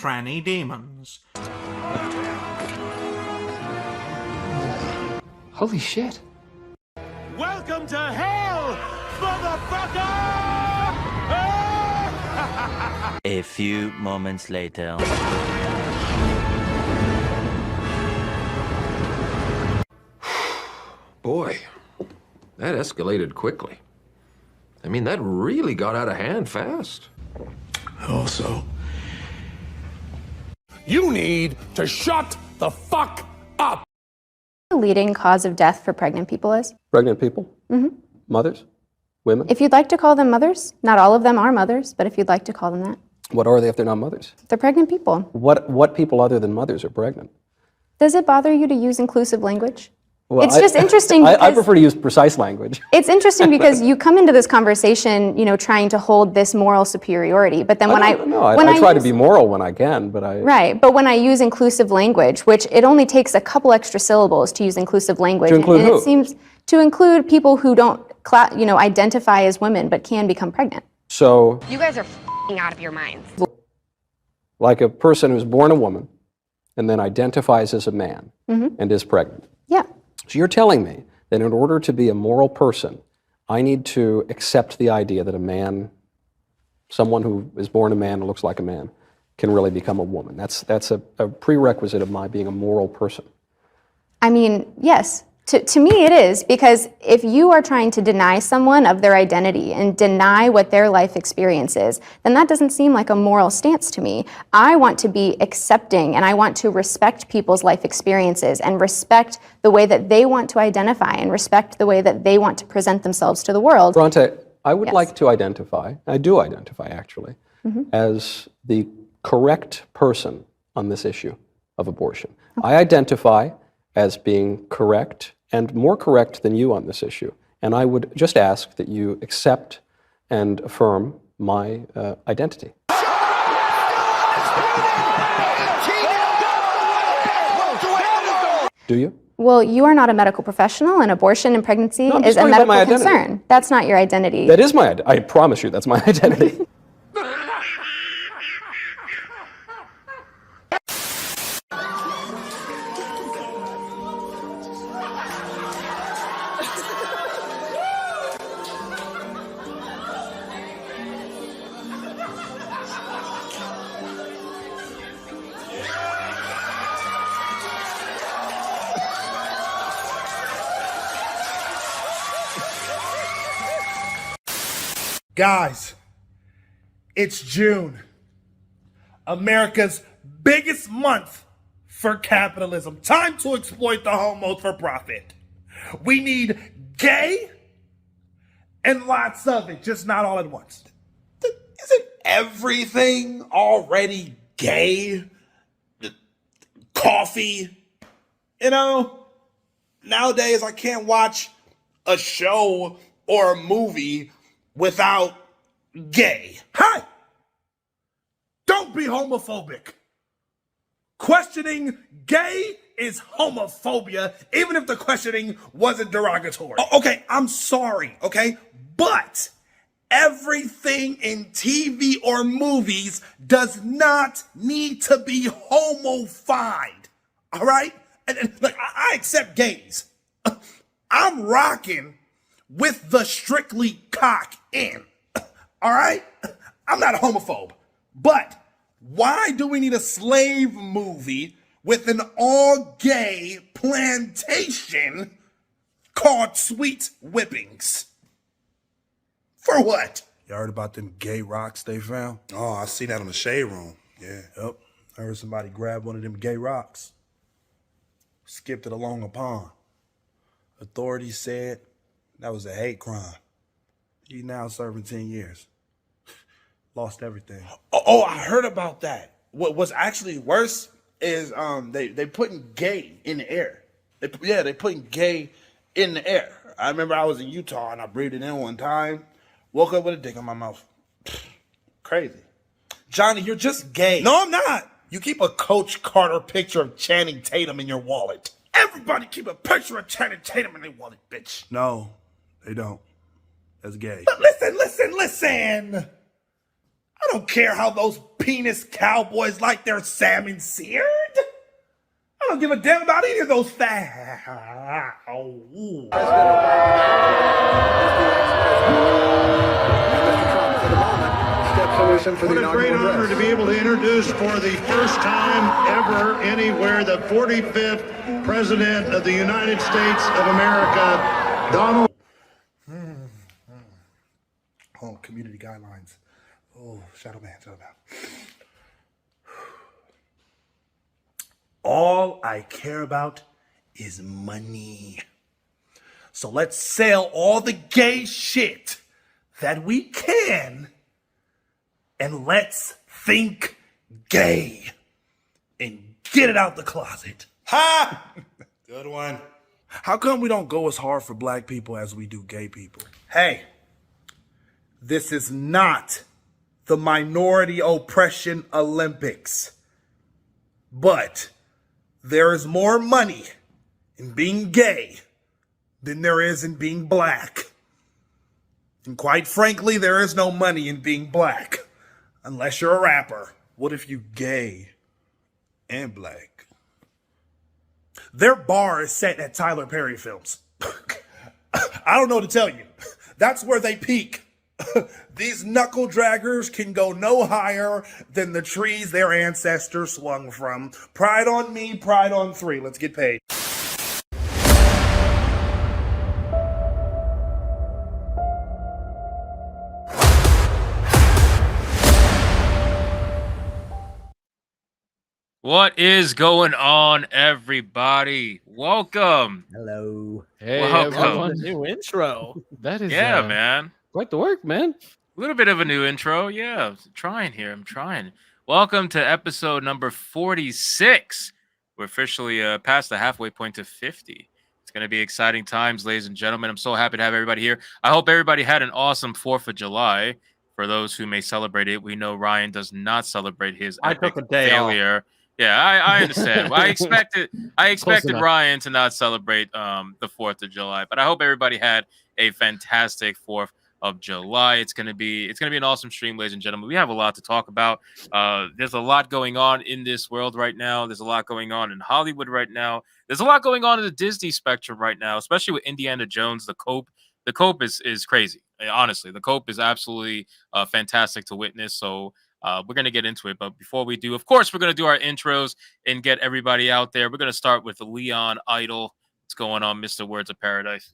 tranny demons. Holy shit. Welcome to hell, motherfucker! A few moments later. Boy, that escalated quickly. I mean, that really got out of hand fast. Also, you need to shut the fuck up! The leading cause of death for pregnant people is? Pregnant people? Mm-hmm. Mothers? Women? If you'd like to call them mothers, not all of them are mothers, but if you'd like to call them that. What are they if they're not mothers? They're pregnant people. What people other than mothers are pregnant? Does it bother you to use inclusive language? Well, it's just interesting because I prefer to use precise language. It's interesting because you come into this conversation, you know, trying to hold this moral superiority, but then when I try to be moral when I can, but I... Right, but when I use inclusive language, which it only takes a couple extra syllables to use inclusive language. To include and who? It seems to include people who don't, identify as women but can become pregnant. So... You guys are f***ing out of your minds. Like a person who's born a woman and then identifies as a man and is pregnant. Yeah. So you're telling me that in order to be a moral person, I need to accept the idea that a man, someone who is born a man and looks like a man, can really become a woman. That's a prerequisite of my being a moral person. I mean, yes. To me it is, because if you are trying to deny someone of their identity and deny what their life experience is, then that doesn't seem like a moral stance to me. I want to be accepting and I want to respect people's life experiences and respect the way that they want to identify and respect the way that they want to present themselves to the world. Bronte, I would like to identify, I do identify actually, as the correct person on this issue of abortion. Okay. I identify as being correct and more correct than you on this issue. And I would just ask that you accept and affirm my identity. Do you? Well, you are not a medical professional, and abortion and pregnancy is a medical concern. That's not your identity. That is my identity. I promise you, that's my identity. Guys, it's June, America's biggest month for capitalism. Time to exploit the homos for profit. We need gay and lots of it, just not all at once. Isn't everything already gay? Coffee? You know, nowadays I can't watch a show or a movie without gay. Hey! Don't be homophobic. Questioning gay is homophobia, even if the questioning wasn't derogatory. Okay, I'm sorry, okay? But everything in TV or movies does not need to be homofied, all right? And look, I accept gays. I'm rocking with the strictly cock in, all right? I'm not a homophobe, but why do we need a slave movie with an all-gay plantation called Sweet Whippings? For what? You heard about them gay rocks they found? Oh, I see that on the Shade Room, yeah. Yep, I heard somebody grab one of them gay rocks, skipped it along a pond. Authorities said that was a hate crime. He's now serving 10 years. Lost everything. Oh, I heard about that. What's actually worse is they putting gay in the air. They putting gay in the air. I remember I was in Utah and I breathed it in one time. Woke up with a dick in my mouth. Crazy. Johnny, you're just gay. No, I'm not. You keep a Coach Carter picture of Channing Tatum in your wallet. Everybody keep a picture of Channing Tatum in their wallet, bitch. No, they don't. That's gay. But listen. I don't care how those penis cowboys like they're salmon seared. I don't give a damn about any of those facts. What a great honor to be able to introduce for the first time ever anywhere the 45th President of the United States of America, Donald. Oh, community guidelines. Oh, Shadow Man. All I care about is money. So let's sell all the gay shit that we can, and let's think gay and get it out the closet. Ha! Good one. How come we don't go as hard for black people as we do gay people? Hey, this is not the minority oppression Olympics, but there is more money in being gay than there is in being black. And quite frankly, there is no money in being black unless you're a rapper. What if you gay and black? Their bar is set at Tyler Perry films. I don't know what to tell you. That's where they peak. These knuckle draggers can go no higher than the trees their ancestors swung from. Pride on me, pride on three. Let's get paid. What is going on, everybody? Welcome. Hello. Hey, Welcome. everyone. New intro. That is Man. quite the work, man. A little bit of a new intro. Yeah, I'm trying. Welcome to episode number 46. We're officially past the halfway point to 50. It's going to be exciting times, ladies and gentlemen. I'm so happy to have everybody here. I hope everybody had an awesome 4th of July. For those who may celebrate it, we know Ryan does not celebrate his epic failure. Off. Yeah, I understand. I expected Ryan to not celebrate the 4th of July, but I hope everybody had a fantastic 4th of July. It's gonna be an awesome stream, ladies and gentlemen. We have a lot to talk about. There's a lot going on in this world right now. There's a lot going on in Hollywood right now. There's a lot going on in the Disney spectrum right now, especially with Indiana Jones. The Cope is crazy. Honestly, the Cope is absolutely fantastic to witness. So we're going to get into it. But before we do, of course, we're going to do our intros and get everybody out there. We're going to start with Leon Idol. What's going on, Mr. Words of Paradise?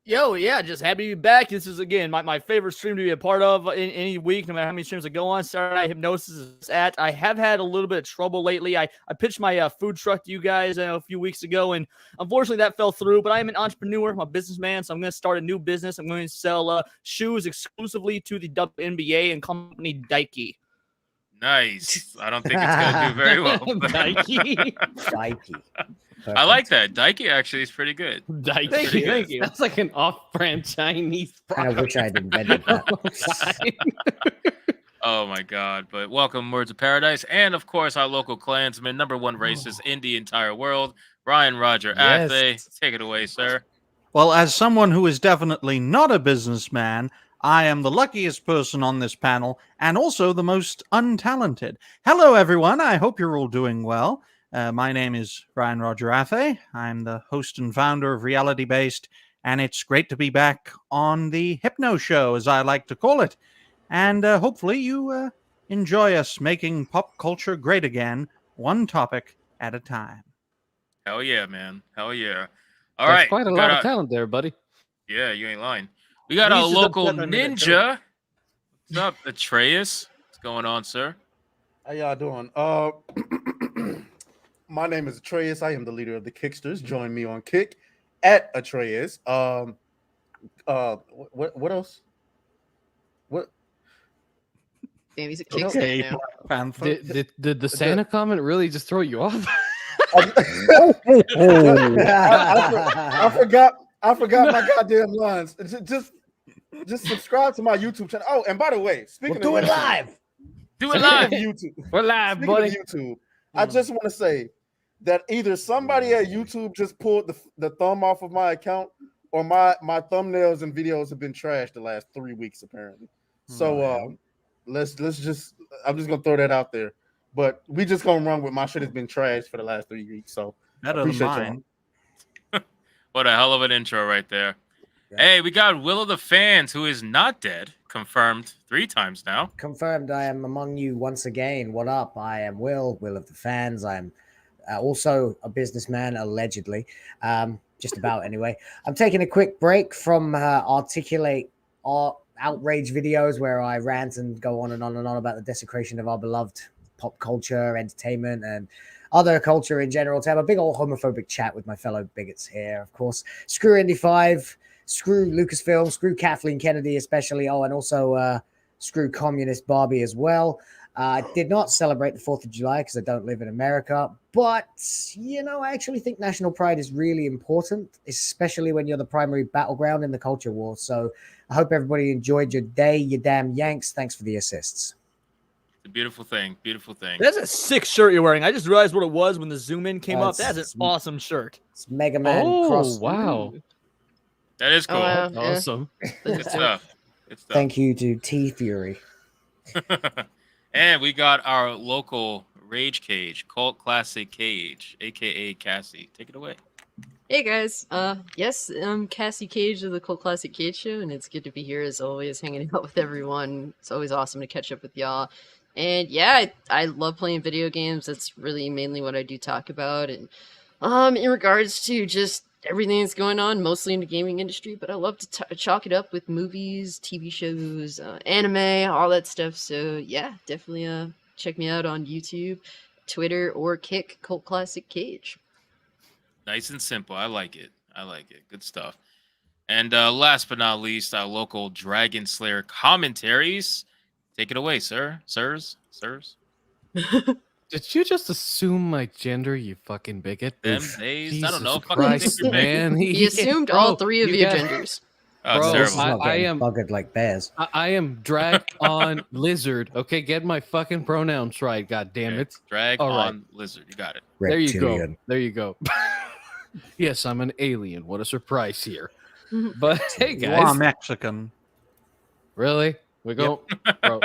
Yo, yeah, just happy to be back. This is, again, my favorite stream to be a part of in any week, no matter how many streams I go on. Saturday Night Hypnosis is at. I have had a little bit of trouble lately. I pitched my food truck to you guys a few weeks ago, and unfortunately that fell through. But I am an entrepreneur. I'm a businessman, so I'm going to start a new business. I'm going to sell shoes exclusively to the WNBA and company Dikey. Nice. I don't think it's going to do very well. Dikey. I like that. Dikey actually is pretty good. Thank you. That's like an off-brand Chinese product. I wish I had invented that. Oh my God. But welcome, Words of Paradise. And of course, our local Klansman, number one racist in the entire world, Ryan Roger Athe. Take it away, sir. Well, as someone who is definitely not a businessman, I am the luckiest person on this panel and also the most untalented. Hello, everyone. I hope you're all doing well. My name is Ryan Roger Athe. I'm the host and founder of Reality Based, and it's great to be back on the Hypno Show, as I like to call it. And hopefully you enjoy us making pop culture great again, one topic at a time. Hell yeah, man. Hell yeah. All right. Quite a lot of talent there, buddy. Yeah, you ain't lying. We got our local ninja. What's up, Atreus? What's going on, sir? How y'all doing? My name is Atreus. I am the leader of the Kicksters. Join me on Kick at Atreus. What else? What? Damn, he's a Kickster now. Did the Santa comment really just throw you off? I forgot my goddamn lines. Just subscribe to my YouTube channel. Oh, and by the way, speaking of do it live. Do it live. YouTube. We're live, Speaking buddy. of YouTube, I just want to say that either somebody at YouTube just pulled the thumb off of my account, or my thumbnails and videos have been trashed the last 3 weeks apparently. So let's just. I'm just gonna throw that out there. But we just gonna run with my shit has been trashed for the last 3 weeks. So Better than appreciate mine. What a hell of an intro right there. Yeah. Hey, we got Will of the Fans, who is not dead, confirmed 3 times now. Confirmed, I am among you once again. What up? I am Will of the Fans. I'm also a businessman, allegedly. Just about, anyway. I'm taking a quick break from articulate outrage videos where I rant and go on and on and on about the desecration of our beloved pop culture, entertainment, and other culture in general, to have a big old homophobic chat with my fellow bigots here. Of course, screw Indy 5, screw Lucasfilm, screw Kathleen Kennedy especially. Oh, and also screw communist Barbie as well. I did not celebrate the 4th of July because I don't live in America. But, you know, I actually think national pride is really important, especially when you're the primary battleground in the culture war. So I hope everybody enjoyed your day, you damn Yanks. Thanks for the assists. It's a beautiful thing. Beautiful thing. That's a sick shirt you're wearing. I just realized what it was when the zoom in came up. That's- That's an awesome shirt. It's Mega Man Cross. Wow. That is cool. wow. That's awesome. Good stuff. Good stuff. Thank you to T Fury. And we got our local Rage Cage, Cult Classic Cage, aka Cassie. Take it away. Hey guys, yes, I'm Cassie Cage of the Cult Classic Cage Show, and it's good to be here as always, hanging out with everyone. It's always awesome to catch up with y'all. And yeah, I love playing video games. That's really mainly what I do talk about. And in regards to just everything that's going on, mostly in the gaming industry, but I love to chalk it up with movies, TV shows, anime, all that stuff. So yeah, definitely check me out on YouTube, Twitter, or Kick Cult Classic Cage. Nice and simple. I like it. I like it. Good stuff. And last but not least, our local Dragon Slayer commentaries. Take it away, sir. Sirs. Did you just assume my gender, you fucking bigot? Them days. I don't know. Jesus Fucking Christ, take your pick. man. He assumed all 3 of you your guys- genders. Oh, Bro, it's This is terrible. not I getting am- buggered like bears. I am drag on lizard. Okay, get my fucking pronouns right. God damn Okay, it. Drag All right. on lizard. You got it. There you go. Reptilian. There you go. Yes, I'm an alien. What a surprise here. But hey, You are guys. Mexican. Really? We go. Bro.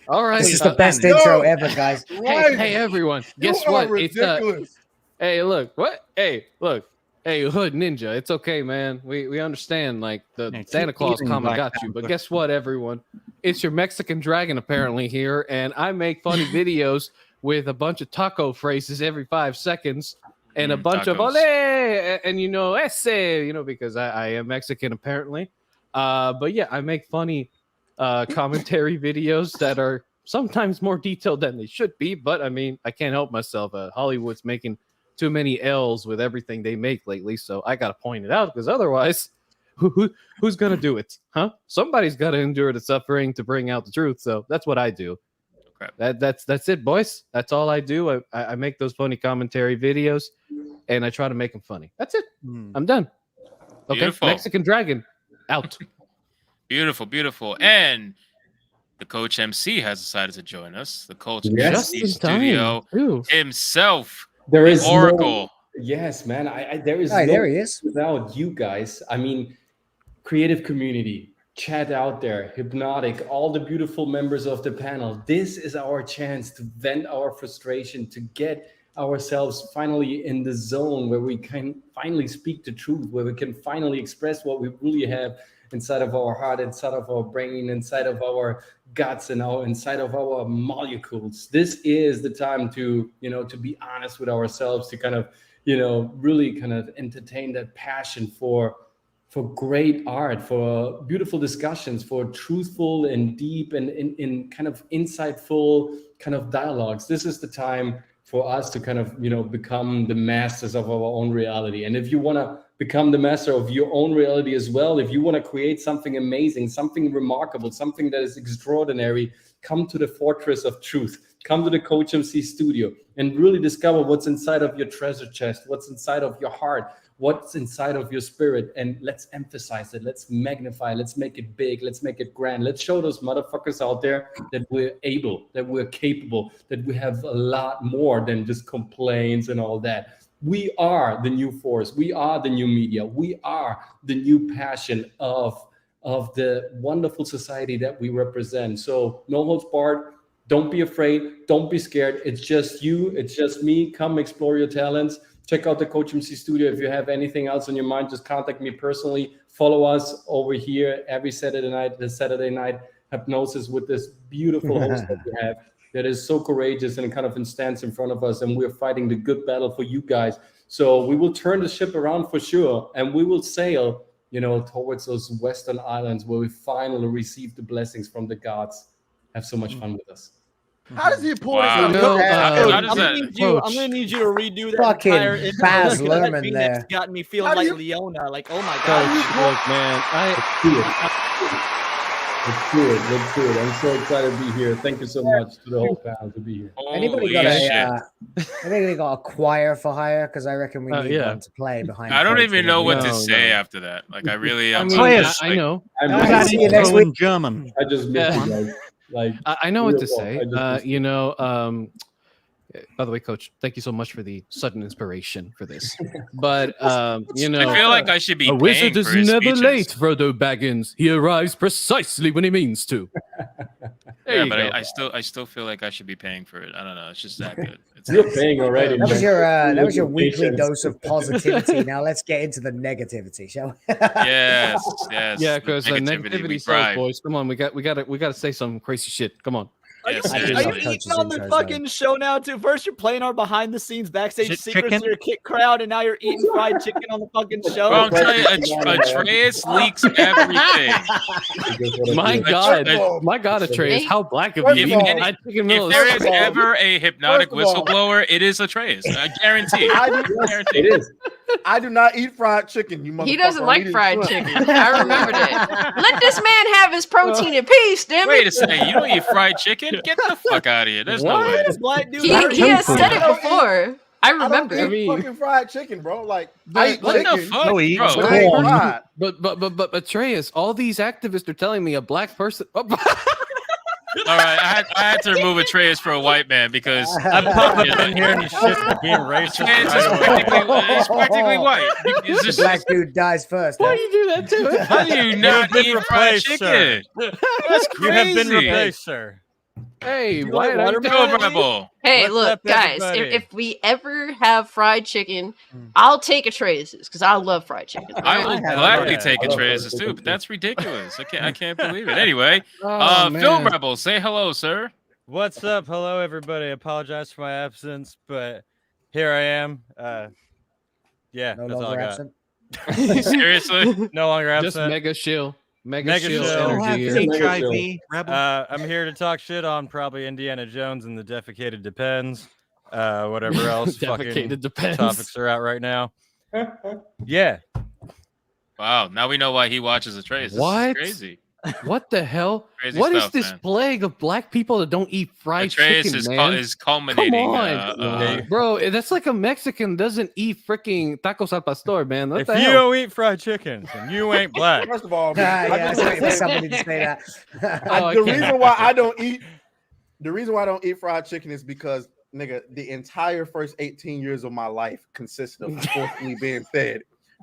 All right. This is the best intro ever, guys. Hey, everyone. Guess You are what? It's ridiculous. Hey, look. What? Hey, look. Hey, Hood Ninja. It's okay, man. We understand. Like the Yeah, keep Santa Claus eating, comment Black got you. But Panther. guess what, everyone? It's your Mexican dragon apparently here, and I make funny videos with a bunch of taco phrases every 5 seconds. And a bunch of tacos. ole, and you know, ese, you know, because I am Mexican apparently. But yeah, I make funny commentary videos that are sometimes more detailed than they should be. But I mean, I can't help myself. Hollywood's making too many L's with everything they make lately, so I gotta point it out because otherwise, who's gonna do it? Huh? Somebody's gotta endure the suffering to bring out the truth. So that's what I do. Crap. That's it, boys. That's all I do. I make those funny commentary videos, and I try to make them funny. That's it. I'm done. Okay, Beautiful. Mexican Dragon, out. Beautiful, beautiful. And the Coach MC has decided to join us. The Coach Yes. MC Just in time. studio Ooh. himself. There the is Oracle. Yes, man. There is Hi, no there he is. without you guys. I mean, creative community, chat out there, Hypnotic, all the beautiful members of the panel. This is our chance to vent our frustration, to get ourselves finally in the zone where we can finally speak the truth, where we can finally express what we really have inside of our heart, inside of our brain, inside of our guts, and inside of our molecules. This is the time to, to be honest with ourselves, to kind of, really kind of entertain that passion for great art, for beautiful discussions, for truthful and deep and in kind of insightful kind of dialogues. This is the time for us to kind of, become the masters of our own reality. And if you want to become the master of your own reality as well, if you want to create something amazing, something remarkable, something that is extraordinary, come to the Fortress of Truth. Come to the Coach MC studio and really discover what's inside of your treasure chest, what's inside of your heart, what's inside of your spirit, and let's emphasize it. Let's magnify, let's make it big, let's make it grand. Let's show those motherfuckers out there that we're able, that we're capable, that we have a lot more than just complaints and all that. We are the new force. We are the new media. We are the new passion of of the wonderful society that we represent. So no holds barred. Don't be afraid. Don't be scared. It's just you. It's just me. Come explore your talents. Check out the Coach MC studio. If you have anything else on your mind, just contact me personally. Follow us over here every Saturday night, the Saturday Night Hypnosis with this beautiful host that we have that is so courageous and kind of stands in front of us. And we're fighting the good battle for you guys. So we will turn the ship around for sure. And we will sail, towards those Western islands where we finally receive the blessings from the gods. Have so much fun with us. How does he pull this Wow. out? How does that? I'm gonna need you to redo that Fucking entire intro, Baz because that Luhrmann Phoenix there. got me feeling How do like you- Leona. Like, oh my god. Look, man, let's do it. Let's do it. I'm so excited to be here. Thank you so much to the whole panel to be here. Anybody got anybody got a choir for hire? Because I reckon we need one to play behind. I don't Coach even when know we what leave. to say after that. Like, I really, I'm I know. See you next week. German. I just miss you guys. Like, I know what to real say. talk. I just By the way, Coach, thank you so much for the sudden inspiration for this. But I feel like I should be a paying wizard is for his never speeches. late, Frodo Baggins. He arrives precisely when he means to. There Yeah, you but go. I still feel like I should be paying for it. I don't know. It's just that good. It's You're paying already. That was your weekly Patience. dose of positivity. Now let's get into the negativity, shall we? yes. Yeah, the because negativity, we negativity sells, thrive. boys. Come on, we got to say some crazy shit. Come on. Yes, Are you seriously. eating on the fucking show now too? First, you're playing our behind the scenes backstage Is it secrets chicken? to your kick crowd, and now you're eating fried chicken on the fucking show. Bro, I'm telling you, Atreus leaks everything. My God, Atreus, how black of you! If, Eating any- fried chicken if middle there of is ever a hypnotic First of all- whistleblower, it is Atreus. I guarantee. Guarantee. It is. I do not eat fried chicken. You motherfucker. He doesn't I'm like eating fried shrimp. chicken. I remembered it. Let this man have his protein in peace, damn Wait it. a second, you don't eat fried chicken? Get the fuck out of here. There's no way. This black dude He has said it before. I remember. I don't eat fucking fried chicken, bro. Like, I eat What chicken. the fuck? No, he Bro, eats But I ain't Corn. fried. But Atreus, all these activists are telling me a black person. all right, I had to remove Atreus for a white man because I pop up in here and he shifts to being racist. Atreus right is away. he's practically white. It's The just, black dude dies first. Why do you do that to him? how do you not been eat fried replaced, chicken? sir. That's You have been crazy. replaced, sir. Hey, You why like are you watermelon? Go Rebel. Hey, What's look, up, guys, everybody? if we ever have fried chicken, I'll take Atreus's because I love fried chicken. I will alright? gladly Yeah. take I love Atreus's fried too, chicken but that's ridiculous. I can't believe it. Anyway, Oh, Film man. Rebel, say hello, sir. What's up? Hello, everybody. I apologize for my absence, but here I am. Yeah, No that's all I longer got. absent. Seriously? No longer Just absent. mega shill, mega Mega shill shill. energy. Have here. HIV, rebel. I'm here to talk shit on probably Indiana Jones and the defecated depends. Whatever else fucking Defecated depends. topics are out right now. Yeah. Wow, now we know why he watches Atreus. This What? is crazy. What the hell? Crazy What is stuff, this man. plague of black people that don't eat fried Atreus chicken, is, man? is culminating. Come on, bro. That's like a Mexican doesn't eat freaking tacos al pastor, man. What If the you hell? don't eat fried chicken, then you ain't black. First of all, Yeah, I was just waiting for wanna say- somebody to say that. Oh, I the can't. reason why I don't eat fried chicken is because, nigga, the entire first 18 years of my life consisted of forcefully being fed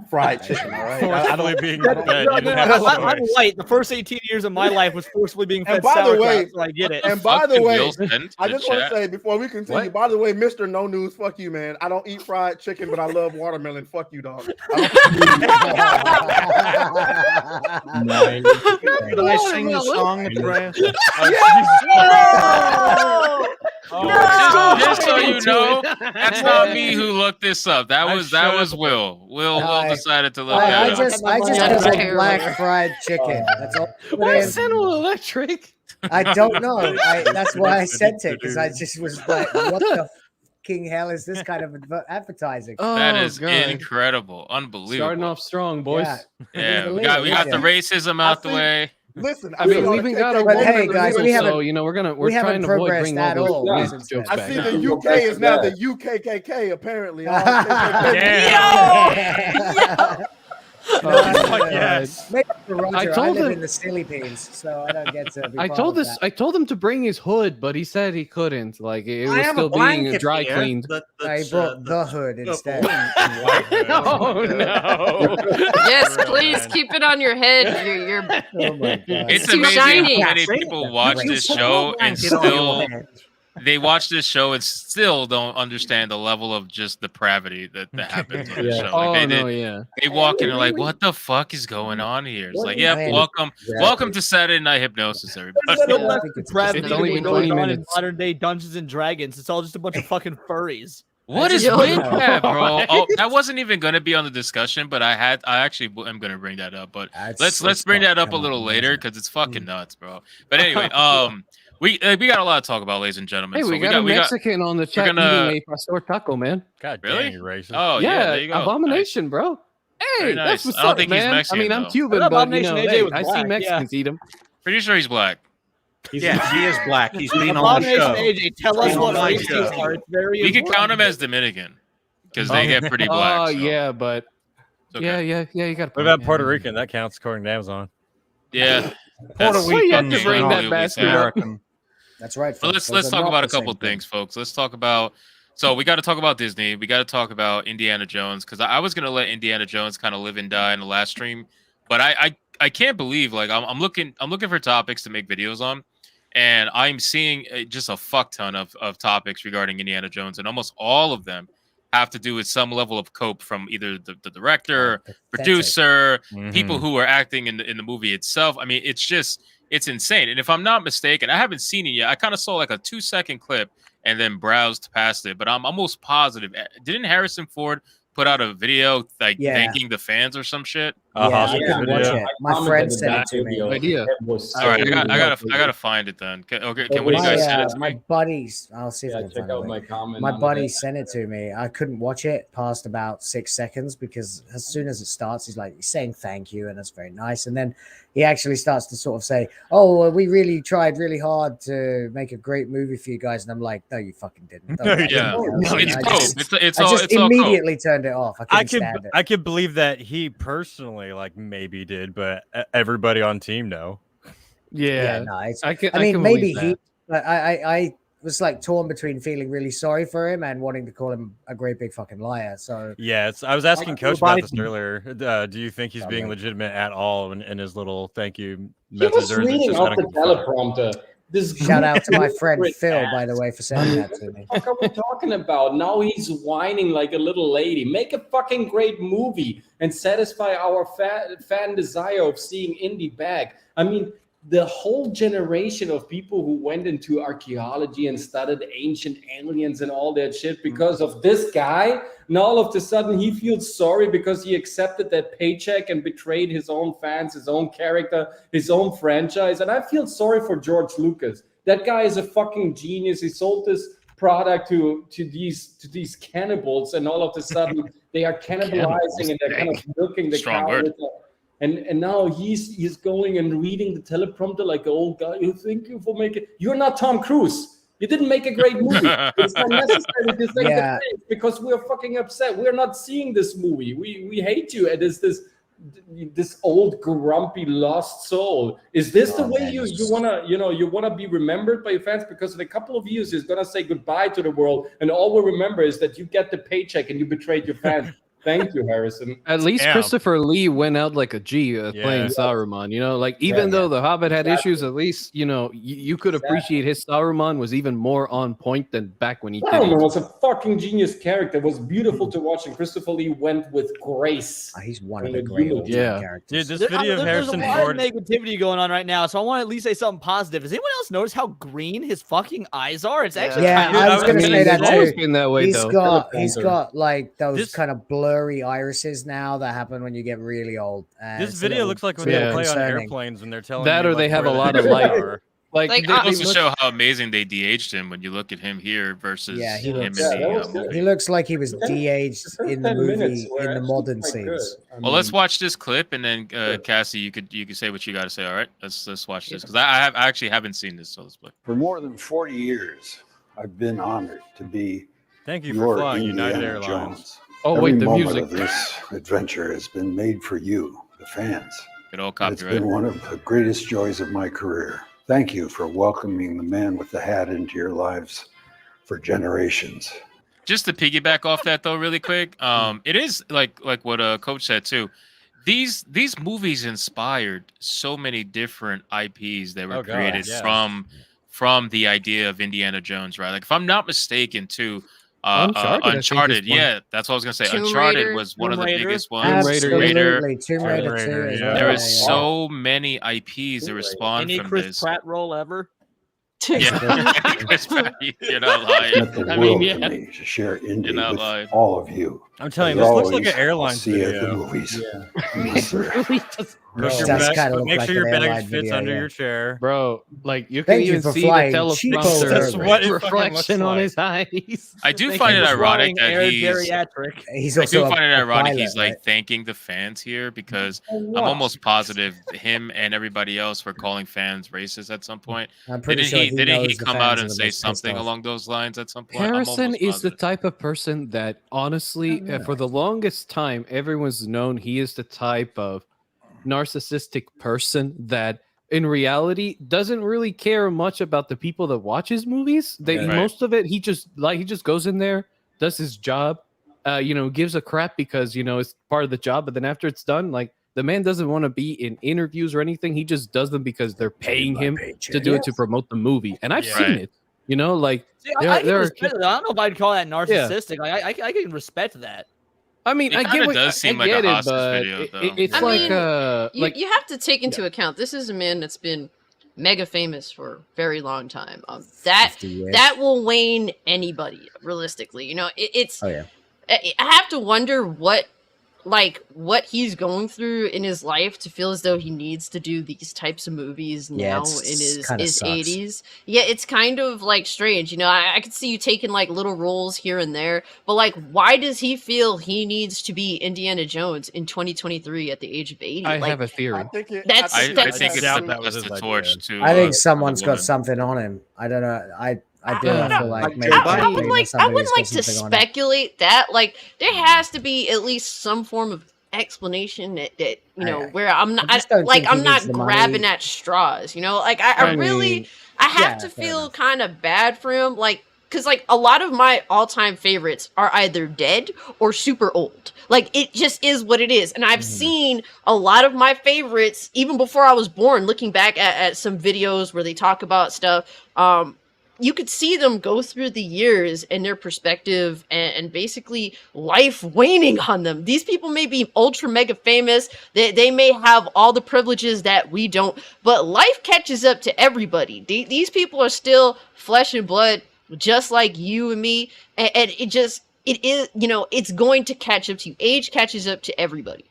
fried chicken. All right, Forcefully being fed. You No, didn't have a I'm choice. white. The first 18 years of my life was forcibly being fed And by the sauerkraut, way- so I get it. And by Fuck the you, way, Bill Stent to I the just want to chat. say before we continue, by the way, Mr. No News, fuck you, man. I don't eat fried chicken, but I love watermelon. Fuck you, dog. Nine. Did I sing the song, Atreus? Just so you know, that's not me who looked this up. That was Will. Will decided to look I that up. just That's like terrible. black fried chicken. That's all. Why is Sentinel electric? I don't know. That's why I sent it because I just was like, what the fucking hell is this kind of advertising? That is God. incredible, unbelievable. Starting off strong, boys. Yeah, we got the racism out the way. Listen, I mean, we even got a But woman hey, in the guys, middle, we so haven't- we're we haven't trying to avoid progressed bringing at all all. those Listen racist to jokes it. I back. see the UK is now the UKKK, apparently. Damn. Yes. Maybe for Roger, I told live him- in the Philippines, so I don't get to be I part told of this. that. I told him to bring his hood, but he said he couldn't. Like it I was have still a being blanket dry here cleaned. I brought the hood instead. Oh no! Yes, Real, please man. keep it on your head. You're Oh my god! It's too amazing shiny. how many people watch this show and still they watch this show and still don't understand the level of just depravity that happens on the Yeah. show. Like Oh no! Yeah. they walk in and like, what the fuck is going on here? It's like, yeah, I mean, welcome to Saturday Night Hypnosis, everybody. There's no Yeah, I less think it's depravity It's only going been 20 on in minutes. modern day Dungeons and Dragons. It's all just a bunch of fucking furries. What is Yo. with that, bro? Oh, that wasn't even going to be on the discussion, but I actually am going to bring that up. But let's bring that up a little later because it's fucking nuts, bro. But anyway, we got a lot to talk about, ladies and gentlemen. Hey, So we got a Mexican on the chat gonna- eating a pastor taco, man. God Really? damn, you racist. Oh yeah, there you go. Abomination, bro. Hey, Very that's nice. what's I don't up, think he's man. Mexican, I mean, I'm though. Cuban, That but you Abomination know, AJ hey, was I see black, Mexicans eat them. Pretty sure he's black. Yeah, he is black. He's been on the Abomination show. AJ, tell us Been what on my race show. these are. It's very We could important. count him as Dominican because they get pretty black. Oh so yeah, but it's okay. yeah, you got. What about Puerto Rican? That counts according to Amazon. Yeah, Puerto that's- Rican you have to is bring that only bastard up. American. That's right. Well, folks. let's Those are talk not about a the same couple thing. things, folks. Let's talk about. So we got to talk about Disney. We got to talk about Indiana Jones because I was gonna let Indiana Jones kind of live and die in the last stream, but I can't believe like I'm looking for topics to make videos on, and I'm seeing just a fuck ton of topics regarding Indiana Jones, and almost all of them have to do with some level of cope from either the director, producer, people who are acting in the movie itself. I mean, it's insane. And if I'm not mistaken, I haven't seen it yet. I kind of saw like a 2-second clip and then browsed past it, but I'm almost positive. Didn't Harrison Ford put out a video like thanking the fans or some shit? Yeah, I couldn't watch it. My friend sent it to me. Idea. All right, I gotta find it then. Okay, can you guys send it to my me? buddies, I'll see if I can check find out it. my comment. My on buddy that. sent it to me. I couldn't watch it past about 6 seconds because as soon as it starts, he's saying thank you, and that's very nice. And then he actually starts to sort of say, "Oh, well, we really tried really hard to make a great movie for you guys." And I'm like, "No, you fucking didn't." Don't lie to Yeah, me." no, it's I cope. just- It's I all just it's all cope. immediately turned it off. I couldn't stand it. I could believe that he personally like maybe did, but everybody on team no. Yeah, no, it's, I mean, can maybe believe that. I was like torn between feeling really sorry for him and wanting to call him a great big fucking liar. So Yeah, I was asking Coach about this earlier. Do you think he's being legitimate at all in his little thank you He message? was Or is it reading just off kind the of fodder? teleprompter. This shout out to my friend great Phil, ass. by the way, for sending that to me. What are we talking about? Now he's whining like a little lady. Make a fucking great movie and satisfy our fan desire of seeing Indy back. I mean, the whole generation of people who went into archaeology and studied ancient aliens and all that shit because of this guy. Now all of a sudden he feels sorry because he accepted that paycheck and betrayed his own fans, his own character, his own franchise. And I feel sorry for George Lucas. That guy is a fucking genius. He sold this product to these cannibals, and all of a sudden they are cannibalizing and they're kind of milking the Strong cow. word. And now he's going and reading the teleprompter like an old guy. You thank you for making. You're not Tom Cruise. You didn't make a great movie. It's not necessary to thank the fans because we're fucking upset. We're not seeing this movie. We hate you. And it's this old grumpy lost soul. Is this the way you wanna be remembered by your fans? Because in a couple of years he's gonna say goodbye to the world, and all we'll remember is that you get the paycheck and you betrayed your fans. Thank you, Harrison. At least Damn. Christopher Lee went out like a G playing Saruman. You know, like even though the Hobbit had issues, at least you could appreciate his Saruman was even more on point than back when he did Saruman it. was a fucking genius character. It was beautiful to watch, and Christopher Lee went with grace. He's one of the great all-time characters. Dude, this video of Harrison there's a lot Ford. of negativity going on right now, so I want to at least say something positive. Does anyone else notice how green his fucking eyes are? It's actually kind of I was going to say that It's always too. been that way, He's though. got like those kind of blurry irises now that happen when you get really old. And This it's a video little- looks like when it's a they little play on concerning. airplanes when they're telling That you, or they like, have where a lot the of headers light. are. Like they goes to look- show how amazing they de-aged him when you look at him here versus Yeah, he him looks, in the movie. he looks like he was de-aged in the 10 movie minutes were in the actually modern quite scenes. good. Well, let's watch this clip, and then Cassie, you could say what you got to say. All right, let's watch this because I actually haven't seen this, so let's play. For more than 40 years, I've been honored to be Thank you your for flying United Indiana Airlines. Jones. Oh, Every wait, the moment music. of this adventure has been made for you, the fans. Good old And it's copyright. been one of the greatest joys of my career. Thank you for welcoming the man with the hat into your lives for generations. Just to piggyback off that though, really quick, it is like what Coach said too. These movies inspired so many different IPs that were Oh, God, created yeah. from the idea of Indiana Jones, right? Like if I'm not mistaken, too, Uncharted, I think, is Uncharted, one. yeah, that's what I was gonna say. Tomb Uncharted Raider. was one of the Tomb Raider. biggest ones. Absolutely. Tomb Raider 2 as well. There Yeah, is yeah. so many IPs that were spawned Any from Chris this. Pratt role ever? Yeah, Chris Pratt, you're not lying. It meant the world to me to share Indy You're not with lying. all of you. I'm telling you, As this looks like always, an airlines I'll see you at the video. movies. Yes, sir. Put your Does bag, kinda look make like sure your an bag airline fits video, under yeah. your chair. Bro, like you can Thank you even for see the flying teleprompter That's what it fucking reflection looks on like. his eyes. I do Thank find you it for ironic Flying that air he's. geriatric. He's I do also find it a ironic pilot, he's like right? thanking the fans here because For I'm what? almost positive him and everybody else were calling fans racist at some point. I'm pretty Didn't sure he? he Didn't he knows the come fans out are and the say most pissed something off. along those lines at some point? I'm Harrison almost is the positive. type of person that honestly, for the longest time, everyone's known he is the type of narcissistic person that in reality doesn't really care much about the people that watch his movies. Right. Most of it he just goes in there, does his job, gives a crap because it's part of the job, but then after it's done, like the man doesn't want to be in interviews or anything. He just does them because they're paying him to do it to promote the movie. And I've seen it. Like See, I can respect it. I don't know if I'd call that narcissistic. Like, I can respect that. I mean, It I kinda get what does seem I like a get it, hostage but video, though. it's I like mean, you have to take into account this is a man that's been mega famous for a very long time. That 50 years. that will wane anybody realistically. It's Oh yeah. I have to wonder what he's going through in his life to feel as though he needs to do these types of movies Yeah, now it's in his kinda sucks. 80s. Yeah, it's kind of like strange. I could see you taking like little roles here and there, but like why does he feel he needs to be Indiana Jones in 2023 at the age of 80? I Like, have a theory. I think it's doubt to that was pass his the idea. torch to. I think the someo's got woman. something on him. I don't know. I do Yeah. feel like maybe I Clinton would or like I somebody's would got like to something on him. speculate that like there has to be at least some form of explanation that where I'm not just don't think he I'm not needs the grabbing money. at straws. Like I really mean, I have yeah, to fair feel enough. kind of bad for him, like because like a lot of my all-time favorites are either dead or super old. Like it just is what it is, and I've seen a lot of my favorites even before I was born. Looking back at some videos where they talk about stuff, you could see them go through the years and their perspective and basically life waning on them. These people may be ultra mega famous. They may have all the privileges that we don't, but life catches up to everybody. These people are still flesh and blood, just like you and me. And it is, it's going to catch up to you. Age catches up to everybody.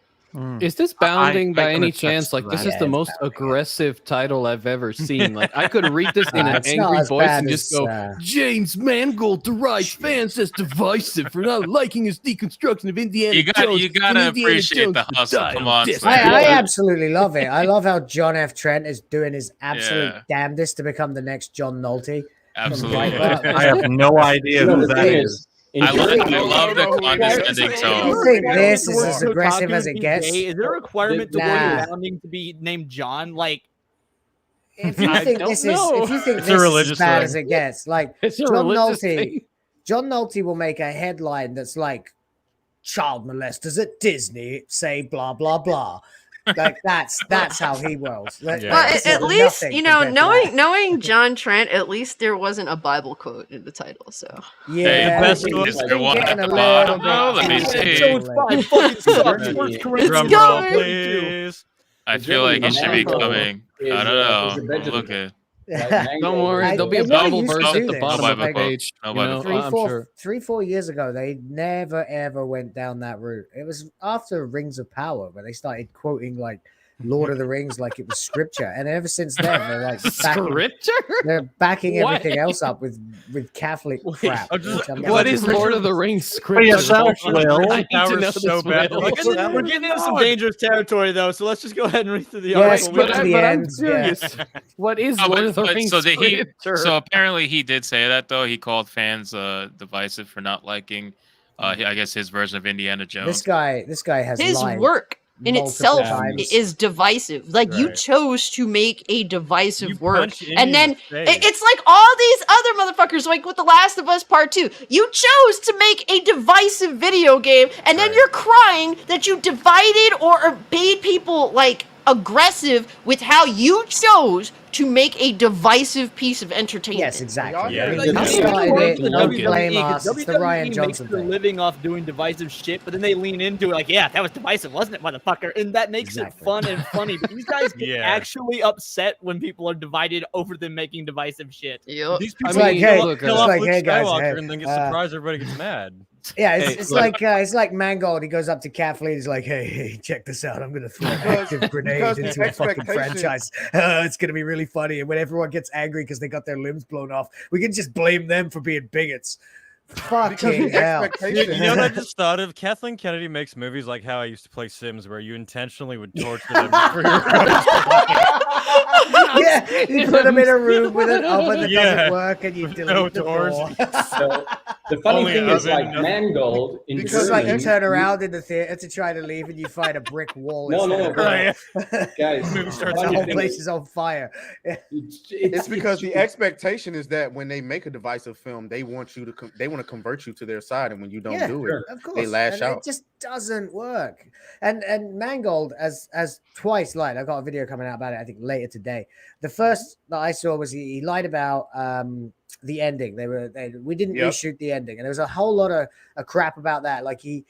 Is this bounding I by can any attest chance? to Like this that. is the most aggressive title I've ever seen. Like I could read this in an It's not angry as voice bad and just as, go, James Mangold derides fans as divisive for not liking his deconstruction of Indiana You Jones. gotta and Indiana appreciate Jones the to hustle. die Come on on, this. Slayer. I absolutely love it. I love how John F. Trent is doing his absolute Yeah. damnedest to become the next John Nolte. Absolutely. I have no idea who that is. I love the condescending You tone. think this is as aggressive as it gets? Is there a requirement to Nah. go founding to be named John? Like, If you I think don't this know. is, if you think It's a this is as religious bad thing. as it gets, like It's a John religious Nolte, thing. John Nolte will make a headline that's like, "Child molesters at Disney say blah blah blah." Like that's how he rolls. That- Yeah. Well, this at is least nothing compared to knowing John Trent, at least there wasn't a Bible quote in the title. So that. Hey, Yeah, the best it's one- Is been there one at getting the a little bottom? bit No, let me too see. Jones late. 5 fucking sucks. Yeah. First Corinthians Drum roll, 12, please. I feel like it should be Mango coming. is, I don't is a know. vegetable. Look at. Don't worry, I- there'll be a they never Bible used to verse do at the this. bottom of the Bible quote. page. No You Bible know, quote. I'm sure. 3-4 years ago, they never ever went down that route. It was after Rings of Power where they started quoting like Lord of the Rings like it was scripture, and ever since then they're like Scripture? they're backing What? everything else up with Catholic crap. I'm just- which I'm What not- is Lord of the Rings For scripture? yourself, Will. I need to Power's know so this, bad. Will. We're getting into some dangerous territory, though, so let's just go ahead and read through the Yes, article. but We- to the I'm end, serious. What is Oh, Lord of the Rings so scripture? so apparently he did say that though. He called fans divisive for not liking I guess his version of Indiana Jones. This guy has His lied work in multiple itself times. is divisive. Like you Right. chose to make a divisive You work, punched Indy and in then the face. it's like all these other motherfuckers, like with The Last of Us Part 2. You chose to make a divisive video game, and then you're crying that you divided or made people like aggressive with how you chose to make a divisive piece of entertainment. Yes, exactly. Yeah. I mean, Like, you you started know, it, the don't WWE, blame 'cause us. It's the Ryan WWE Johnson makes their thing. living off doing divisive shit, but then they lean into it like, yeah, that was divisive, wasn't it, motherfucker? And that makes it fun and funny. But these guys get Yeah. actually upset when people are divided over them making divisive shit. Yep. These It's people like, hey, kill it's off like, Luke hey, guys, Skywalker hey, and then get surprised everybody gets mad. Yeah, Hey, it's look. it's like Mangold. He goes up to Kathleen. He's like, "Hey, check this out. I'm gonna throw an active grenade because the into a fucking expectation- franchise. It's gonna be really funny." And when everyone gets angry because they got their limbs blown off, we can just blame them for being bigots. Fucking hell! You know what I just thought of? Kathleen Kennedy makes movies like how I used to play Sims, where you intentionally would torture them for your Yeah, you put them in a room with an oven that Yeah. doesn't work, and you delete No the doors. door. So the funny Only thing is, oven, like no- Mangold in Because like you Germany- turn around in the theater to try to leave, and you find a brick wall. No, instead no, of a but guys, Movie starts the funny whole thing place is- is on fire. It's because the expectation is that when they make a divisive film, they want you to they want to convert you to their side, and when you don't do it, of course, they lash and out. It just doesn't work. And Mangold as twice lied. I've got a video coming out about it. I think later today. The first that I saw was he lied about the ending. We didn't Yep. reshoot the ending, and there was a whole lot of crap about that. Like he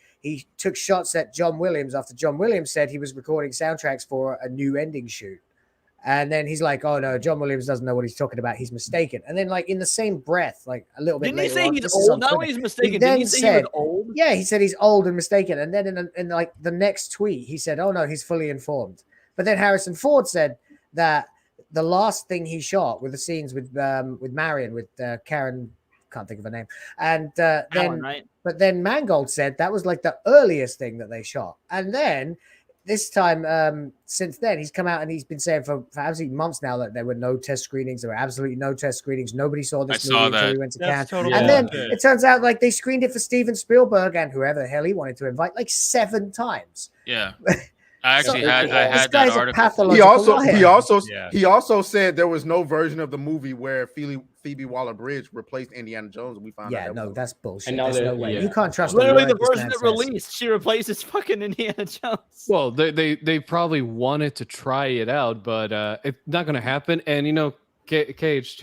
took shots at John Williams after John Williams said he was recording soundtracks for a new ending shoot. And then he's like, "Oh no, John Williams doesn't know what he's talking about. He's mistaken." And then, like in the same breath, like a little bit Didn't he later say on, he's this is on old? Not Twitter, when he's he mistaken. Didn't then he say he said, was old? Yeah, he said he's old and mistaken. And then in like the next tweet, he said, "Oh no, he's fully informed." But then Harrison Ford said that the last thing he shot were the scenes with Marion, with Karen, can't think of her name, and then Alan, right? but then Mangold said that was like the earliest thing that they shot, and then. This time, since then, he's come out and he's been saying for absolutely months now that there were no test screenings. There were absolutely no test screenings. Nobody saw this I saw movie until that. we went to That's Cannes. totally And then bullshit. it turns out like they screened it for Steven Spielberg and whoever the hell he wanted to invite like 7 times. Yeah. I actually So, had this that guy's a article. pathological liar. He also said there was no version of the movie where Phoebe Waller-Bridge replaced Indiana Jones, and we found out. Yeah, no, that's bullshit. And now There's no they're- way. yeah. You can't trust Literally, the the word this version man that says. released, she replaces fucking Indiana Jones. Well, they probably wanted to try it out, but it's not going to happen. And you know, Cage,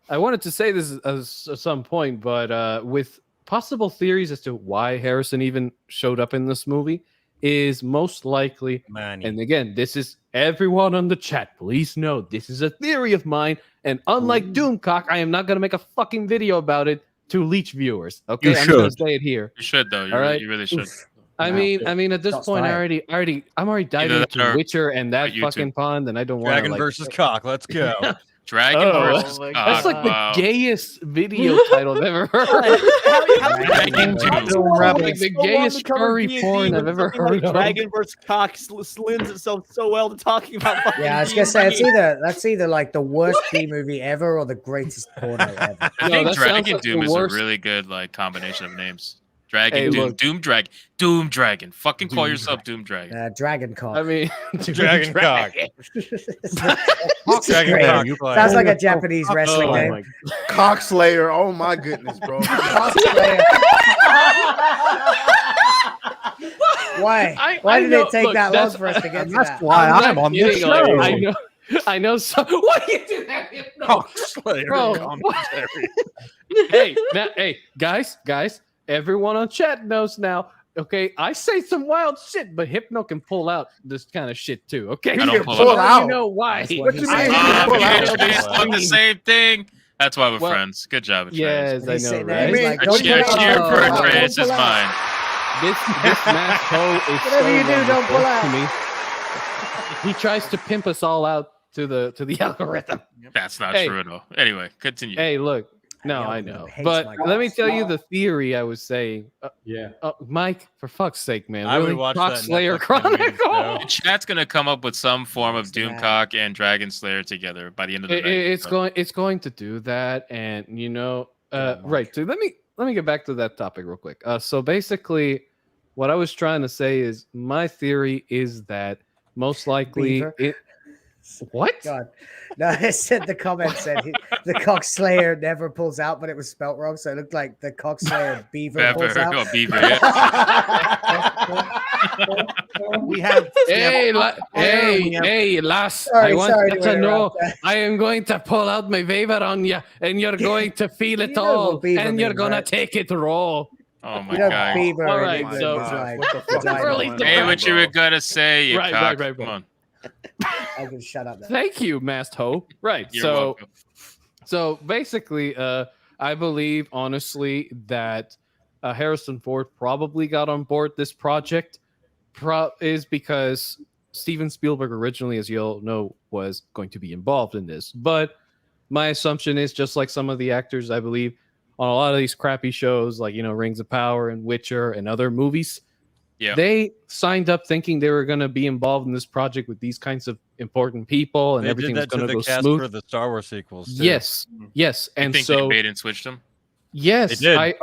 I wanted to say this at some point, but with possible theories as to why Harrison even showed up in this movie is most likely. And again, this is everyone on the chat. Please know this is a theory of mine, and unlike Doomcock, I am not going to make a fucking video about it to leech viewers. Okay, You I'm going to should. say it here. You should though. All right? You really should. Oof. I mean, at this Shots point, fired. I'm already diving Either that into or Witcher and that YouTube. fucking pond, and I don't want Dragon versus cock. Let's go. Dragon versus that's cock. like Wow. the gayest video title I've ever heard. Dragon Like the gayest furry porn I've ever heard of. Dragon versus cock lends itself so well to talking about. Fucking Yeah, I was gonna say D&D. that's either like the worst B movie ever or the greatest porno ever. I think that sounds Dragon like the Doom is a worst. really good like combination of names. Dragon Hey, Doom, look. Doom Dragon. Fucking call Doom yourself Doom Dragon. Dragon cock. I mean, Dragon cock. Dragon Great. cock. You play. Sounds like a Japanese wrestling Oh name. my Cockslayer. Oh my goodness, bro. Cockslayer. Why? Why did it take that long for us to get to that? I'm not kidding, like, I know. So what are you doing? Cockslayer Bro, commentary. hey, guys, everyone on chat knows now. Okay, I say some wild shit, but Hypno can pull out this kind of shit too. Okay, I don't So pull it now out. You know why? What you mean? It's doing the same thing. That's why we're Well, friends. Good job, Yes, I know, right? Like, I don't cheer pull out. for Don't Andreas pull is out. mine. This mask hoe is Whatever so you do, don't pull wonderful out. to me. He tries to pimp us all out to the algorithm. That's not Hey. true at all. Anyway, continue. Hey, look. No, I know. hates But my let me guys. tell you the theory I was saying. Yeah. Mike, for fuck's sake, man. I would Really? watch that Slayer Netflix animated Chronicle? The chat's gonna come up with some form of Doomcock and Dragon Slayer together by the end of the night. It's going to do that, and you know, right. So let me get back to that topic real quick. So basically, what I was trying to say is my theory is that most likely Beaver. What? God. No, it said the comment said the Cockslayer never pulls out, but it was spelt wrong, so it looked like the Cockslayer Beaver pulls out. Oh, Beaver, yeah. We have. Hey, lass! Sorry, I want sorry you to to know interrupt there. I am going to pull out my Weaver on you, and you're going to feel it You know what all, Beaver and you're means, gonna right? take it raw. Oh my You know, god. Beaver All in right, England so- is like What the fuck is vagina. really going on, Hey, what you bro? were gonna say, you Right, cock. right. Come on. I can shut up there. Thank you, masked hoe. Right. You're so, welcome. so basically, I believe honestly that Harrison Ford probably got on board this project is because Steven Spielberg originally, as you all know, was going to be involved in this. But my assumption is just like some of the actors, I believe, on a lot of these crappy shows like, Rings of Power and Witcher and other movies, Yeah. they signed up thinking they were going to be involved in this project with these kinds of important people and They did everything was that to going to the go cast smooth. for the Star Wars sequels. Too. Yes, yes, You and think so they bait and switched them? yes, They did. I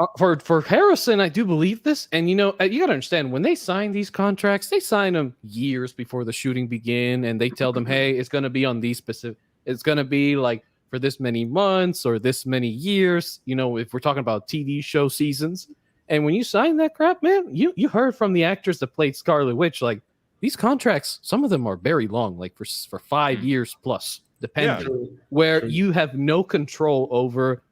for Harrison, I do believe this, and you got to understand when they sign these contracts, they sign them years before the shooting begin, and they tell them, hey, it's going to be on these specific, it's going to be like for this many months or this many years. If we're talking about TV show seasons, and when you sign that crap, man, you heard from the actors that played Scarlet Witch, like these contracts, some of them are very long, like for 5 years plus, depending, where you have no control over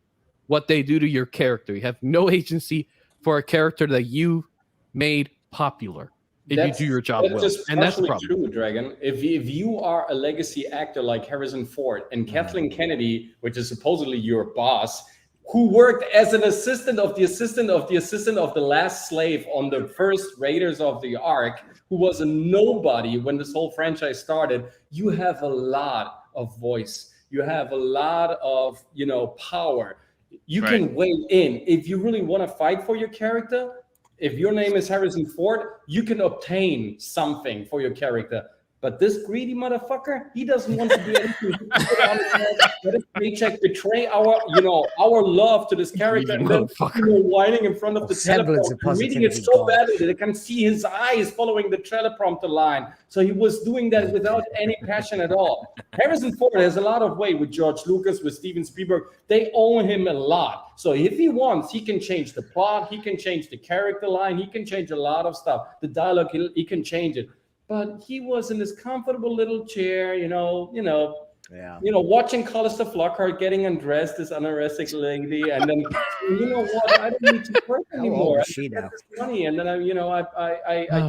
what they do to your character. You have no agency for a character that you made popular if you do your job well. Just And that's the partially problem. true, Dragon. If you are a legacy actor like Harrison Ford and Kathleen Kennedy, which is supposedly your boss, who worked as an assistant of the assistant of the assistant of the last slave on the first Raiders of the Ark, who was a nobody when this whole franchise started, you have a lot of voice. You have a lot of, power. You can weigh in. If you really want to fight for your character, if your name is Harrison Ford, you can obtain something for your character. But this greedy motherfucker, he doesn't want to do anything. Let his paycheck betray our love to this character, and then whining in front of the semblance of teleprompter, reading it positivity so gone. badly that I can see his eyes following the teleprompter line. So he was doing that without any passion at all. Harrison Ford has a lot of weight with George Lucas, with Steven Spielberg. They own him a lot. So if he wants, he can change the plot, he can change the character line, he can change a lot of stuff. The dialogue, he can change it. But he was in this comfortable little chair, watching Callister Flockhart getting undressed, this anorexic lady, and then, you know what? I don't need to work anymore. is she I now? get this money, and then I just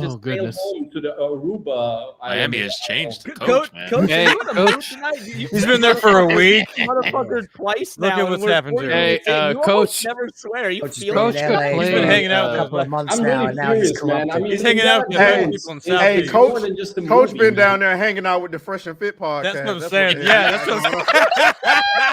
sailed goodness. home to the Aruba. Miami island. has changed the Coach, coach, man. Coach, Hey, are you in the mood Coach. tonight? He's been there for a week. Motherfuckers twice Look now. at and what's we're happened to 40 him. minutes in. Hey, You Coach. almost never swear. You Coach has feel been Coach in could LA play, He's been hanging out for a with couple of months I'm now, really and now he's curious, man. corrupted. He's hanging out with Hey, the people in South Hey, Beach. Coach, more than just a Coach movie, been man. down there hanging out with the Fresh and Fit podcast. That's what I'm That's saying. what Yeah, that's what I'm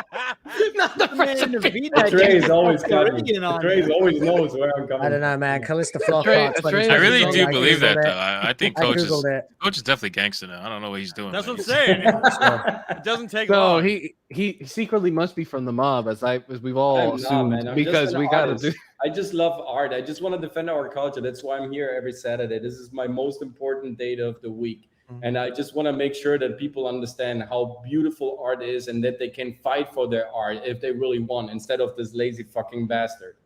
Dre's always got me. Caribbean on Dre's always knows where I'm coming I don't know, man. Callista Trey- Flockhart's Trey- I really He's do on- believe that, Googled though. it. I think I Coach Googled it. is definitely gangster now. I don't know what he's doing. That's what I'm man. saying. It doesn't take So long. he secretly must be from the mob, as we've all I'm not, assumed, man. I'm because just an we got to artist. do. I just love art. I just want to defend our culture. That's why I'm here every Saturday. This is my most important date of the week. And I just want to make sure that people understand how beautiful art is and that they can fight for their art if they really want, instead of this lazy fucking bastard.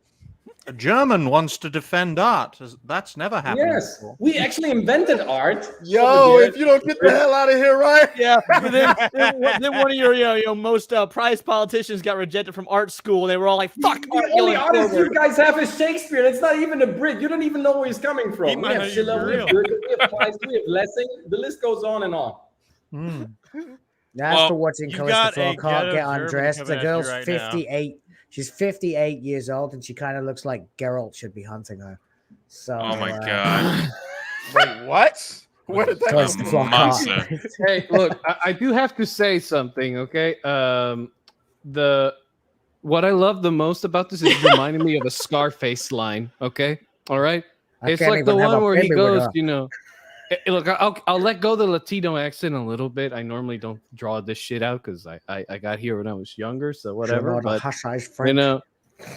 A German wants to defend art. That's never happened Yes, before. we actually invented art. Yo, if you don't get the hell out of here, right? Yeah, but then one of your most prized politicians got rejected from art school. They were all like, "Fuck art." The only going artist forward. you guys have is Shakespeare. It's not even a Brit. You don't even know where he's coming from. We might have not even Schiller, be we have real. Goethe, we have Kleist, we have Lessing. The list goes on and on. That's Well, for watching you Callista got a Flockhart ghetto get German undressed. coming The at you girl's right now. 58. She's 58 years old, and she kind of looks like Geralt should be hunting her. So, Oh my god. Wait, what? Where did that Callista come from? Monster. Flockhart. Hey, look, I do have to say something, okay? What I love the most about this is reminding me of a Scarface line, okay? All right? I It's can't like the even have one a where he baby with goes, her. Look, I'll let go the Latino accent a little bit. I normally don't draw this shit out because I got here when I was younger, so whatever. Sure, not a But hush-hush you French. know,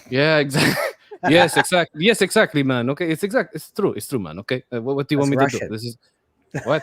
yeah, exactly. Yes, exactly. Yes, exactly, man. Okay, it's true. It's true, man. Okay, what do you want me to Russian. do? This is what?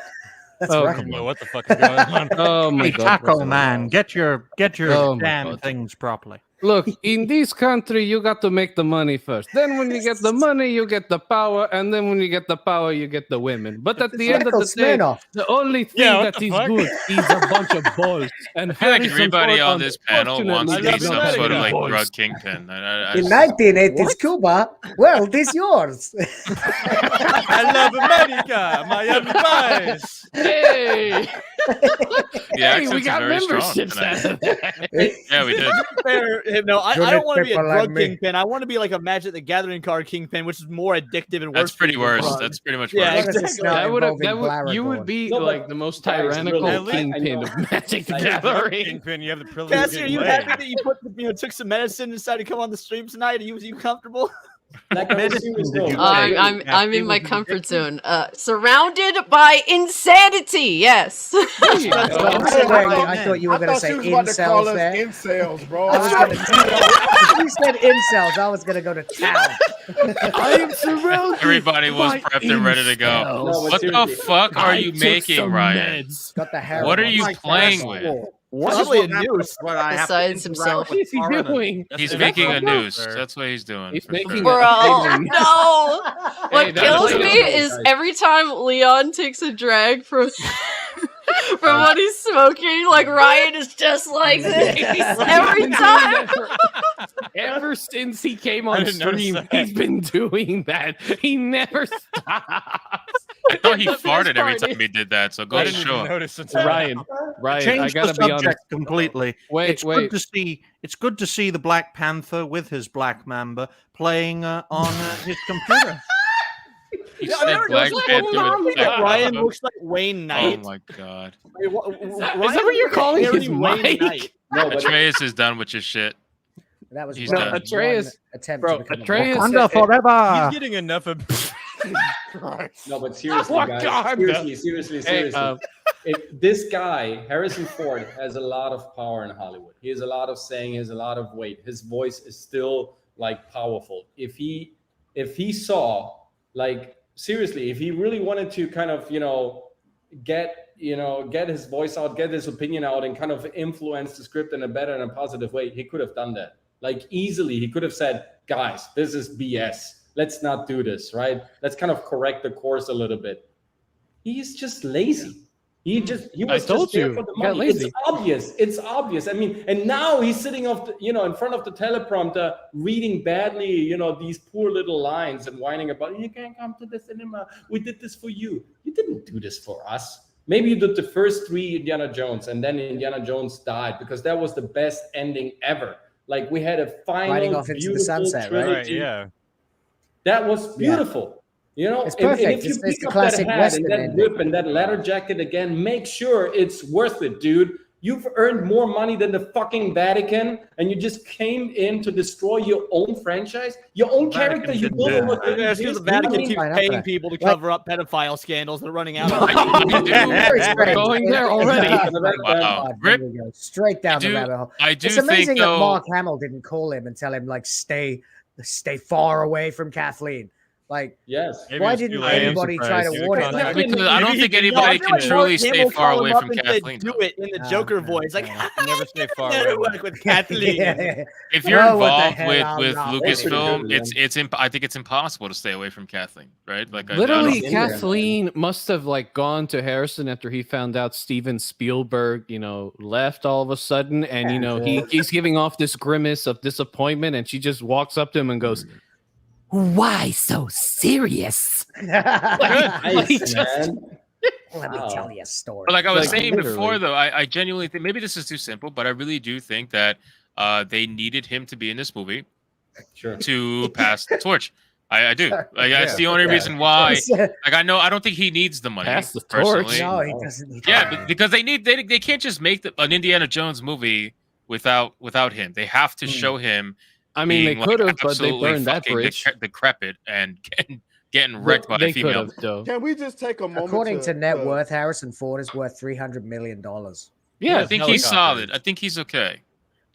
That's oh, Russian. come on. What the fuck is going on? Oh my Hey, God. Taco what's going on? Man, get your Oh my damn God. things properly. Look, in this country, you got to make the money first. Then, when you get the money, you get the power, and then when you get the power, you get the women. But at the end of the day, the only thing what that the is fuck? good is a bunch of balls. And I feel like Harrison everybody Ford, on this panel wants to unfortunately, be did not some sort of have like balls. drug kingpin. In 1980s Cuba, well, this yours. I love America, Miami Vice. Hey, The accents we are got very strong memberships tonight. out of that. Yeah, we did. Fair, no, I Good don't want to be a people like drug me. kingpin. I want to be like a Magic the Gathering card kingpin, which is more addictive and worse. That's pretty for you than worse. drugs. That's pretty much Yeah, worse. exactly. You would be No, but like the most guys, tyrannical really, kingpin I of know. Magic the Like, Gathering. Kingpin, you have the privilege of Cassie, are getting you laid. happy that you took some medicine and decided to come on the stream tonight? Are you comfortable? Like on a serious note, I'm in my comfort zone. Surrounded by insanity. Yes. I thought you were going to say she was about to call incels us there. incels, bro. I was going to. If you said incels, I was going to go to town. I am surrounded. Everybody was by prepped and ready to go. incels. No, but What the seriously, fuck are I you took making, some Ryan? meds. Got the hair. What are on. you Like playing that. with? Probably a noose. Besides himself. What is he doing? He's That's making a not noose. fair. That's what he's doing. He's for making sure. a- Bro, Amen. no. What that's kills like- me is every time Leon takes a drag from from what he's smoking, like Ryan is just like this every time. Ever since he came I on didn't notice stream, that. he's been doing that. He never stops. I thought he The best farted every part time he did that. So go I to didn't show. even notice until Ryan, I Change the gotta be honest. subject completely. Wait, It's good to see. It's good to see the Black Panther with his Black Mamba playing on his computer. He Yeah, I said never Black noticed Panther with Black Ryan Mamba. looks like Wayne Oh Knight. my god. Is that what you're calling his mic? No, but Atreus is done with your shit. That was He's one, done. Atreus- one attempt bro, to become Atreus- a Wakanda forever. he's getting enough of. no, but seriously, guys, Wakanda. seriously. Hey, If this guy, Harrison Ford, has a lot of power in Hollywood. He has a lot of saying, he has a lot of weight. His voice is still like powerful. If he saw, like, seriously, if he really wanted to kind of, get his voice out, get his opinion out, and kind of influence the script in a better and a positive way, he could have done that. Like, easily, he could have said, guys, this is BS. Let's not do this, right? Let's kind of correct the course a little bit. He's just lazy. He was told just there you. for the He got money. lazy. It's obvious. I mean, and now he's sitting in front of the teleprompter, reading badly, these poor little lines and whining about, you can't come to the cinema. We did this for you. You didn't do this for us. Maybe you did the first 3 Indiana Jones, and then Indiana Jones died, because that was the best ending ever. Like, we had a final, Riding off into the beautiful sunset, right? trilogy. Yeah. That was beautiful. It's And perfect. if you It's pick the up classic that hat Western and that ending. whip and that leather jacket again, make sure it's worth it, dude. You've earned more money than the fucking Vatican, and you just came in to destroy your own franchise, your own character. You built over That's because the Vatican keeps paying people to cover up pedophile scandals. They're running out of We're going there already. Wow. There we go. Straight down the do- rabbit hole. I do It's amazing think, that though- Mark Hamill didn't call him and tell him, like, stay far away from Kathleen. Like, yes. why didn't anybody try to warn him? Like, Because I don't think anybody can truly stay far away from Kathleen. Do it in the Joker voice. Like, Never stay far never away. work with Kathleen. If you're Oh, what the involved hell, I'm with not Lucasfilm, with it. I think it's impossible to stay away from Kathleen, right? Like, Literally, I don't- Kathleen must have gone to Harrison after he found out Steven Spielberg, left all of a sudden, and he's giving off this grimace of disappointment, and she just walks up to him and goes, "Why so serious?" Nice, man. Let me tell you a story. But like I was saying literally. before, though, I genuinely think maybe this is too simple, but I really do think that they needed him to be in this movie to pass the torch. I do. Like, that's the only reason why. Like, I don't think he needs the money. Pass the torch? Personally. No, he doesn't need Yeah, because they can't just make an Indiana Jones movie without him. They have to show him. I mean, they being, could have, like, but they absolutely burned that fucking bridge. decrepit and getting wrecked by They a could female. have, though. Can we just take a moment? According to net worth, Harrison Ford is worth $300 million. Yeah, I think he's solid. I think he's okay.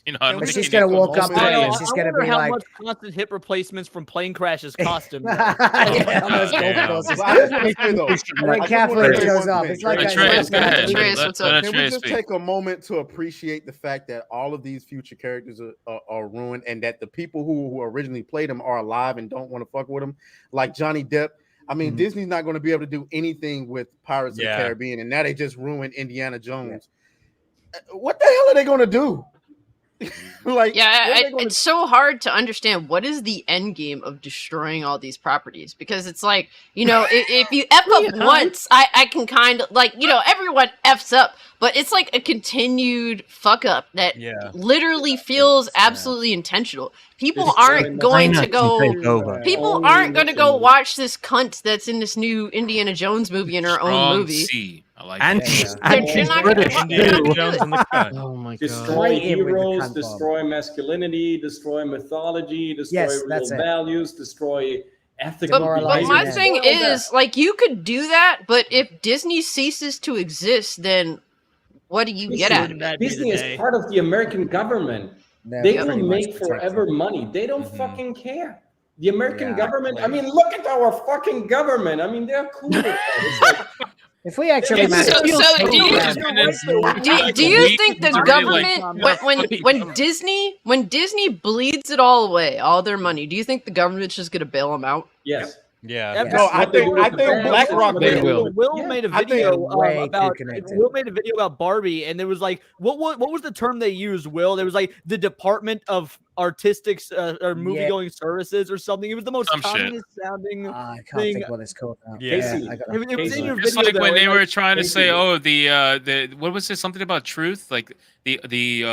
You know, I don't But think she's he gonna needs walk up to- to I, him I and she's gonna wonder be how like, much constant hip replacements from plane crashes cost him. yeah, on those golf Damn. courses. But I just want to say though, And then I just Kathleen want to say shows one up. thing. It's like Hey, a, Atreus, it's go like a ahead. TV Atreus, Let what's up? Atreus Can we just speak. take a moment to appreciate the fact that all of these future characters are ruined, and that the people who originally played them are alive and don't want to fuck with them, like Johnny Depp. I mean, Disney's not going to be able to do anything with Pirates of the Caribbean, and now they just ruined Indiana Jones. What the hell are they going to do? Like, Yeah, what are they gonna it's so hard to understand what is the end game of destroying all these properties, because it's like, you know, if you F up once, I can kind of like, you know, everyone Fs up, but it's like a continued fuck up that literally feels absolutely intentional. People aren't going to go. People aren't going to go watch this cunt that's in this new Indiana Jones movie in her own Strong movie. C. I like And that. They're not gonna British. do Jones it. and the Cut. Oh my god. Right Destroy in with the heroes, cunt bomb. destroy masculinity, destroy mythology, destroy Yes, real that's it. values, destroy ethical But Demoralizing my men. thing Destroy all is, like, you could do that, but if Disney ceases to exist, then what do you get out of it? Disney is part of the American government. They're They will pretty much make forever protected. money. They don't fucking care. The American Yeah. government, I mean, look at our fucking government. I mean, they're cool with that. It's like, If we actually manage So, to so take do you that- do you think the government when Disney bleeds it all away, all their money, do you think the government's just gonna bail them out? yes. Yeah. No, I think BlackRock They will. Will made a I think video way too about connected. Will made a video about Barbie, and there was like, what was the term they used? Will, there was like the Department of Artistic or movie going services or something. It was the most Some shit. communist sounding I can't thing. think what it's called now. Yeah. Casey, I got It was in your Just video like when though, they and, were like, trying to say, Casey. oh, the what was it? Something about truth, like the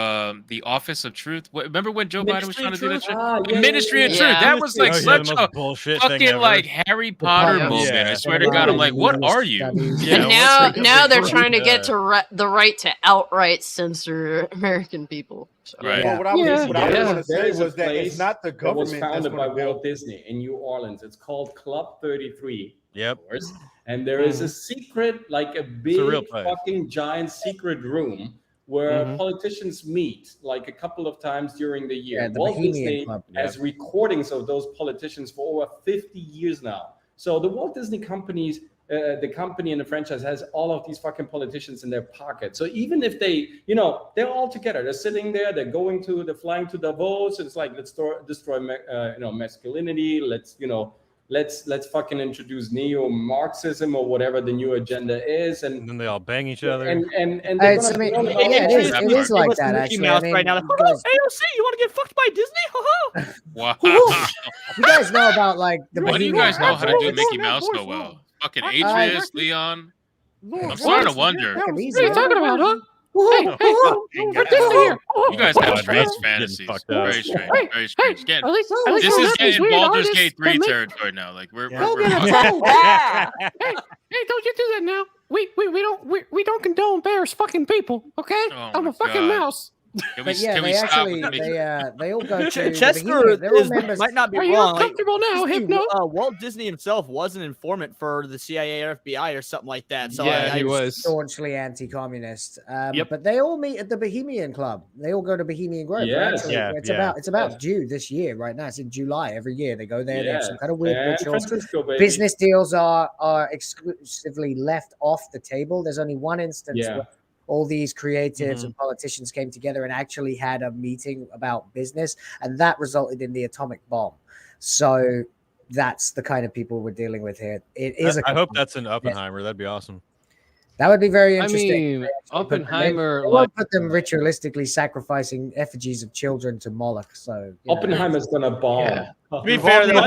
Office of Truth. Remember when Joe Biden was Ministry trying of to do that Truth? shit? Ah, The yeah, Ministry of yeah, Truth. yeah. That was like Oh, yeah, such the a most bullshit thing fucking ever. like Harry Potter Yeah. moment. I Yeah. swear to God, I'm like, what are you? Yeah, And now what's the they're difference? trying to get Yeah. to the right to outright censor American people. So. Right. Well, what I was going to There say is a was that it's place not the that was government that's founded by going to build. Walt Disney in New Orleans. It's called Club 33. Yep. Of course. And there is a secret, like a big real place. fucking giant secret room where politicians meet like a couple of times during the year. Yeah, the Walt Bohemian Disney Club. has recordings of those politicians for over 50 years now. So the Walt Disney companies, the company and the franchise has all of these fucking politicians in their pocket. So even if they, you know, they're all together, they're sitting there, they're flying to Davos. It's like, let's destroy masculinity. Let's fucking introduce neo-Marxism or whatever the new agenda is, and then they all bang each other. and It's, I mean, yeah, it is like that actually. I mean, right now. you guys- AOC, you want to get fucked by Disney? Wow. you guys know about like the Why do you Bohemian guys know Club, how to right? do Mickey Mouse so well? Fucking Adrius, Leon. I'm What? starting to wonder. Take 'em What easy, are you man. talking about, huh? Whoa, Hey, whoa, we're Disney here. You guys have God, strange that's getting fantasies. fucked up. Very strange. Hey, Very strange. Again, At least this what is happens, getting we Baldur's artists Gate 3 that make- territory now. Like we're Go get fucking- a toe. Hey, don't you do that now. We don't condone bears fucking people, okay? Oh I'm my a fucking God. mouse. Can we, But yeah, can we they stop actually with the Mickey? they all go to Chester Bohemian. They're all members. might not be Are you wrong. Like, comfortable now, Disney, Hypno? Walt Disney himself was an informant for the CIA or FBI or something like that. So Yeah, he I was. Staunchly anti-communist. Yep. But they all meet at the Bohemian Club. They all go to Bohemian Grove. Yes. Yeah, It's about due this year right now. It's in July every year. They go there. They have Yeah. some kind of weird San rituals. Francisco, baby. Business deals are exclusively left off the table. There's only one instance Yeah. where all these creatives Mhm. and politicians came together and actually had a meeting about business, and that resulted in the atomic bomb. So that's the kind of people we're dealing with here. It is. I hope that's an Oppenheimer. That'd be awesome. That would be very I interesting. mean, Oppenheimer, They like, won't put them ritualistically sacrificing effigies of children to Moloch. So you know. Oppenheimer's gonna bomb. Yeah. To be fair, that's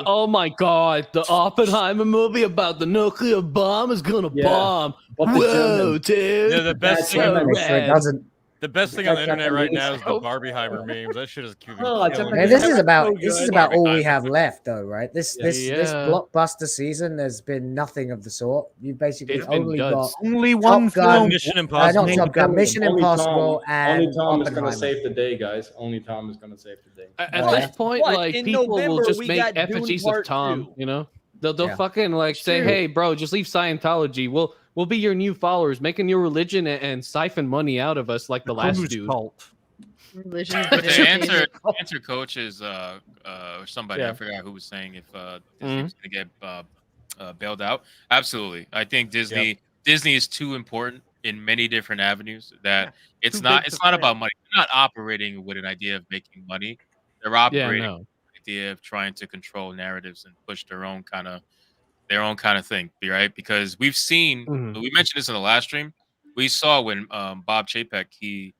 oh my God, the Oppenheimer movie about the nuclear bomb is gonna Yeah. bomb. But the Whoa, German- dude. Yeah, the best That's thing on right. Make sure it doesn't. the best thing on the That's internet right now is the Oh. Barbieheimer memes. That shit is cute. Oh, it's a- Man, this is about so this is good. about all we have left, though, right? This Yeah. blockbuster season, there's been nothing of the sort. You basically It's been only got duds. Only Top one Gun, film. Mission not Impossible. Top Gun, Mission Only Impossible, and only Tom is gonna Oppenheimer. save the day, guys. Only Tom is gonna save the day. At What? this point, What? like In people will November, just we make got Dune effigies Part of Tom. 2. You know, they'll Yeah. fucking like say, True. "Hey, bro, just leave Scientology. we'll be your new followers, making your religion and siphon money out of us like the last Who's dude. cult? Religion. But the answer, coach is or somebody, I Yeah. forgot who was saying if Mm-hmm. Disney was going to get bailed out. Absolutely, I think Disney is too important in many different avenues that it's Too not big to about fail. money. They're not operating with an idea of making money. They're Yeah, operating no. with an idea of trying to control narratives and push their own kind of thing, right? Because we've seen, Mhm. we mentioned this in the last stream. We saw when Bob Chapek,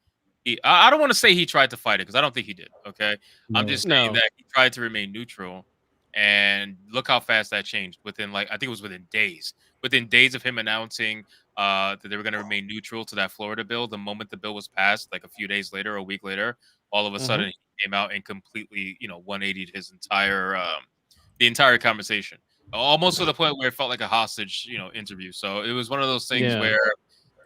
I don't want to say he tried to fight it because I don't think he did. Okay, I'm just saying No. that he tried to remain neutral, and look how fast that changed within I think it was within days of him announcing that they were going to remain neutral to that Florida bill. The moment the bill was passed, like a few days later, a week later, all of a sudden he came out and completely 180'd his the entire conversation, almost to the point where it felt like a hostage interview. So it was one of those things Yeah. where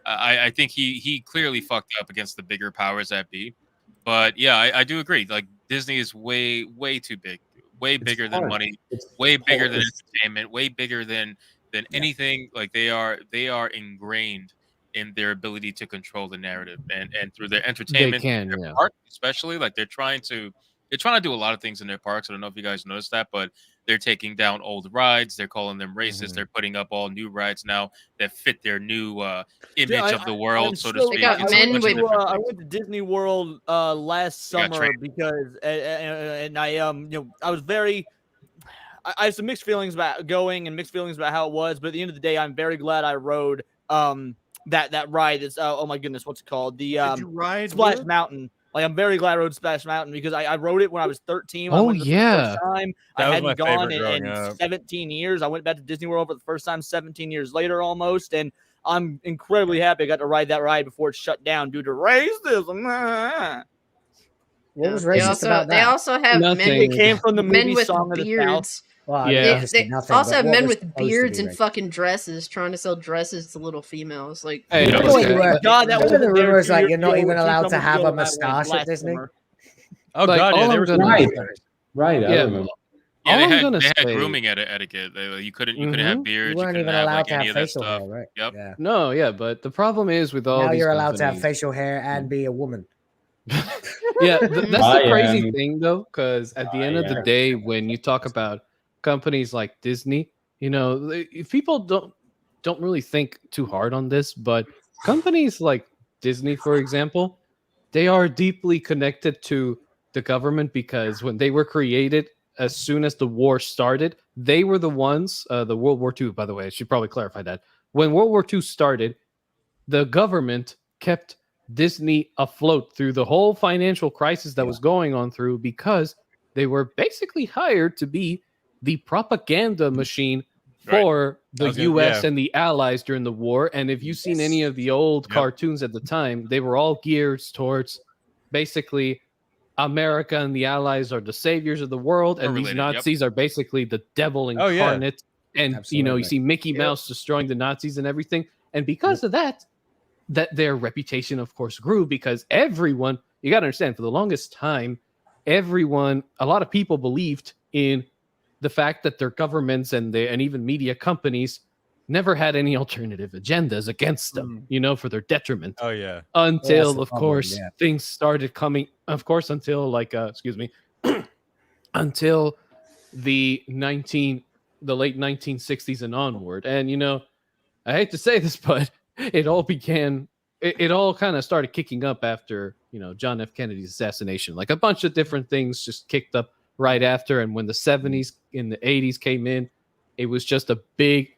I think he clearly fucked up against the bigger powers that be. But yeah, I do agree. Like Disney is way too big, way bigger than money, way bigger than entertainment, way bigger than anything. Like they are ingrained in their ability to control the narrative and through their They entertainment, can, their yeah. parks especially. Like they're trying to do a lot of things in their parks. I don't know if you guys noticed that, but they're taking down old rides. They're calling them racist. They're putting up all new rides now that fit their new image of the world, so to speak. got It's a men bunch of with- different I things. went to Disney World last You got summer because and I I was very I have some mixed feelings about going and mixed feelings about how it was, but at the end of the day, I'm very glad I rode that ride. That's oh my goodness, what's it called? The Did you ride Splash with? Mountain. Like I'm very glad I rode Splash Mountain because I rode it when I was 13. When I Oh, went for the yeah. first time. That I was hadn't my gone favorite growing in up. 17 years. I went back to Disney World for the first time 17 years later almost, and I'm incredibly happy I got to ride that ride before it shut down due to racism. What was They racist also about they that? also have Nothing. It came from the men movie with Song of the South. beards. Well, I mean, Yeah. obviously They nothing, also but have what men was with supposed to be beards and racist? fucking dresses trying to sell dresses to little females. Like, Hey, Remember okay. when you were, God, that remember the wasn't there rumors 2 like years you're not ago, even two allowed to summers have ago, a that was mustache at last Disney? summer. Oh Like, god, all yeah, they I'm were gonna- Right. Right, I Yeah. remember. Yeah, All they I'm had gonna say- grooming etiquette. You couldn't have beards. You weren't couldn't even have allowed like to any have of that facial stuff. hair, right? Yep. Yeah. No, yeah, but the problem is with all Now these you're allowed to have companies- facial hair and be a woman. Yeah, that's I the crazy am- thing though, because at the end of the am. day, when you talk about companies like Disney, people don't really think too hard on this, but companies like Disney, for example, they are deeply connected to the government because when they were created, as soon as the war started, they were the ones, the World War II, by the way, I should probably clarify that. When World War II started, the government kept Disney afloat through the whole financial crisis that was going on through because they were basically hired to be the propaganda machine for the I was gonna- US yeah. and the Allies during the war. And if you've seen any of the old cartoons at the time, they were all geared towards basically America and the Allies are the saviors of the world, and these Related, yep. Nazis are basically the devil Oh, yeah. incarnate. And you Absolutely. see Mickey Mouse destroying the Nazis and everything. And because of that their reputation, of course, grew because everyone, you got to understand, for the longest time, a lot of people believed in the fact that their governments and even media companies never had any alternative agendas against them, for their detriment. Oh yeah. Until, the of problem, course, yeah. things started coming, of course, until until the late 1960s and onward. And, I hate to say this, but it all kind of started kicking up after, John F. Kennedy's assassination. Like a bunch of different things just kicked up right after. And when the 70s and the 80s came in, it was just a big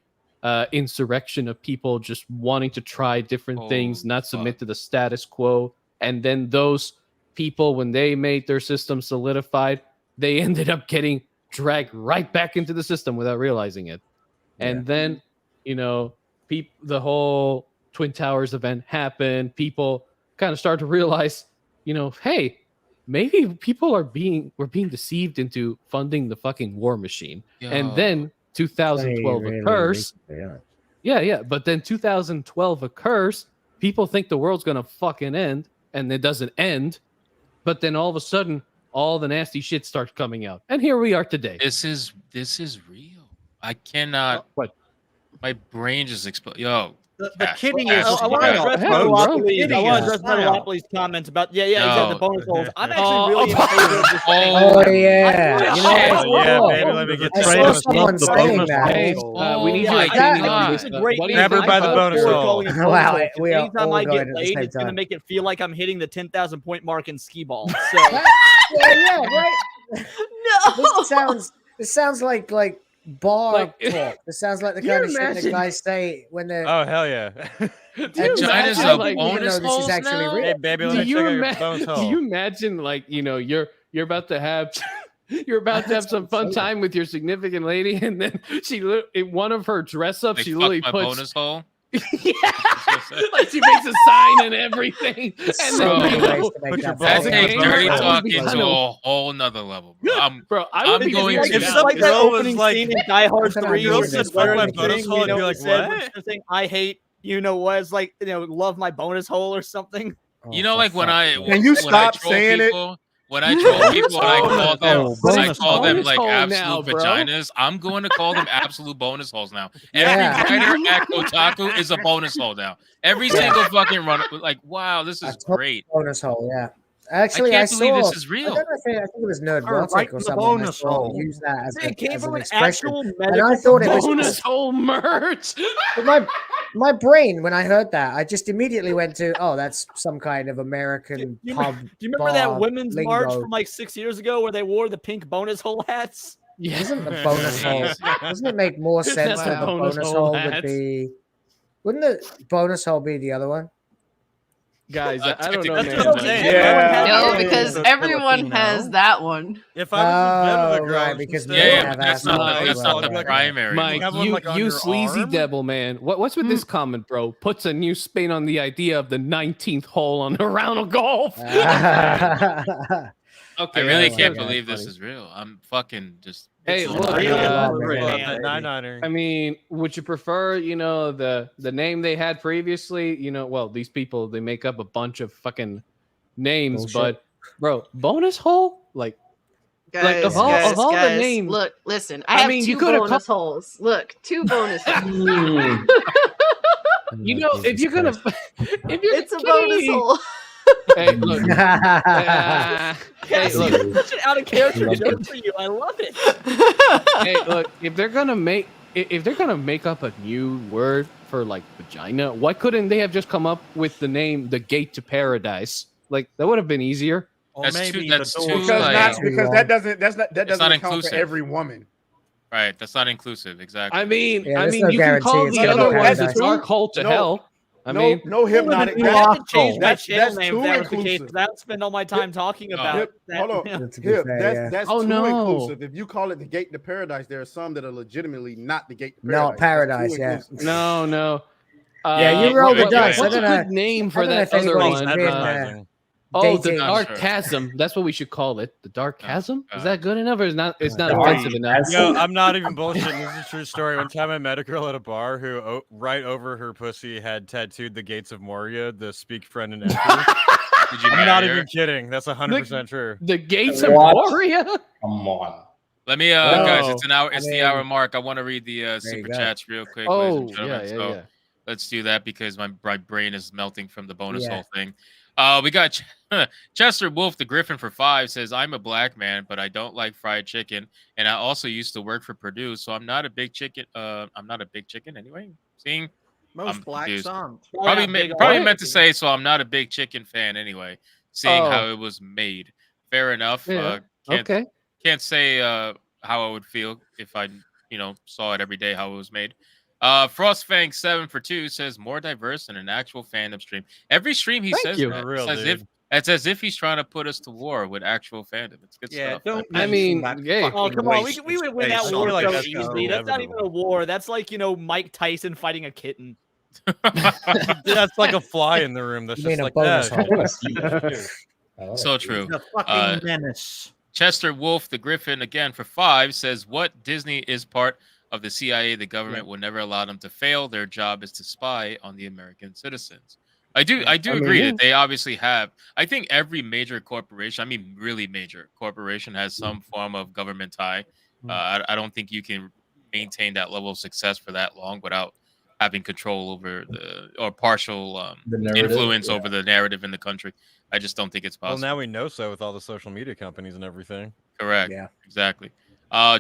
insurrection of people just wanting to try different things, not submit to the status quo. And then those people, when they made their system solidified, they ended up getting dragged right back into the system without realizing it. And then, the whole Twin Towers event happened. People kind of started to realize, hey, maybe we're being deceived into funding the fucking war machine. And then 2012 occurs. Yeah. But then 2012 occurs. People think the world's gonna fucking end, and it doesn't end. But then all of a sudden, all the nasty shit starts coming out, and here we are today. This is real. I cannot. What? My brain just exploded. Yo, the kitty Has is to I be want to bad. address Hell, bro. Metalopoulos. I want to address Style. Metalopoulos' comments about exactly the No. bonus holes. I'm actually really in favor of this. Oh yeah, you know shit. what? Oh, yeah, Whoa. baby, let me get I this saw bonus someone hole. saying that. Hey, we need Oh your my opinion on God. this. It's a great What do thing. you Grab her think by the about bonus forward hole. calling it bonus Wow, hole, 'cause we are anytime all I going get at the laid, same it's gonna time. make it feel like I'm hitting the 10,000 point mark in skee ball. So yeah, right. No. This sounds like bar Like, talk. This sounds like the do you kind of shit that imagine- guys say when they're. Oh, hell yeah. Do you Vagina's imagine, a like, didn't even bonus know this is holes actually now? real. Hey, baby, let do me check you out your ima- bonus do hole. you imagine, like, you're about to have you're about to have some fun time with your significant lady, and then in one of her dress ups, Like, she fuck literally my puts bonus hole. like she makes a sign and everything, and So then, many ways to make Put your that That balls sound. in takes the bonus dirty hole. talk be into kinda- a whole nother level, bro. bro, I I'm would be going doing to- It's If just like that girl was opening like- scene in Die Hard If a 3 girl where said, she's "Fuck wearing my the bonus thing, hole," I'd be like, said when what? she was saying, I hate, was like, love my bonus hole or something. You know, like when I Can you when I stop troll saying it? people, when I troll people, when I call them, bonus like hole absolute now, bro. vaginas. I'm going to call them absolute bonus holes now. Yeah. Every writer at Kotaku is a bonus hole now. Every single fucking run, like, wow, this is great. Bonus hole, yeah. Actually, I can't believe saw. this is I real. don't know if I think it was Her Nerdrotic right in or the someone I bonus saw hole. use that as, It came as from an an expression, actual and medical I thought it was bonus hole merch. But my brain, when I heard that, I just immediately went to, oh, that's some kind of American pub. Do you remember that bar women's lingo. march from like 6 years ago where they wore the pink bonus hole hats? Isn't the bonus hole? Doesn't it make more Isn't sense that that the the bonus bonus hole hole would hats? be? Wouldn't the bonus hole be the other one? Guys, I don't know, That's man. what I'm Like, saying. Yeah. No, because everyone has that one. If I was a bit of a Oh, girl, right, just because instead men Yeah, of- have but that's assholes not the, as that's well, not the right, primary. Mike, have one, you like, on your sleazy arm? devil, man. What's with this comment, bro? Puts a new spin on the idea of the 19th hole on a round of golf. Okay, I really that's can't funny. believe this is real. I'm fucking just. Hey, it's look, so real. Brandon, Pull up that 9-9er. I mean, would you prefer, the name they had previously? Well, these people, they make up a bunch of fucking names, Bullshit. but bro, bonus hole, like Guys, of all the guys, names. Look, listen. I I have mean, you two coulda bonus holes. Look, two bonus holes. If you're gonna, if you're It's a bonus kidding- hole. Hey, look. Hey, look. Such an out of character joke for you. I love it. Hey, look. If they're gonna make up a new word for like vagina, why couldn't they have just come up with the name "The Gate to Paradise"? Like that would have been easier. Or That's maybe too. That's the too. door. Because Like, because that doesn't It's account not for inclusive. every woman. right. That's not inclusive. Exactly. I mean, Yeah, there's no you can call guarantee the it's other gonna be ones the Paradise. dark hole to No. hell. I mean, No hypnotic. I have to change my That's channel name too if that was the case. inclusive. 'Cause I would spend all my time talking about Hip, that. hold on. To be Hip, fair, that's Oh, too no. inclusive. If you call it the gate to paradise, there are some that are legitimately not the gate to paradise. Not That's paradise, too yeah. inclusive. no. Yeah, you roll the dice. I What's a don't know. good name for I don't know that if other anybody's one? been, Advertising. Oh, the dating. dark Sure. chasm. That's what we should call it. The dark chasm. Is God. that good enough, or is not? It's not Dark offensive enough. Yo, I'm not even bullshitting. This is a true story. One time I met a girl at a bar who, right over her pussy, had tattooed the Gates of Moria, the speak, friend, and enter. Did you I'm not marry her? even kidding. That's 100% true. The gates of What? Moria. Come on. Let me, guys. It's an hour. I It's the mean, hour mark. I want to read the you super go. chats real quick, ladies Oh, and gentlemen. yeah. So let's do that because my brain is melting from the bonus Yeah. hole thing. We got Chester Wolf, the Griffin for 5 says, "I'm a black man, but I don't like fried chicken, and I also used to work for Purdue, so I'm not a big chicken. I'm not a big chicken anyway. Seeing Most I'm blacks confused. aren't. Probably, big probably on meant to say, so I'm not a big chicken fan anyway. Seeing how it was made. Fair enough. Yeah. Okay. Can't say how I would feel if I, saw it every day how it was made. Frostfang 7 for 2 says more diverse than an actual fandom stream. Every stream he Thank says you. that. For real, It's as if he's trying to put us to war with actual fandom. It's good stuff. don't I mean, mention that yeah. fucking Oh, come on. waste We of would win that space war on like so that's this easily. show. That's not even a war. That's like, Mike Tyson fighting a kitten. That's like a fly in the room. That's You just mean a like bonus that. hole. I see that. So true. The fucking menace. Chester Wolf, the Griffin, again for 5 says, "What Disney is part of the CIA? The government will never allow them to fail. Their job is to spy on the American citizens." I do agree that they obviously have. I think every major corporation, I mean, really major corporation, has some form of government tie. I don't think you can maintain that level of success for that long without having control over or partial The narrative, influence yeah. over the narrative in the country. I just don't think it's Well, possible. now we know so with all the social media companies and everything. Correct. Yeah. Exactly.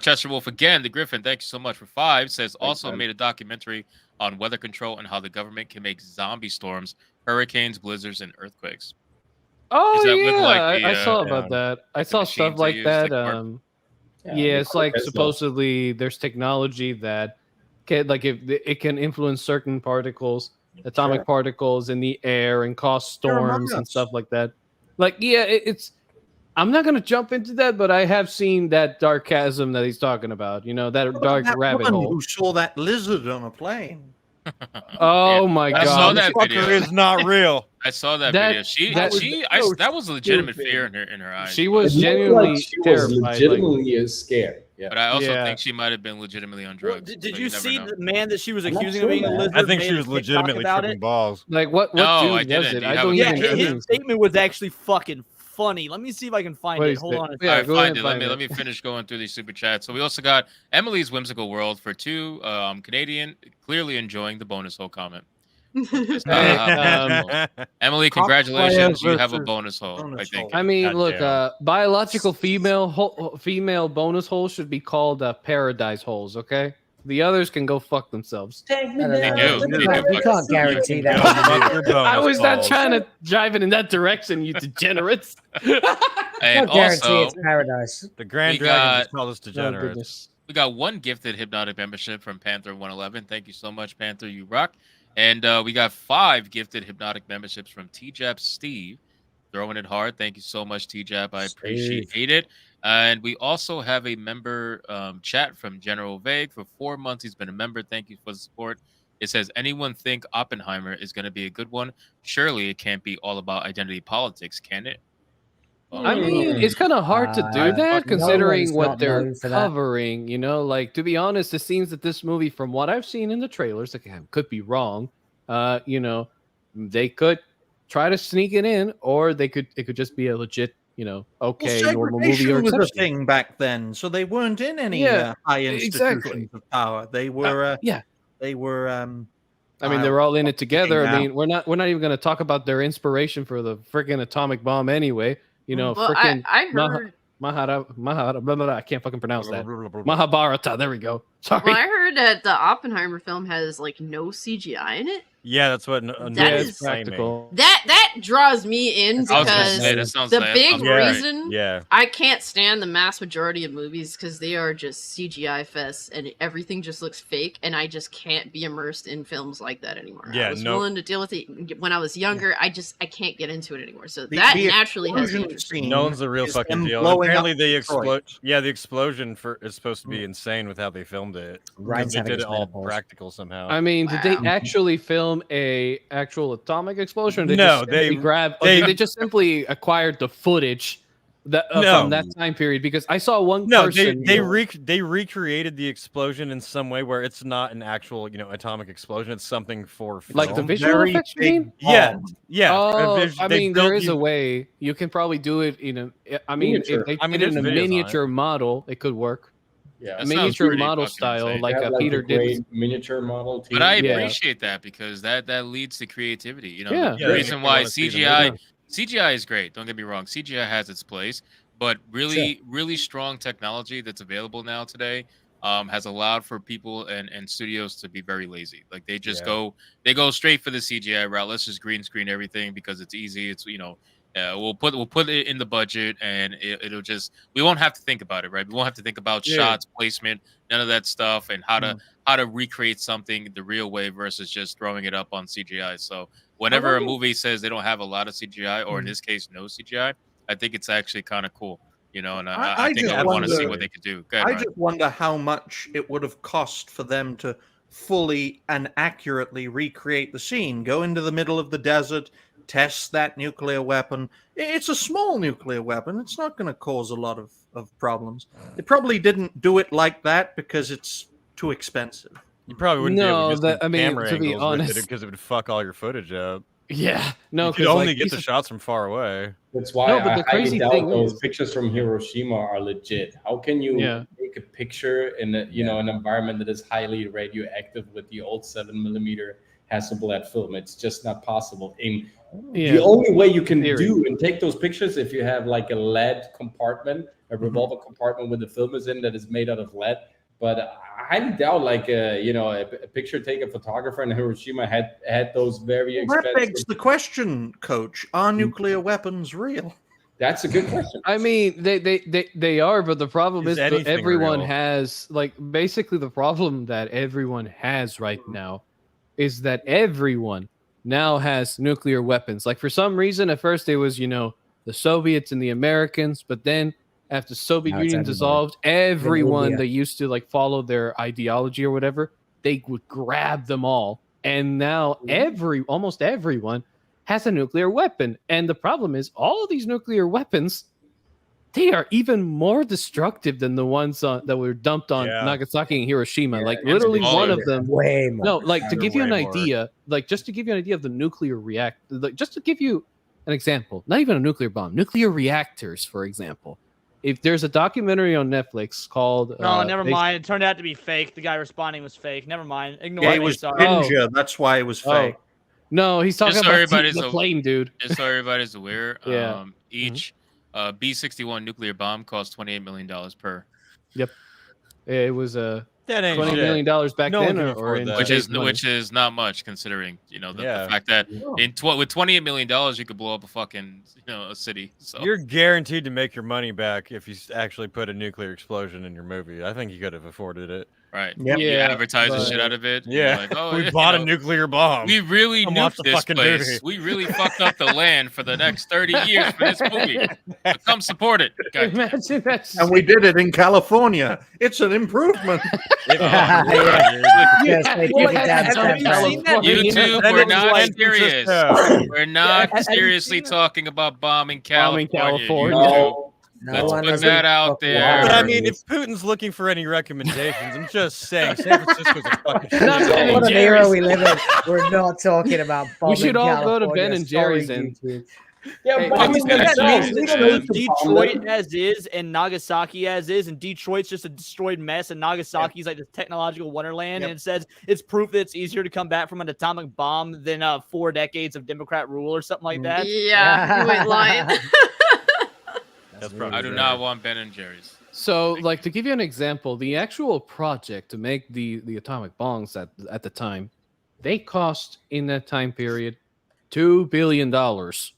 Chester Wolf again, the Griffin. Thank you so much for 5. Says also man. made a documentary on weather control and how the government can make zombie storms, hurricanes, blizzards, and earthquakes. Oh Is that yeah, with, like, I the, saw about that. I saw machines stuff they like use, that. like Mark? Yeah, it's like Mark has supposedly there's technology that can, like, if it can influence certain particles, atomic Sure. particles in the air, and cause They're among storms and us. stuff like that. Like, yeah, it's. I'm not gonna jump into that, but I have seen that dark chasm that he's talking about. You know, that What about dark that rabbit woman hole. who saw that lizard on a plane? Oh my I god! saw that Fucker video. is not real. I saw that, That- video. that- That was a legitimate stupid. fear in her eyes. She but- was It looked genuinely like she was terrified. Like, legitimately scared. Yeah. But I also Yeah. think she might have been legitimately on Well, drugs. did so you never see know. the man that she was I'm not accusing sure, of being a man. lizard? I think made she a was TikTok legitimately about tripping it? balls. what No, dude I didn't. does Do it? you I have don't a Yeah, even picture? know. his statement was actually fucking funny. Let me see if I can find What it. is Hold it? on. Yeah, All right, go ahead find and it. Let find me it. let me finish going through these super chats. So we also got Emily's Whimsical World for 2. Canadian, clearly enjoying the bonus hole comment. Hey, Emily, congratulations! You have a versus bonus hole. bonus I think. hole. I mean, look, Goddamn. biological female bonus holes should be called paradise holes. Okay, the others can go fuck themselves. No, no, They no, do. no, They no, do. you can't guarantee You that. can go fuck your bonus I was not balls. trying to drive it in that direction, you degenerates. And Can't guarantee also, it's paradise. The Grand We Dragon got- just called us Oh degenerates. goodness. we got 1 gifted Hypnotic membership from Panther111. Thank you so much, Panther. You rock. And we got 5 gifted Hypnotic memberships from TJAP Steve. Throwing it hard. Thank you so much, TJAP. I appreciate it. And we also have a member chat from General Vague. For 4 months, he's been a member. Thank you for the support. It says, anyone think Oppenheimer is going to be a good one? Surely it can't be all about identity politics, can it? I mean, it's kind of hard to do that considering Nolan's what not they're known for that. covering. You know, like, to be honest, it seems that this movie, from what I've seen in the trailers, again, could be wrong. You know, they could try to sneak it in, or it could just be a legit, you know, okay, Well, normal movie or segregation was a exception. thing back then, so they weren't in any Yeah, high institutions exactly. of power. They were. Yeah. They were. I mean, they were all in it together. I now. mean, we're not even going to talk about their inspiration for the freaking atomic bomb anyway. You know, Well, freaking I heard. Mahara, blah, blah, blah, I can't fucking pronounce that. Mahabharata. There we go. Sorry. Well, I heard that the Oppenheimer film has like no CGI in it. Yeah, that's what. That is practical. That draws me in I was gonna because say, that sounds the like- big sounds right. reason Yeah. I can't stand the mass majority of movies because they are just CGI fests and everything just looks fake, and I just can't be immersed in films like that anymore. Yeah, I was no- willing to deal with it when I was younger. I can't get into it anymore. So The- that the naturally has me explosion interested. scene Nolan's the real is fucking them deal. blowing Apparently, up the Detroit. the explosion is supposed to be insane with how they filmed it. Ryan's Because they having did his it all menopause. practical somehow. I mean, did Wow. they actually film a actual atomic explosion? Or did No, they they- grabbed. they- Or did they just simply acquired the footage that No. from that time period? Because I saw one No, person. they recreated the explosion in some way where it's not an actual atomic explosion. It's something for film. like the visual Very effects. You big mean? Yeah, yeah. Oh, I They mean, built there is these- a way you can probably do it in a. I mean, Miniature. if they I mean, did it in there's a videos on it. miniature model, it could work. Yeah. A That sounds miniature pretty model fucking style, insane. like They have, Peter the did. great miniature model team. But I Yeah. appreciate that because that leads to creativity. You know, Yeah. the Yeah, reason you why wanna see the CGI movie. CGI is great. Don't get me wrong. CGI has its place, but really strong technology that's available now today has allowed for people and studios to be very lazy. Like they just Yeah. go straight for the CGI route. Let's just green screen everything because it's easy. It's we'll put it in the budget and it'll just we won't have to think about it, right? We won't have to think about Yeah. shots, placement, none of that stuff, and how to recreate something the real way versus just throwing it up on CGI. So whenever a movie says they don't have a lot of CGI, or in this case, no CGI, I think it's actually kind of cool, and I think just I want to see wonder- what they could do. Go ahead, I Ryan. just wonder how much it would have cost for them to fully and accurately recreate the scene. Go into the middle of the desert, test that nuclear weapon. It's a small nuclear weapon. It's not going to cause a lot of problems. They probably didn't do it like that because it's too expensive. You probably wouldn't No, be able to that- get I mean, camera to be angles with honest- it because it would fuck all your footage up. Yeah, no, you could 'cause, only like, get these the are- shots from far away. That's why No, but I the highly crazy doubt thing those is- pictures from Hiroshima are legit. How can you Yeah. make take a picture in a, an environment that is highly radioactive with the old 7mm Hasselblad film. It's just not possible. The only way you can do and take those pictures if you have like a lead compartment, a revolver compartment with the film is in that is made out of lead. But I highly doubt a picture taken photographer in Hiroshima had those very expensive. That begs the question, Coach: are nuclear weapons real? That's a good question. I mean, they are, but the problem is that everyone has basically the problem that everyone has right now is that everyone now has nuclear weapons. Like for some reason, at first it was the Soviets and the Americans, but then after the Soviet Union dissolved, everyone that used to follow their ideology or whatever, they would grab them all, and now almost everyone has a nuclear weapon. And the problem is all of these nuclear weapons, they are even more destructive than the ones that were dumped on Nagasaki and Hiroshima. Literally one of them. Way more. No, to give you an idea, just to give you an idea of the nuclear reactor, just to give you an example, not even a nuclear bomb, nuclear reactors, for example. If there's a documentary on Netflix called No, never mind. It turned out to be fake. The guy responding was fake. Never mind. Ignore Yeah, me. he was Sorry. ninja. That's why it was fake. No, he's talking Just so about everybody's the plane, dude. Just so everybody's aware, Yeah. each B-61 nuclear bomb cost $28 million per. Yep. It was That ain't $20 shit. million back No one then, can or afford in that. which is not much considering the fact that with $28 million you could blow up a fucking a city. So You're guaranteed to make your money back if you actually put a nuclear explosion in your movie. I think you could have afforded it. Right. Yep. You advertise the shit out of it. Yeah. Like, oh, we bought a nuclear bomb. We really Come watch nuked the this fucking place. movie. We really fucked up the land for the next 30 years for this movie. So come support it. God. Imagine that. And we did it in California. It's an improvement. YouTube, we're not serious. We're not seriously talking about bombing California. No. Let's put that out there. But I mean, if Putin's looking for any recommendations, I'm just saying San Francisco's a fucking shit. What an era we live in. We're not talking about bombing We should all go to California. Ben and Jerry's Sorry, and YouTube. Detroit as is and Nagasaki as is, and Detroit's just a destroyed mess, and Nagasaki's like this technological wonderland, and it says it's proof that it's easier to come back from an atomic bomb than 4 decades of Democrat rule or something like that. Yeah, you ain't lying. I do not want Ben and Jerry's. So, to give you an example, the actual project to make the atomic bombs at the time, they cost in that time period $2 billion,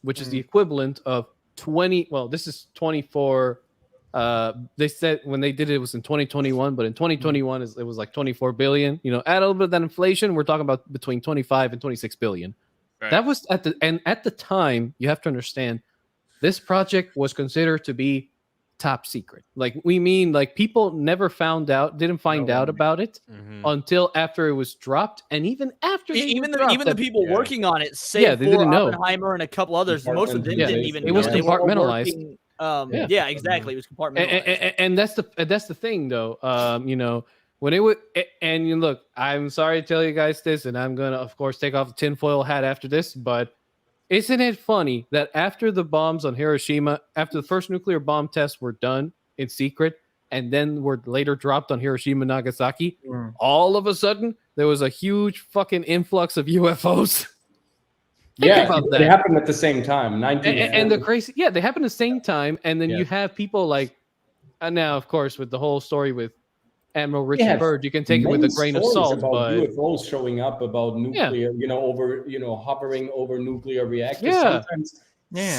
which is the equivalent of 20. Well, this is 24. They said when they did it, it was in 2021, but in 2021 it was like 24 billion. Add a little bit of that inflation, we're talking about between 25 and 26 billion. Right. That was at the time. You have to understand, this project was considered to be top secret. People never didn't find out about it until after it was dropped, and even after Even the people working on it, say they didn't know. Oppenheimer and a couple others, most of them didn't even know. It was They were all compartmentalized. working, yeah, exactly. It was compartmentalized. And that's the thing, though. When it would, and you look, I'm sorry to tell you guys this, and I'm gonna, of course, take off the tinfoil hat after this, but isn't it funny that after the bombs on Hiroshima, after the first nuclear bomb tests were done in secret, and then were later dropped on Hiroshima and Nagasaki, all of a sudden there was a huge fucking influx of UFOs. It happened at the same time. And the crazy, they happened at the same time, and then you have people and now, of course, with the whole story with Admiral Richard Byrd, you can take it with a grain of salt. About but UFOs showing up, about nuclear, hovering over nuclear reactors. Yeah. Sometimes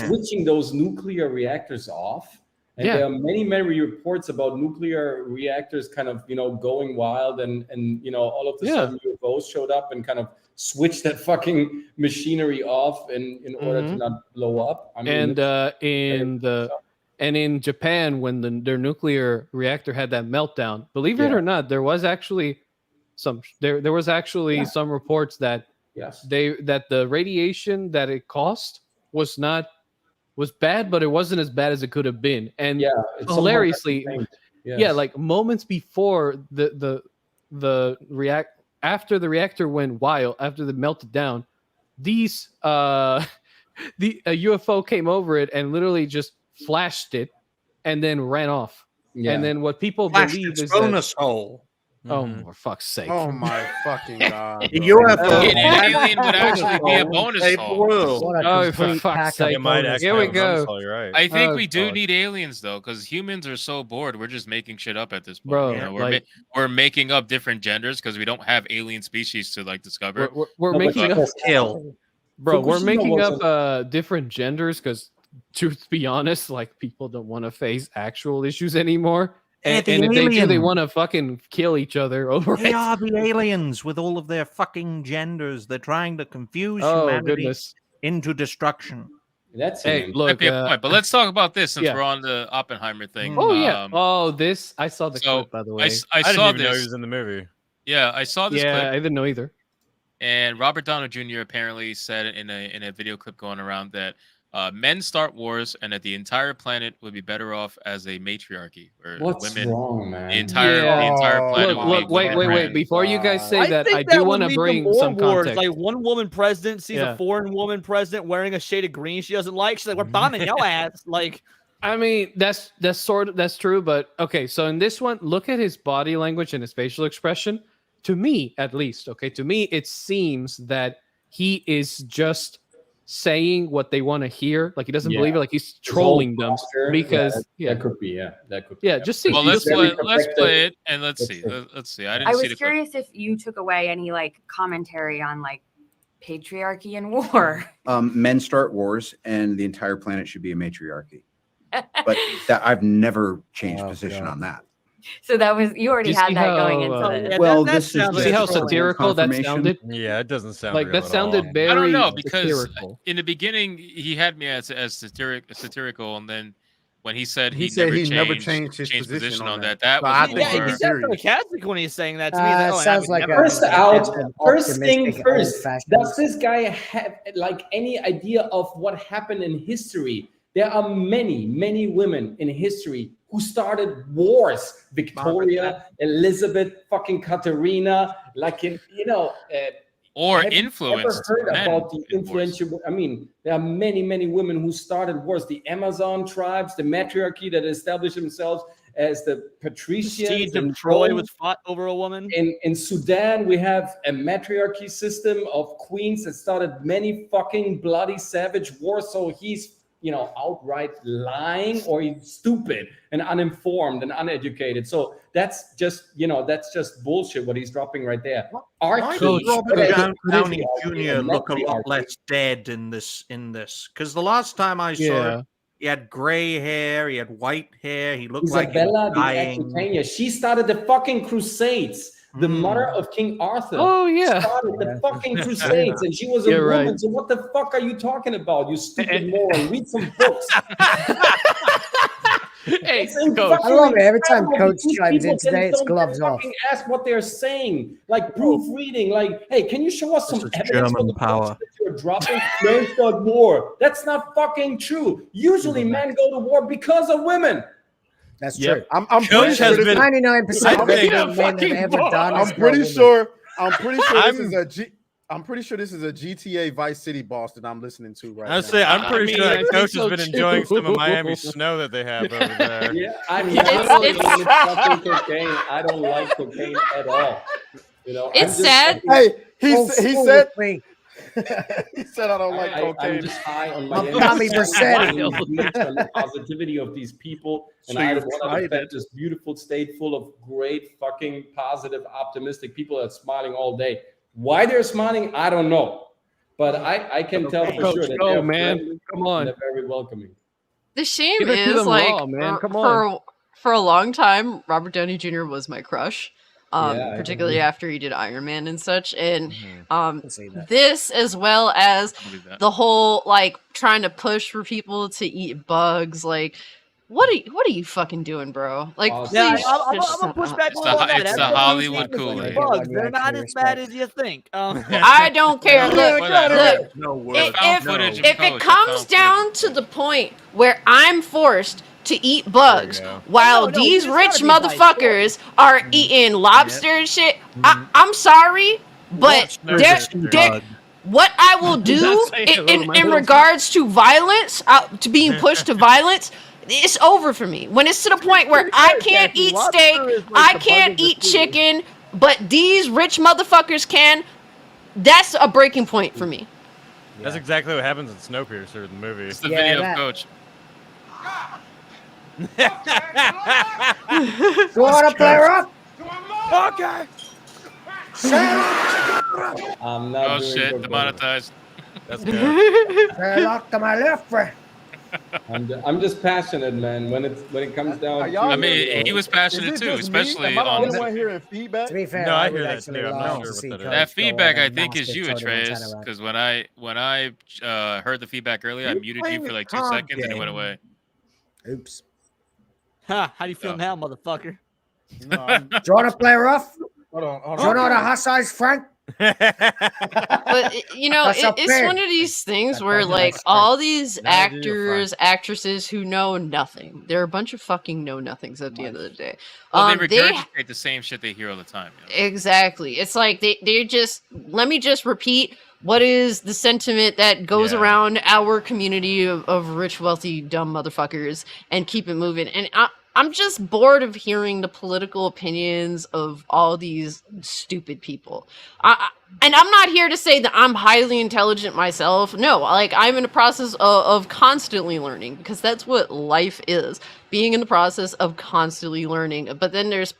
switching those nuclear reactors off. And there are many, many reports about nuclear reactors kind of, going wild, and all of the sudden UFOs showed up and kind of switched that fucking machinery off in order to not blow up. I mean, and in Japan, when their nuclear reactor had that meltdown, believe it or not, there was actually some reports that that the radiation that it caused was bad, but it wasn't as bad as it could have been. And hilariously, moments before after the reactor went wild, after they melted down, these a UFO came over it and literally just flashed it and then ran off. Yeah. And then what people Flashed believe its is that. bonus hole. Oh, Mhm. for fuck's sake! Oh my fucking god! The bro. UFO. An alien would actually be a bonus Save the hole. world. What a Oh, for complete fuck's pack sake! of It might bonus Here we actually be a bonus go. hole, you're right. I think Oh, we do God. need aliens though, because humans are so bored. We're just making shit up at this point. Bro, you know? like- we're making up different genders because we don't have alien species to like discover. We're No, but making up, just Kill. bro. We're Fukushima making was up different genders because, to be honest, like people don't want to face actual issues anymore. They're And, the and if they do, they aliens. want to fucking kill each other over They it. are the aliens with all of their fucking genders. They're trying to confuse Oh humanity goodness! into destruction. That's Hey, it. Might look. be a point, but let's talk about this since yeah. we're on the Oppenheimer thing. Oh yeah. Oh, this I saw the so clip by the I, way. s- I I didn't saw even know he this. was in the movie. Yeah, I saw this Yeah, clip. I didn't know either. And Robert Downey Jr. apparently said in a video clip going around that men start wars and that the entire planet would be better off as a matriarchy, or What's women. wrong, man? The entire planet Look, would look, be wait. women-ran. Before you guys say I that, think I that do would want to lead bring more some wars. context. Like one woman president sees Yeah. a foreign woman president wearing a shade of green she doesn't like. She's like, "We're bombing your ass." Like, I mean, that's true, but okay. So in this one, look at his body language and his facial expression. To me, at least, okay. To me, it seems that he is just saying what they want to hear. Like he doesn't believe it. Like he's His whole trolling them posture, because that could be, that could be. yeah. Just see. Well, let's very play it and let's That's see. true. Let's see. I didn't I see was the clip. curious if you took away any like commentary on like patriarchy and war. Men start wars, and the entire planet should be a matriarchy. But that I've never changed position on that. So that was you already You had see that going how, into this. yeah, Well, that this is sounds just See how trolling. satirical that confirmation. sounded? Yeah, it doesn't sound Like real that at sounded all. very I don't know because satirical. in the beginning he had me as satirical, and then when he said He said he never changed changed his position on on that, that. that So I was think Yeah, he more. he was sounds serious. sarcastic when he's saying that to me. He's like, "Oh, I sounds would like never First do that." out, It's an first thing optimistic, first. old-fashioned- Does this guy have like any idea of what happened in history? There are many, many women in history who started wars. Victoria, Elizabeth, fucking Katerina, like in, Or have you influenced ever heard men about the in wars. influential? I mean, there are many, many women who started wars. The Amazon tribes, the matriarchy that established themselves as the The patricians. siege in of Troy Rome. was fought over a woman. In Sudan, we have a matriarchy system of queens that started many fucking bloody savage wars. So he's, outright lying, or he's stupid and uninformed and uneducated. So that's just bullshit what he's dropping right there. Why does Robert Downey Jr. Jr. look a lot less dead in this? Because the last time I saw Yeah. him, he had gray hair, he had white hair, he looked like he Isabella was the dying. Aquitania, she started the fucking Crusades. The mother of King Arthur. Oh, yeah. Started the fucking Crusades, and she was a You're woman. right. So what the fuck are you talking about? You stupid moron. Read some books. Hey, It's Coach. I love it. Every time incredible. Coach These chimes in people today, it's don't gloves off. fucking ask what they're saying, like proofreading. Like, hey, can you show us some This is evidence for German the power. bullshit that you're dropping? Men start war. That's not fucking true. Usually, men go to war because of women. That's Yep. true. I'm Coach pretty has sure this been- 99% of I think everything men have ever done. I'm is pretty for a sure. I'm pretty sure this I'm- is a G. I'm pretty sure this is a GTA Vice City boss that I'm listening to right I now. say I'm I pretty mean, sure I that think coach so has been too. enjoying some of Miami snow that they have over there. Yeah, I'm It's- not it's- really fucking cocaine. I don't like cocaine at all. It's sad. Hey, he Old said. school with me. He said I don't like I'm cocaine. just high on I'm my Tommy Vercetti. on the positivity of these people, and So I you've want to tried defend this beautiful state full of great, fucking positive, optimistic people that are smiling all day. Why they're smiling, I don't know, but I can tell for Coach, sure that go, they're man. friendly Come and on. they're very welcoming. The shame Give it to is them like raw, man. Come for a long time, Robert Downey Jr. was my crush. Yeah, I Particularly agree. after he did Iron Man and such. And can see that. this, as well as believe that. the whole like trying to push for people to eat bugs, like what are you fucking doing, bro? Like, Awesome. please Yeah, I'm just gonna push stop. back It's on the- that. it's the Everyone Hollywood knows Kool-Aid. these bugs. You They're not actually as bad respect. as you think. I don't care. Look, No if, word. if, No. if it comes down to the point where I'm forced to eat bugs There you go. while No, these it's rich gotta be by motherfuckers are eating lobster and shit, I'm sorry, but what I will do Not saying hello to my in little regards to violence, to being pushed to violence, it's over for me. When it's to the point where I can't eat steak, I can't eat chicken, but these rich motherfuckers can, that's a breaking point for me. That's exactly what happens in Snowpiercer, the movie. It's the video of Coach. You want to play rough? Okay. I'm not Oh doing shit, good, demonetized. That's good. Lock to my left, friend. I'm just passionate, man. When it comes down to, I mean, he was passionate too, especially on. hearing feedback? To be fair, No, I would hear that actually too. I'm not love sure to what see that is. Coach That go feedback, on I and think, is master you, Tony Atreus. Montana rap. Because when I heard the feedback earlier, I muted you for like 2 seconds and it went away. Oops. Ha, how do you feel now, motherfucker? No, Do you want to play rough? hold on. Do you know the Hussars, Frank? But you know, That's a it's pig. one of these things That where doesn't like make all these That is a actors, actresses who know nothing. They're a bunch of fucking know nothings at the end of the day. Well, they They regurgitate the same shit they hear all the time. exactly. It's like they just let me just repeat what is the sentiment that goes around our community of rich, wealthy, dumb motherfuckers and keep it moving. And I'm just bored of hearing the political opinions of all these stupid people. And I'm not here to say that I'm highly intelligent myself. No, like I'm in the process of constantly learning because that's what life is, being in the process of constantly learning. But then there's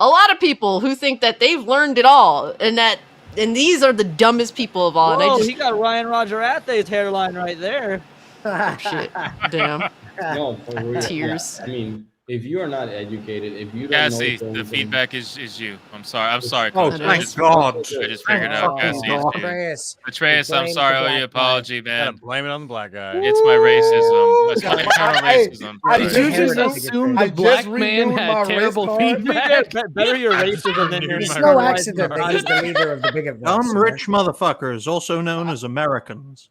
a lot of people who think that they've learned it all and these are the dumbest people of all. Whoa, and I he got Ryan Roger Athe's hairline right there. oh shit, damn. no, for real. Tears. Yeah, I mean, if you are not educated, if you don't Cassie, know the things, feedback is you. I'm sorry. Oh, Coach. thank God. I just figured out Cassie is you. Atreus. Atreus, I'm Blame sorry. the I owe black you guy. apology, Gotta man. blame it on the black guy. It's my racism. It's my internal racism. Did you just assume the black man had terrible feedback? Better your racism than your It's no accident that he's the leader of the bigot voice. Dumb you know? rich motherfuckers, also known as Americans.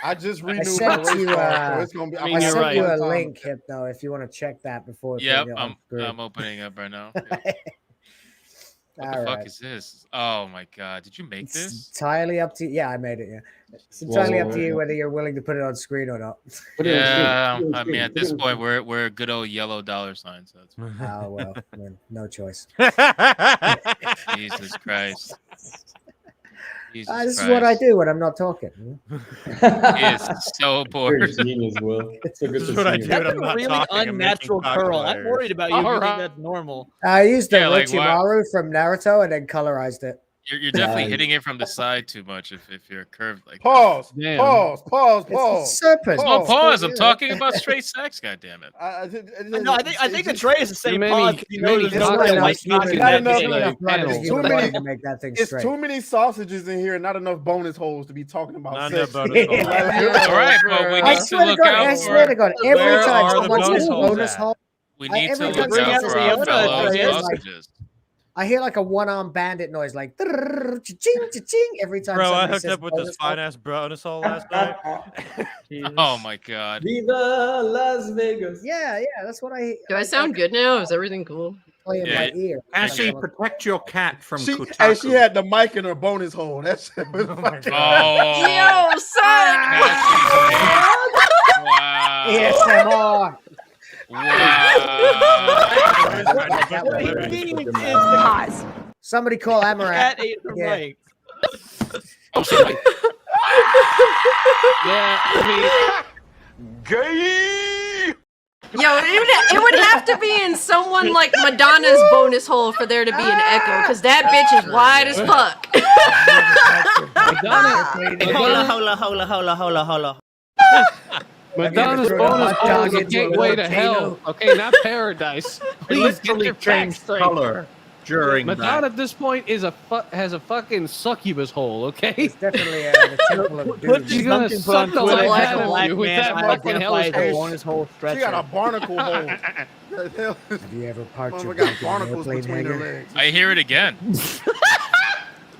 I just I renewed my sent race you, card, so it's gonna be. I mean, I you're sent right. you a Time. link, Hypno, if you want to check that before. Yep, putting it on screen. I'm opening up right now. What All the fuck right. is this? Oh my god, did you make It's this? entirely up to you. Yeah, I made it. Yeah, it's entirely up to you Whoa. whether you're willing to put it on screen or not. Put it on screen. Yeah, Put it on I mean screen. at this point we're good old yellow dollar signs. So that's Oh well, then, no choice. Jesus Christ. Jesus This is what I do when I'm not talking. He is so You're bored. a genius, Will. So good This to is what I see you. do That's when I'm a not really talking. I'm unnatural making curl. cocktails. I'm worried about you. All You think right. that's normal? I used the Yeah, like, why- Orochimaru from Naruto and then colorized it. You're definitely Nice. hitting it from the side too much if you're curved like that. Pause. Damn. Pause. Pause. It's Pause. serpent. No Pause. pause. I'm talking about straight sex, goddammit. No, I think the tray is the same many- pause. You know, many there's There's no not cocktails way enough white you cock can in not that enough- thing. Not enough blood in the panel. human Too many- body to make that thing It's straight. too many sausages in here, not enough bonus holes to be talking about Not sex. enough bonus holes. All right, but we I need to swear to look God, out I swear to for. God, every Where time are the someone says bonus holes bonus at? hole, We need to every look time someone out says for our bonus fellow hole, I hear like sausages. I hear like a one-arm bandit noise, like cha-ching, cha-ching, every time. Bro, I somebody hooked says up with this bonus hole. fine ass bonus hole last night. Oh my god. Viva Las Vegas. Yeah, that's what I. Do I sound good now? Is everything cool? Play in Yeah. my ear. Actually, protect your cat from She, Kotaku. and she had the mic in her bonus hole. That's my God. Oh. Yo, son! Wow. ASMR. Wow. Somebody call Amaranth. Cat ate her Yeah. mic. Oh, sorry. Yeah, I Yo, it would have to be in someone like Madonna's bonus hole for there to be an echo, because that bitch is wide as fuck. Madonna, Madonna's throw the bonus hot hole dog is a into a gateway to volcano. hell. Okay, not paradise. It Please get literally your facts changed straight. color during Madonna that. at this point is has a fucking succubus hole. Okay, It's definitely the temple of doom. She's gonna Something suck the put on life Twitter, out of black you with man that fucking identifies hellish as hole. bonus hole She stretcher. got a barnacle hole. The hell is- Have you ever parked your Mama got bike in an barnacles airplane between her hangar? legs. I hear it again.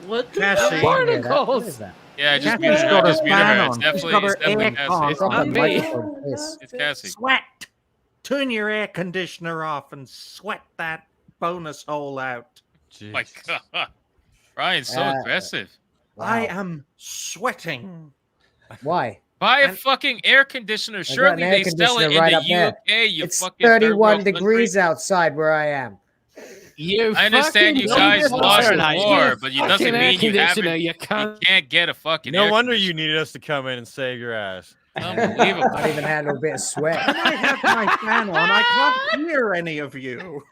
What the Cassie. fuck? Barnacles. What is that? Yeah, I just Cassie's muted her. got I a just muted fan her. on. It's She's definitely, got it's her definitely air Cassie. con. It's on the Not me. microphone. Yes. It's Cassie. Sweat. Turn your air conditioner off and sweat that bonus hole out. Oh my god. Ryan's so aggressive. I am sweating. Why? Buy a fucking air conditioner. I got an Surely air they sell it conditioner in right the up there. UK. You It's fucking third 31 world degrees country. outside where I am. You I understand you fucking guys don't lost the Fahrenheit. war, You but it fucking doesn't air mean you conditioner, haven't. you You cunt. can't get a fucking. No air wonder you needed us to come in and save your ass. Unbelievable. Not even handle a bit of sweat. I have my fan on. I can't hear any of you.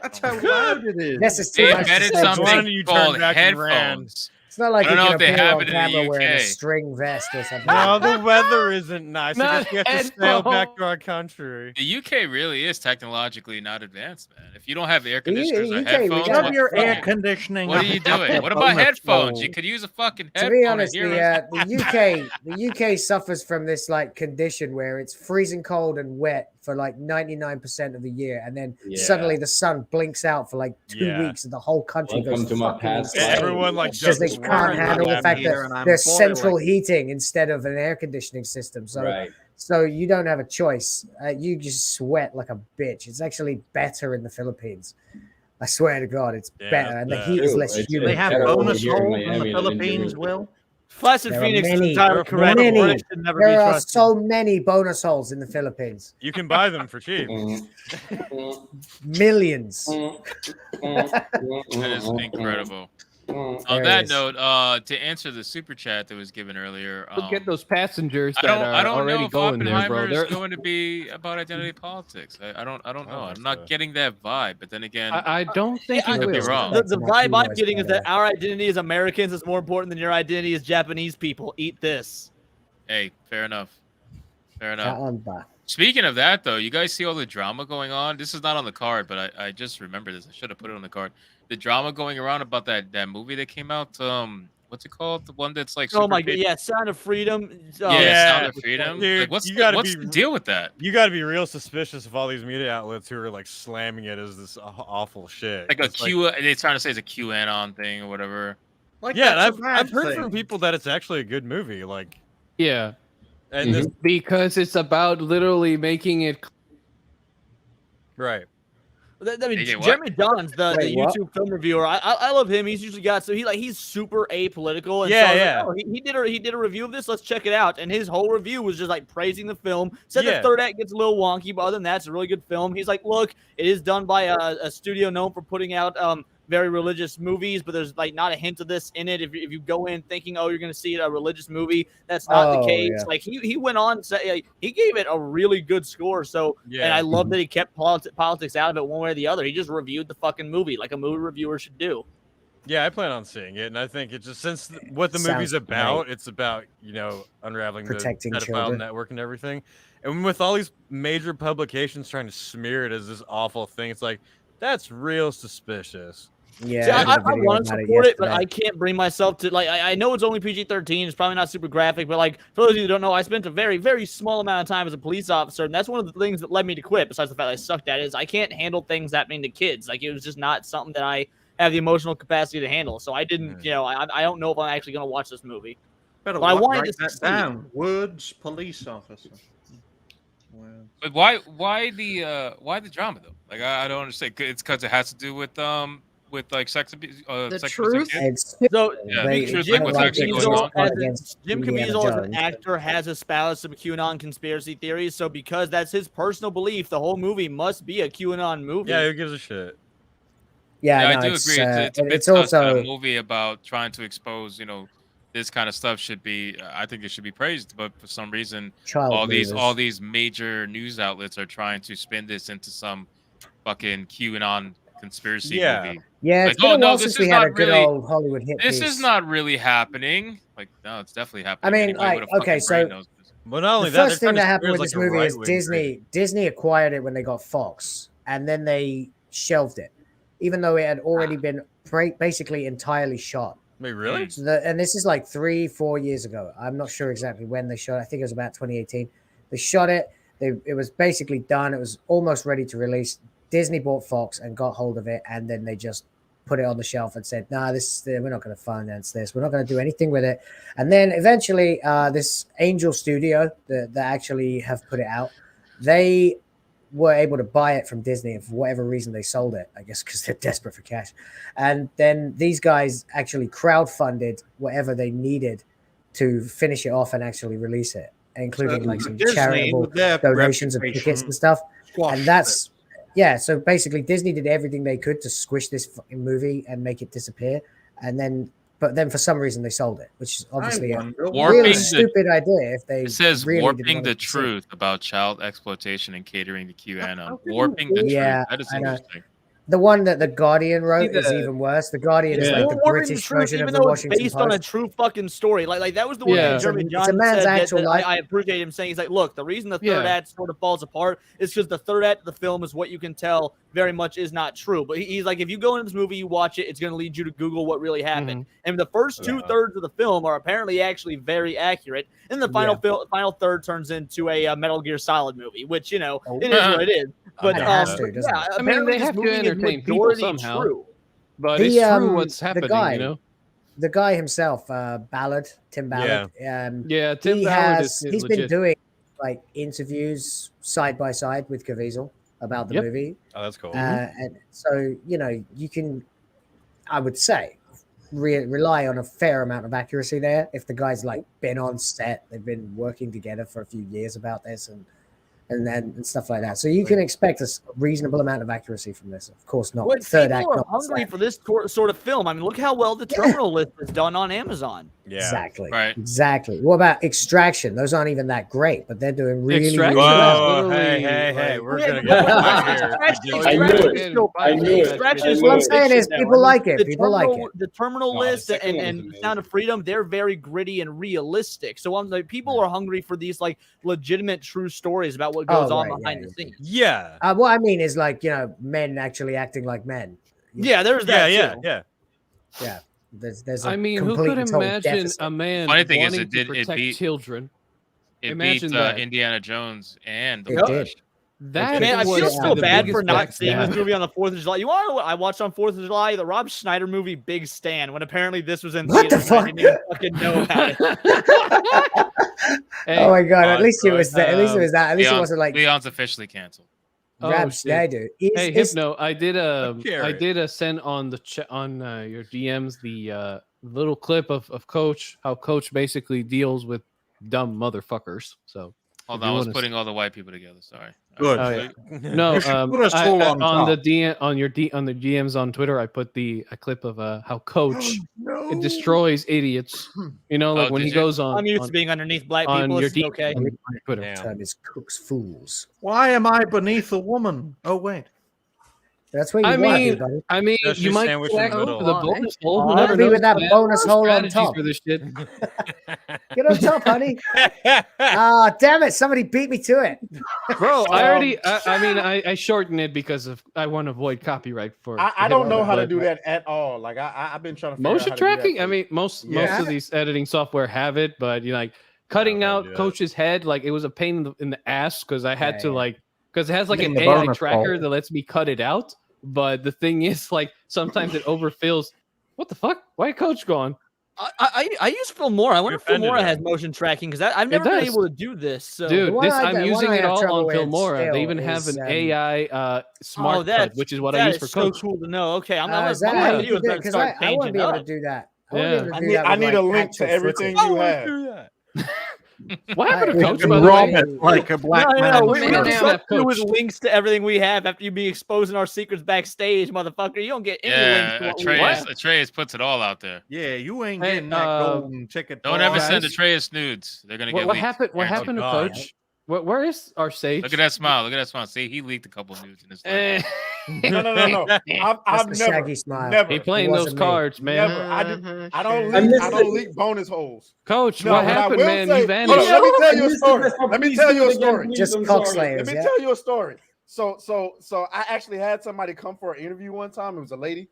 That's how loud it is. Guess it's too They much to invented say, something Jake. called headphones. It's not like I you don't know can if they appear have on it in the camera wearing a UK. string vest or something. No, the weather isn't nice. I Not guess we have to sail back to our country. The UK really is technologically not advanced, man. If you don't have air The U- conditioners or UK, we headphones, got- what, your the fuck air you- conditioning. what are you up your doing? What about bonus headphones? You hole. could use a fucking To headphone. be and honest, hear the us. the UK suffers from this like condition where it's freezing cold and wet for like 99% of the year, and then Yeah. suddenly the sun blinks out for like 2 Yeah. weeks, and the whole country Welcome goes to my fucking past insane. life. Everyone like because they just can't handle the fact here and that I'm there's boiling. central heating instead of an air conditioning system. So, Right. so you don't have a choice. You just sweat like a bitch. It's actually better in the Philippines. I swear to God, it's Yeah, better, and the that's heat is true. less It's- humid. They have better over bonus here in holes in Miami the than in Philippines, Jamaica. Will. Flaccid There are Phoenix is many- entirely correct. many- British should never be There are trusted. so many bonus holes in the Philippines. You can buy them for cheap. Millions. That is incredible. On There that it is. note, to answer the super chat that was given earlier, Look at those passengers I that don't, are I don't know already if going there, Oppenheimer bro. is They're, going to be about identity politics. I don't know. I'm not so. getting that vibe. But then again, I don't think I it could be will. wrong. The vibe I'm getting is that our identity as Americans is more important than your identity as Japanese people. Eat this. Hey, fair enough. Fair enough. Calendar. Speaking of that, though, you guys see all the drama going on? This is not on the card, but I just remember this. I should have put it on the card. The drama going around about that movie that came out. What's it called? The one that's like Oh super my god, big- yeah, Sound of Freedom. Oh, Yeah, Sound Yeah, of Freedom. dude, Like, what's you gotta what's be- the deal with that? You got to be real suspicious of all these media outlets who are like slamming it as this awful shit. Like a It's Q. They're trying to say it's a QAnon thing or whatever. Like, yeah, and that's a I've bad heard thing. from people that it's actually a good movie. Like, Yeah, and this because it's about literally making it. right. I mean, They get what? Jeremy Johns, the Wait, what? YouTube film reviewer. I love him. He's usually got he's super apolitical. And Yeah, so I was yeah. Like, oh, he did a review of this. Let's check it out. And his whole review was just like praising the film. Said Yeah. the third act gets a little wonky, but other than that, it's a really good film. He's like, look, it is done by a studio known for putting out very religious movies, but there's like not a hint of this in it. If you go in thinking, oh, you're gonna see a religious movie, that's not the Oh, case. yeah. Like he went on to say he gave it a really good score. So and Yeah. I love that he kept politics out of it one way or the other. He just reviewed the fucking movie like a movie reviewer should do. Yeah, I plan on seeing it, and I think it's just since what the Sounds movie's about, it's about unraveling Protecting the pedophile children. network and everything. And with all these major publications trying to smear it as this awful thing, it's like that's real suspicious. Yeah, See, I I did a video want to about it support it, but yesterday. I can't bring myself to like. I know it's only PG-13. It's probably not super graphic, but like for those of you who don't know, I spent a very, very small amount of time as a police officer, and that's one of the things that led me to quit. Besides the fact that I sucked at it, is I can't handle things happening to kids. Like it was just not something that I have the emotional capacity to handle. So I didn't. I don't know if I'm actually going to watch this movie. Better But I wanted write to that see- down. Words, police officer. Well, But why the drama though? Like I don't understand. It's because it has to do with like sex abuse. The sex truth? abuse? It's So Yeah, they, the truth, they like don't what's like actually it going because on. it's not As against Jim Indiana Caviezel as an Jones. actor has espoused some QAnon conspiracy theories. So because that's his personal belief, the whole movie must be a QAnon movie. Yeah, who gives a shit? Yeah, Yeah, no, I do it's, agree. It's a bit it's sus that also a movie about trying to expose, this kind of stuff should be. I think it should be praised, but for some reason, child all leaders. these major news outlets are trying to spin this into some fucking QAnon conspiracy Yeah. movie. Yeah, Like, it's been oh, a no, while this since is we had not a good really- old Hollywood hit This piece. is not really happening. Like, no, it's definitely I happening. mean, Anybody like, with a fucking okay, brain so knows this. Well, not only the that, first they're thing trying to that happened smear with it this as, like, a movie is right-wing Disney acquired it when they got Fox, and then they shelved it, even though it had already been basically entirely shot. Wait, really? So and this is like 3-4 years ago. I'm not sure exactly when they shot it. I think it was about 2018. They shot it. It was basically done. It was almost ready to release. Disney bought Fox and got hold of it, and then they just put it on the shelf and said, "Nah, we're not going to finance this. We're not going to do anything with it." And then eventually, this Angel Studio that actually have put it out, they were able to buy it from Disney, and for whatever reason they sold it, I guess because they're desperate for cash. And then these guys actually crowdfunded whatever they needed to finish it off and actually release it, including like some Disney, charitable with their donations of reputation, tickets and stuff. squashed And that's so basically Disney did everything they could to squish this fucking movie and make it disappear, and then for some reason they sold it, which is obviously a really stupid idea. If they It says really didn't warping want the it to succeed. truth about child exploitation and catering to QAnon. Warping the Yeah, truth. That is I know. interesting. The one that the Guardian wrote is the- even worse. The Guardian is like the Warping British truth, version even of the though it's Washington based Post. on a true fucking story. Like that was the one Yeah. that Jeremy It's a Johnson man's said actual that life. I appreciate him saying. He's like, look, the reason the third act sort of falls apart is because the third act of the film is what you can tell very much is not true. But he's like, if you go into this movie, you watch it, it's going to lead you to Google what really happened. And the first 2/3 of the film are apparently actually very accurate. And the final final third turns into a Metal Gear Solid movie, which, it is what it is. But It has to, doesn't it? I mean, they have to entertain people somehow. But it's true what's happening, guy, you know? The guy himself, Ballard, Tim Ballard. Tim Ballard is he's legit. been doing like interviews side by side with Caviezel about the movie. Oh, that's cool. And so, you can, I would say, rely on a fair amount of accuracy there. If the guy's like been on set, they've been working together for a few years about this and stuff like that. So you can expect a reasonable amount of accuracy from this. Of course not. What Third people act, are not hungry for this sort of film. I mean, look how well the Terminal List is done on Amazon. Yeah. Exactly. Right. Exactly. What about Extraction? Those aren't even that great, but they're doing really, Extraction? really well. Whoa, hey, we're Yeah, gonna but get I knew it. What I'm saying is people like it. People like it. The Terminal List and Sound of Freedom, they're very gritty and realistic. So I'm like, people are hungry for these like legitimate, true stories about what goes on behind the scenes. Yeah. What I mean is like, men actually acting like men. Yeah, there's that. too. Yeah. There's a I mean, who complete could and total imagine deficit. a man Funny thing is, wanting to it protect beat children? It Imagine beat that. Indiana Jones and the It Flash. did. That Man, I was feel so the bad biggest for not backstab. seeing this movie on the 4th of July. You want to know what I watched on 4th of July? The Rob Schneider movie Big Stand, when apparently this was in What the theaters. I didn't even fucking know about it. Oh my god! At least it was that. At least it was that. At least it Leon's- wasn't like Leon's officially canceled. Rabs. Yeah, dude. Hey, Hypno, I did send on the your DMs the little clip of Coach, how Coach basically deals with dumb motherfuckers. So Hold if on, I you was wanna putting all the white people together. Sorry. Good. Oh, yeah. No, You should put us all on the top. DM on the DMs on Twitter. I put a clip of how Coach it destroys idiots. You know, like Oh, when did he you? goes on. I'm used to being underneath black on people. your It's DM okay. on Twitter. the term is Cook's fools. Why am I beneath a woman? Oh, wait. That's where you I want to be, mean, buddy. Yeah, you she's might sandwiched in connect the to middle. the bonus hole. I Who want never to be knows, with that man? bonus hole on Strategies top. for this shit. Get on top, honey. Ah, damn it! Somebody beat me to it, Bro, I already. I shortened it because I want to avoid copyright for. I don't know how to but- do that at all. Like I've been trying to figure out Motion how to do that tracking. I too. mean, most Yeah. of these editing software have it, but like cutting out Coach's head, like it was a pain in the ass because I had to because it has like an The AI bonus tracker hole. that lets me cut it out. But the thing is, like sometimes it overfills. What the fuck? Why Coach gone? I use Filmora. I wonder if offended Filmora him. has motion tracking because I've never been does. able to do this. So. Dude, one I'm I using it have all trouble on with Filmora. still They even have is, an AI smart cut, that's which is what I that use is for so Coach. cool to know. Okay, I'm is gonna that how video you do it? and start I wouldn't changing be able up. to do that. I Yeah. wouldn't be able to do that I with, need a like, link to actual everything footage. you have. What happened to We Coach? can By the rob way? it like a black No, man. we Man, don't now trust have you with Coach. links to everything we have after you be exposing our secrets backstage, motherfucker. You don't get any links to Yeah, what we have. Atreus puts it all out there. Yeah, you ain't Hey, getting that golden ticket. Don't for ever us. send Atreus nudes. They're gonna get What leaked. happened? What Guaranteed. happened to God. Coach? Where is our sage? Look at that smile. Look at that smile. See, he leaked a couple nudes in his life. Eh. No. I've the never, shaggy smile. never, He playing It those wasn't me. cards, man. never. I don't I leak. missed I don't it. leak bonus holes. Coach, No, what but I happened, will man? say- You Hold vanished. on, let me tell you a Missed story. it. Let me Please tell do you it a again, story. please. Just I'm cock sorry. slayers. Let me Yeah. tell you a story. So I actually had somebody come for an interview one time. It was a lady,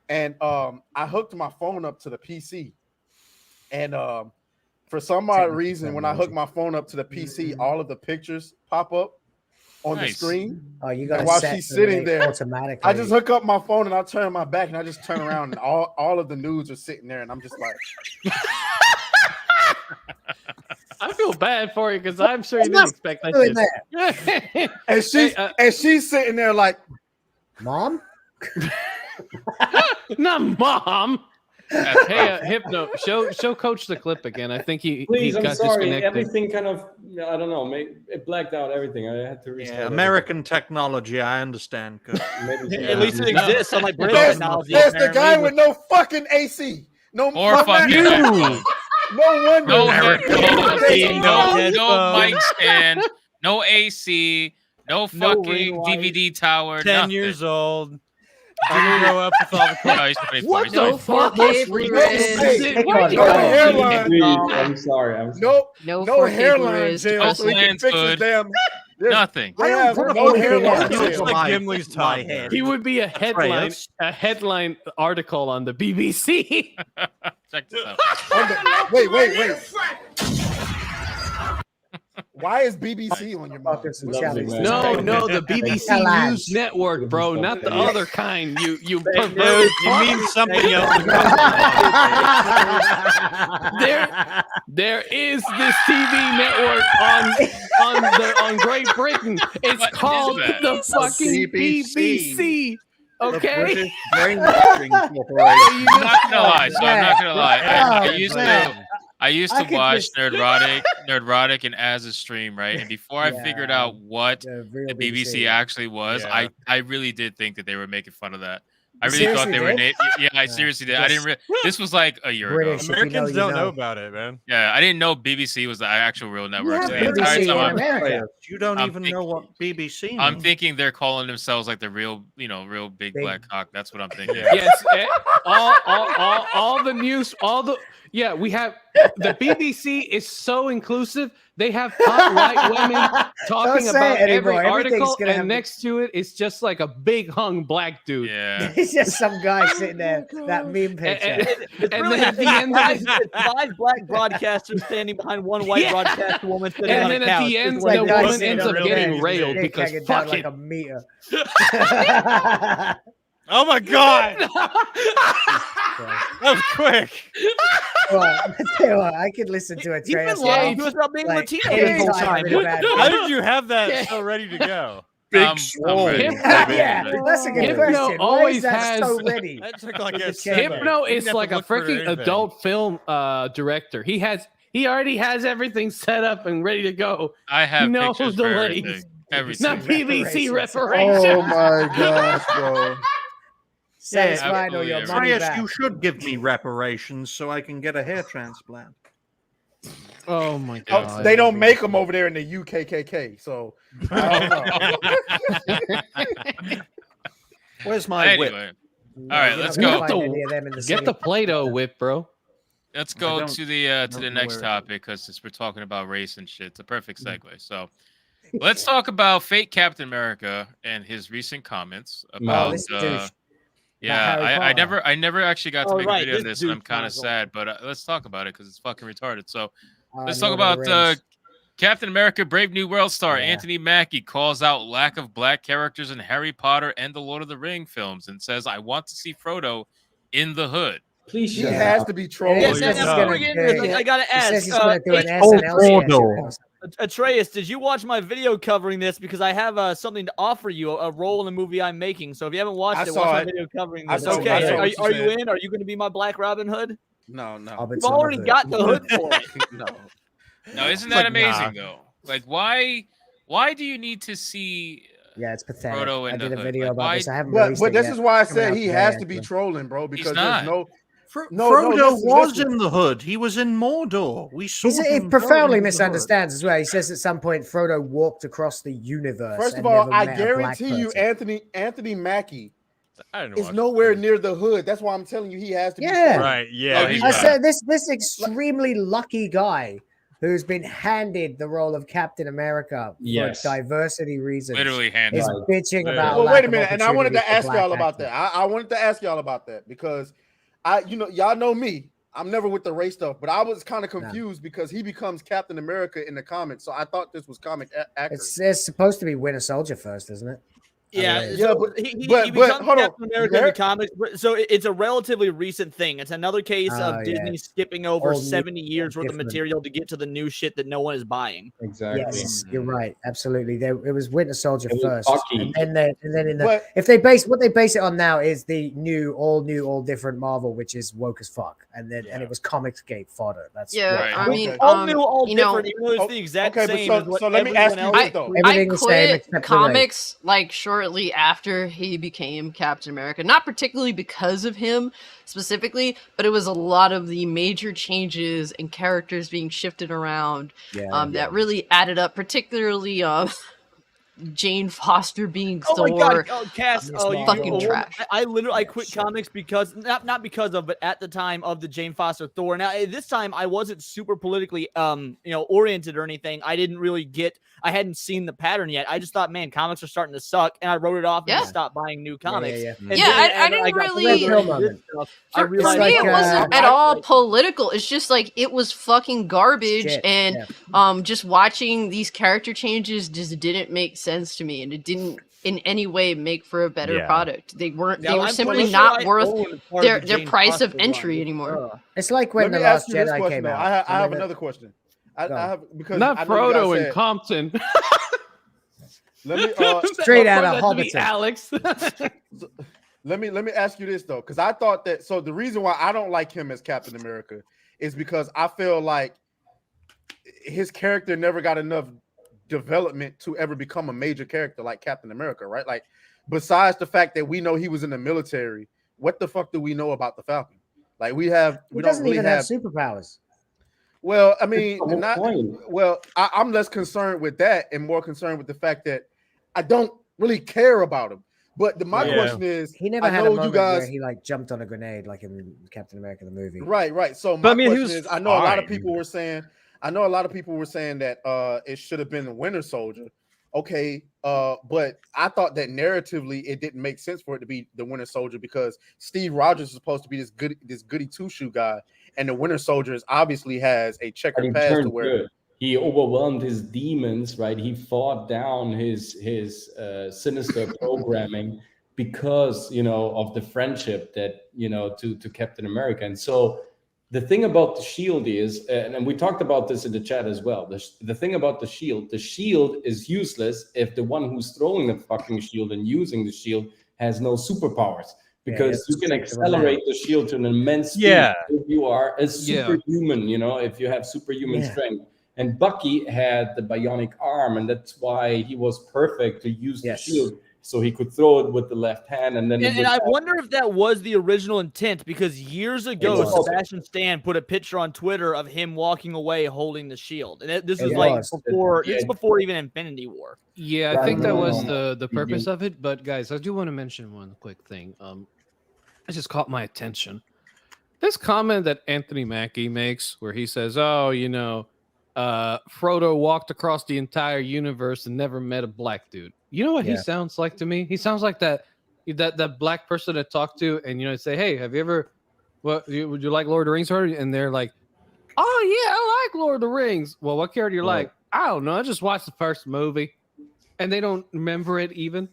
and I hooked my phone up to the PC, and for some odd reason, when I hooked my phone up to the PC, all of the pictures pop up on the Nice. screen. Oh, you got And to while set she's so sitting they there, automatically. I just hook up my phone and I turn my back and I just turn around and all of the nudes are sitting there, and I'm just like, I feel bad for you because I'm sure you didn't expect that doing shit. and she's Hey, and she's sitting there like, Mom. Not mom. Hey, Hypno, show Coach the clip again. I think he Please, I'm got sorry. disconnected. Everything kind of, I don't know, it blacked out everything. I had to restart. Yeah, American technology. I understand. Coach. At least it exists. Unlike British There's, technology. there's the guy apparently. with no fucking AC. No Or fucking headphones. No wonder. No headphones, no headphones. mic stand, no AC, no fucking ring light. DVD tower. 10 nothing. years old. Didn't grow up with all the No, he's 24. What He's the 24. fuck? Hey, No hairline. Please, I'm sorry. No 4K hairline Blu-rays jail, depressing. so he can fix his Good. damn. Nothing. They have no hairline jail. like Gimli's top. He would be a headline article on the BBC. Check this out. Wait. Why is BBC on your mind? No, the BBC News Network, bro, not the other kind. You pervert. You mean something else? There is this TV network on Great Britain. It's What called is that? the fucking BBC. Okay. I'm not gonna lie. So I'm not gonna lie. I used to watch Nerdrotic and As a stream, right? And before I figured out what the BBC actually was, I really did think that they were making fun of that. I really thought they were. Yeah, I seriously did. I didn't. This was like a year ago. Americans don't know about it, man. Yeah, I didn't know BBC was the actual real network. have BBC in America. You don't even know what BBC means. I'm thinking they're calling themselves like the real, real big black cock. That's what I'm thinking. Yes, all the news, we have the BBC is so inclusive. They have hot white women talking about every article, and next to it, it's just like a big hung black dude. Yeah, It's just some guy sitting there, that meme picture. And then at the end of it, it's 5 black broadcasters standing behind one white broadcast woman sitting and on then a at couch. the end, It's the like guys woman sitting ends on up a getting bench, railed Dick because hanging down fuck like it. a meter. Oh my god! That was quick. Well, I tell you what, I could listen to a He's been Travis lying Scott, to us about being like, Latino any this whole time time. in a bad How way. did you have that so ready to go? I'm ready. Yeah, that's a good Hypno question. Why always is that has- so ready? That took like With a the second. camera. Hypno You is didn't have like to a look for freaking anything. adult film director. He already has everything set up and ready to go. I have He knows pictures the for ladies. everything. Not BBC Reparations. reparations. Oh my gosh, bro. Satisfied or your absolutely money Andreas, back. you should give me reparations so I can get a hair transplant. Oh my god. They don't make them over there in the UKKK, so I don't know. Where's my whip? Anyway, all right, let's You're go. not gonna find any of them in the Get city. the Play-Doh whip, bro. Let's I go don't- to the know next where- topic because since we're talking about race and shit, it's a perfect segue. So let's talk about fake Captain America and his recent comments about. this douche. Yeah, Harry I Potter. never actually got to Oh, make right, a video of this this, and I'm dude kind of console. sad. But let's talk about it because it's fucking retarded. So let's Lord talk of the about Rings. Captain America: Brave New World star Yeah. Anthony Mackie calls out lack of black characters in Harry Potter and the Lord of the Ring films, and says, "I want to see Frodo in the hood." Please He shut has up. to be trolled. Yes, Yes, he's and gonna before we get into this, do- I gotta He says ask. he's gonna do an H- SNL sketch. Frodo. Atreus, did you watch my video covering this? Because I have something to offer you, a role in the movie I'm making. So if you haven't watched I it, saw watch my it. video covering I this. saw- Okay, I saw are what you you said. in? Are you going to be my Black Robin Hood? No, no, Hobbits You've on the already hood. got the hood for it. no. No, isn't It's that like, amazing though? Like, why do you need to see Yeah, it's pathetic. Frodo I in did the a hood? video Like, about why- this. I haven't But released it this yet. is why I Coming said out he today, has to be actually. trolling, bro. Because not. there's no. Frodo was listen. in the hood. He was in Mordor. We saw He him profoundly going in the hood. misunderstands as well. He says at some point Frodo walked across the universe. First of and all, never I met a black guarantee you, person. Anthony Mackie I didn't is watch nowhere near the hood. That's why I'm telling you, he has to be. Yeah. trolling. Right, yeah. Oh, he's I not. said this extremely lucky guy who's been handed the role of Captain America Yes. for diversity reasons. Literally handed. is Right. bitching Literally. about. Well, lack wait a of minute, and I wanted to opportunities ask for y'all black about that. actors. I wanted to ask y'all about that because y'all know me. I'm never with the race stuff, but I was kind of confused because he becomes Captain America in the comics. So I thought this was comic accurate. It's supposed to be Winter Soldier first, isn't it? Yeah, Yeah, so but- he but becomes hold on. Captain America in the comics. So it's a relatively recent thing. It's another case Oh, of yeah. Disney skipping over All new, 70 years worth of different. material to get to the new shit that no one is buying. Exactly. Yes, you're right. Absolutely. It was Winter Soldier It was first, Bucky. and then in the But- if they base what they base it on now is the all different Marvel, which is woke as fuck, and it was Comicsgate fodder. That's Yeah, Right. I mean, All new, all you know, different, even though it's the exact okay, but same so- as what so let me ask everyone you else this, though. Everything I the same quit except the race. comics like shortly after he became Captain America. Not particularly because of him specifically, but it was a lot of the major changes and characters being shifted around that really added up. Particularly Jane Foster being Oh Thor. my god, Cass! Miss Oh, you fucking you- trash. I literally Yeah, quit sure. comics because not because of, but at the time of the Jane Foster Thor. Now this time I wasn't super politically oriented or anything. I didn't really I hadn't seen the pattern yet. I just thought, man, comics are starting to suck, and I wrote it off and Yeah. just stopped buying new comics. yeah. And Yeah, then I as didn't got really- further into this Moment. stuff, I For realized me, like, it wasn't at I- all political. It's just like it was fucking garbage, Shit, and just watching these character changes just didn't make sense to me, and it didn't in any way make for a better Yeah. product. They were I'm simply pretty not sure I worth own part of the their Jane price of Foster entry run. anymore. It's like when Let the me Last ask you this Jedi question came though. out. I have Remember? another question. I Go. have because Not I know you guys Frodo and said- Compton. Let me Straight out That of to be Hobbiton. Alex. let me ask you this though, because I thought that the reason why I don't like him as Captain America is because I feel like his character never got enough development to ever become a major character like Captain America, right? Like, besides the fact that we know he was in the military, what the fuck do we know about the Falcon? Like, we He don't doesn't really even have. have superpowers. Well, I mean, the whole not point. well. I'm less concerned with that and more concerned with the fact that I don't really care about him. But my Yeah. question is, He never I had a know moment you guys. where he like jumped on a grenade like in Captain America the movie. Right. So But my I mean, he question was is, I know a lot of fine. people were saying, that it should have been the Winter Soldier. Okay, but I thought that narratively it didn't make sense for it to be the Winter Soldier because Steve Rogers is supposed to be this goody two shoe guy, and the Winter Soldier obviously has a But checkered he past to turned where. good. He overwhelmed his demons, right? He fought down his sinister programming because of the friendship that to Captain America. And so the thing about the shield is, and we talked about this in the chat as well. The thing about the shield is useless if the one who's throwing the fucking shield and using the shield has no superpowers. Because you can accelerate the shield to an immense speed Yeah. if you are a superhuman, if you have superhuman strength. And Bucky had the bionic arm, and that's why he was perfect to use the shield. So he could throw it with the left hand, and then And I wonder if that was the original intent, because years ago, was. Sebastian Stan put a picture on Twitter of him walking away holding the shield, and this It was like was. before. Yeah. This is before even Infinity War. Yeah, I think that was the purpose of it. But guys, I do want to mention one quick thing. It just caught my attention. This comment that Anthony Mackie makes, where he says, "Oh, Frodo walked across the entire universe and never met a black dude." You know what he sounds like to me? He sounds like that black person to talk to, and say, "Hey, have you ever? Would you like Lord of the Rings?" And they're like, "Oh yeah, I like Lord of the Rings." Well, what character you like? I don't know. I just watched the first movie, and they don't remember it even.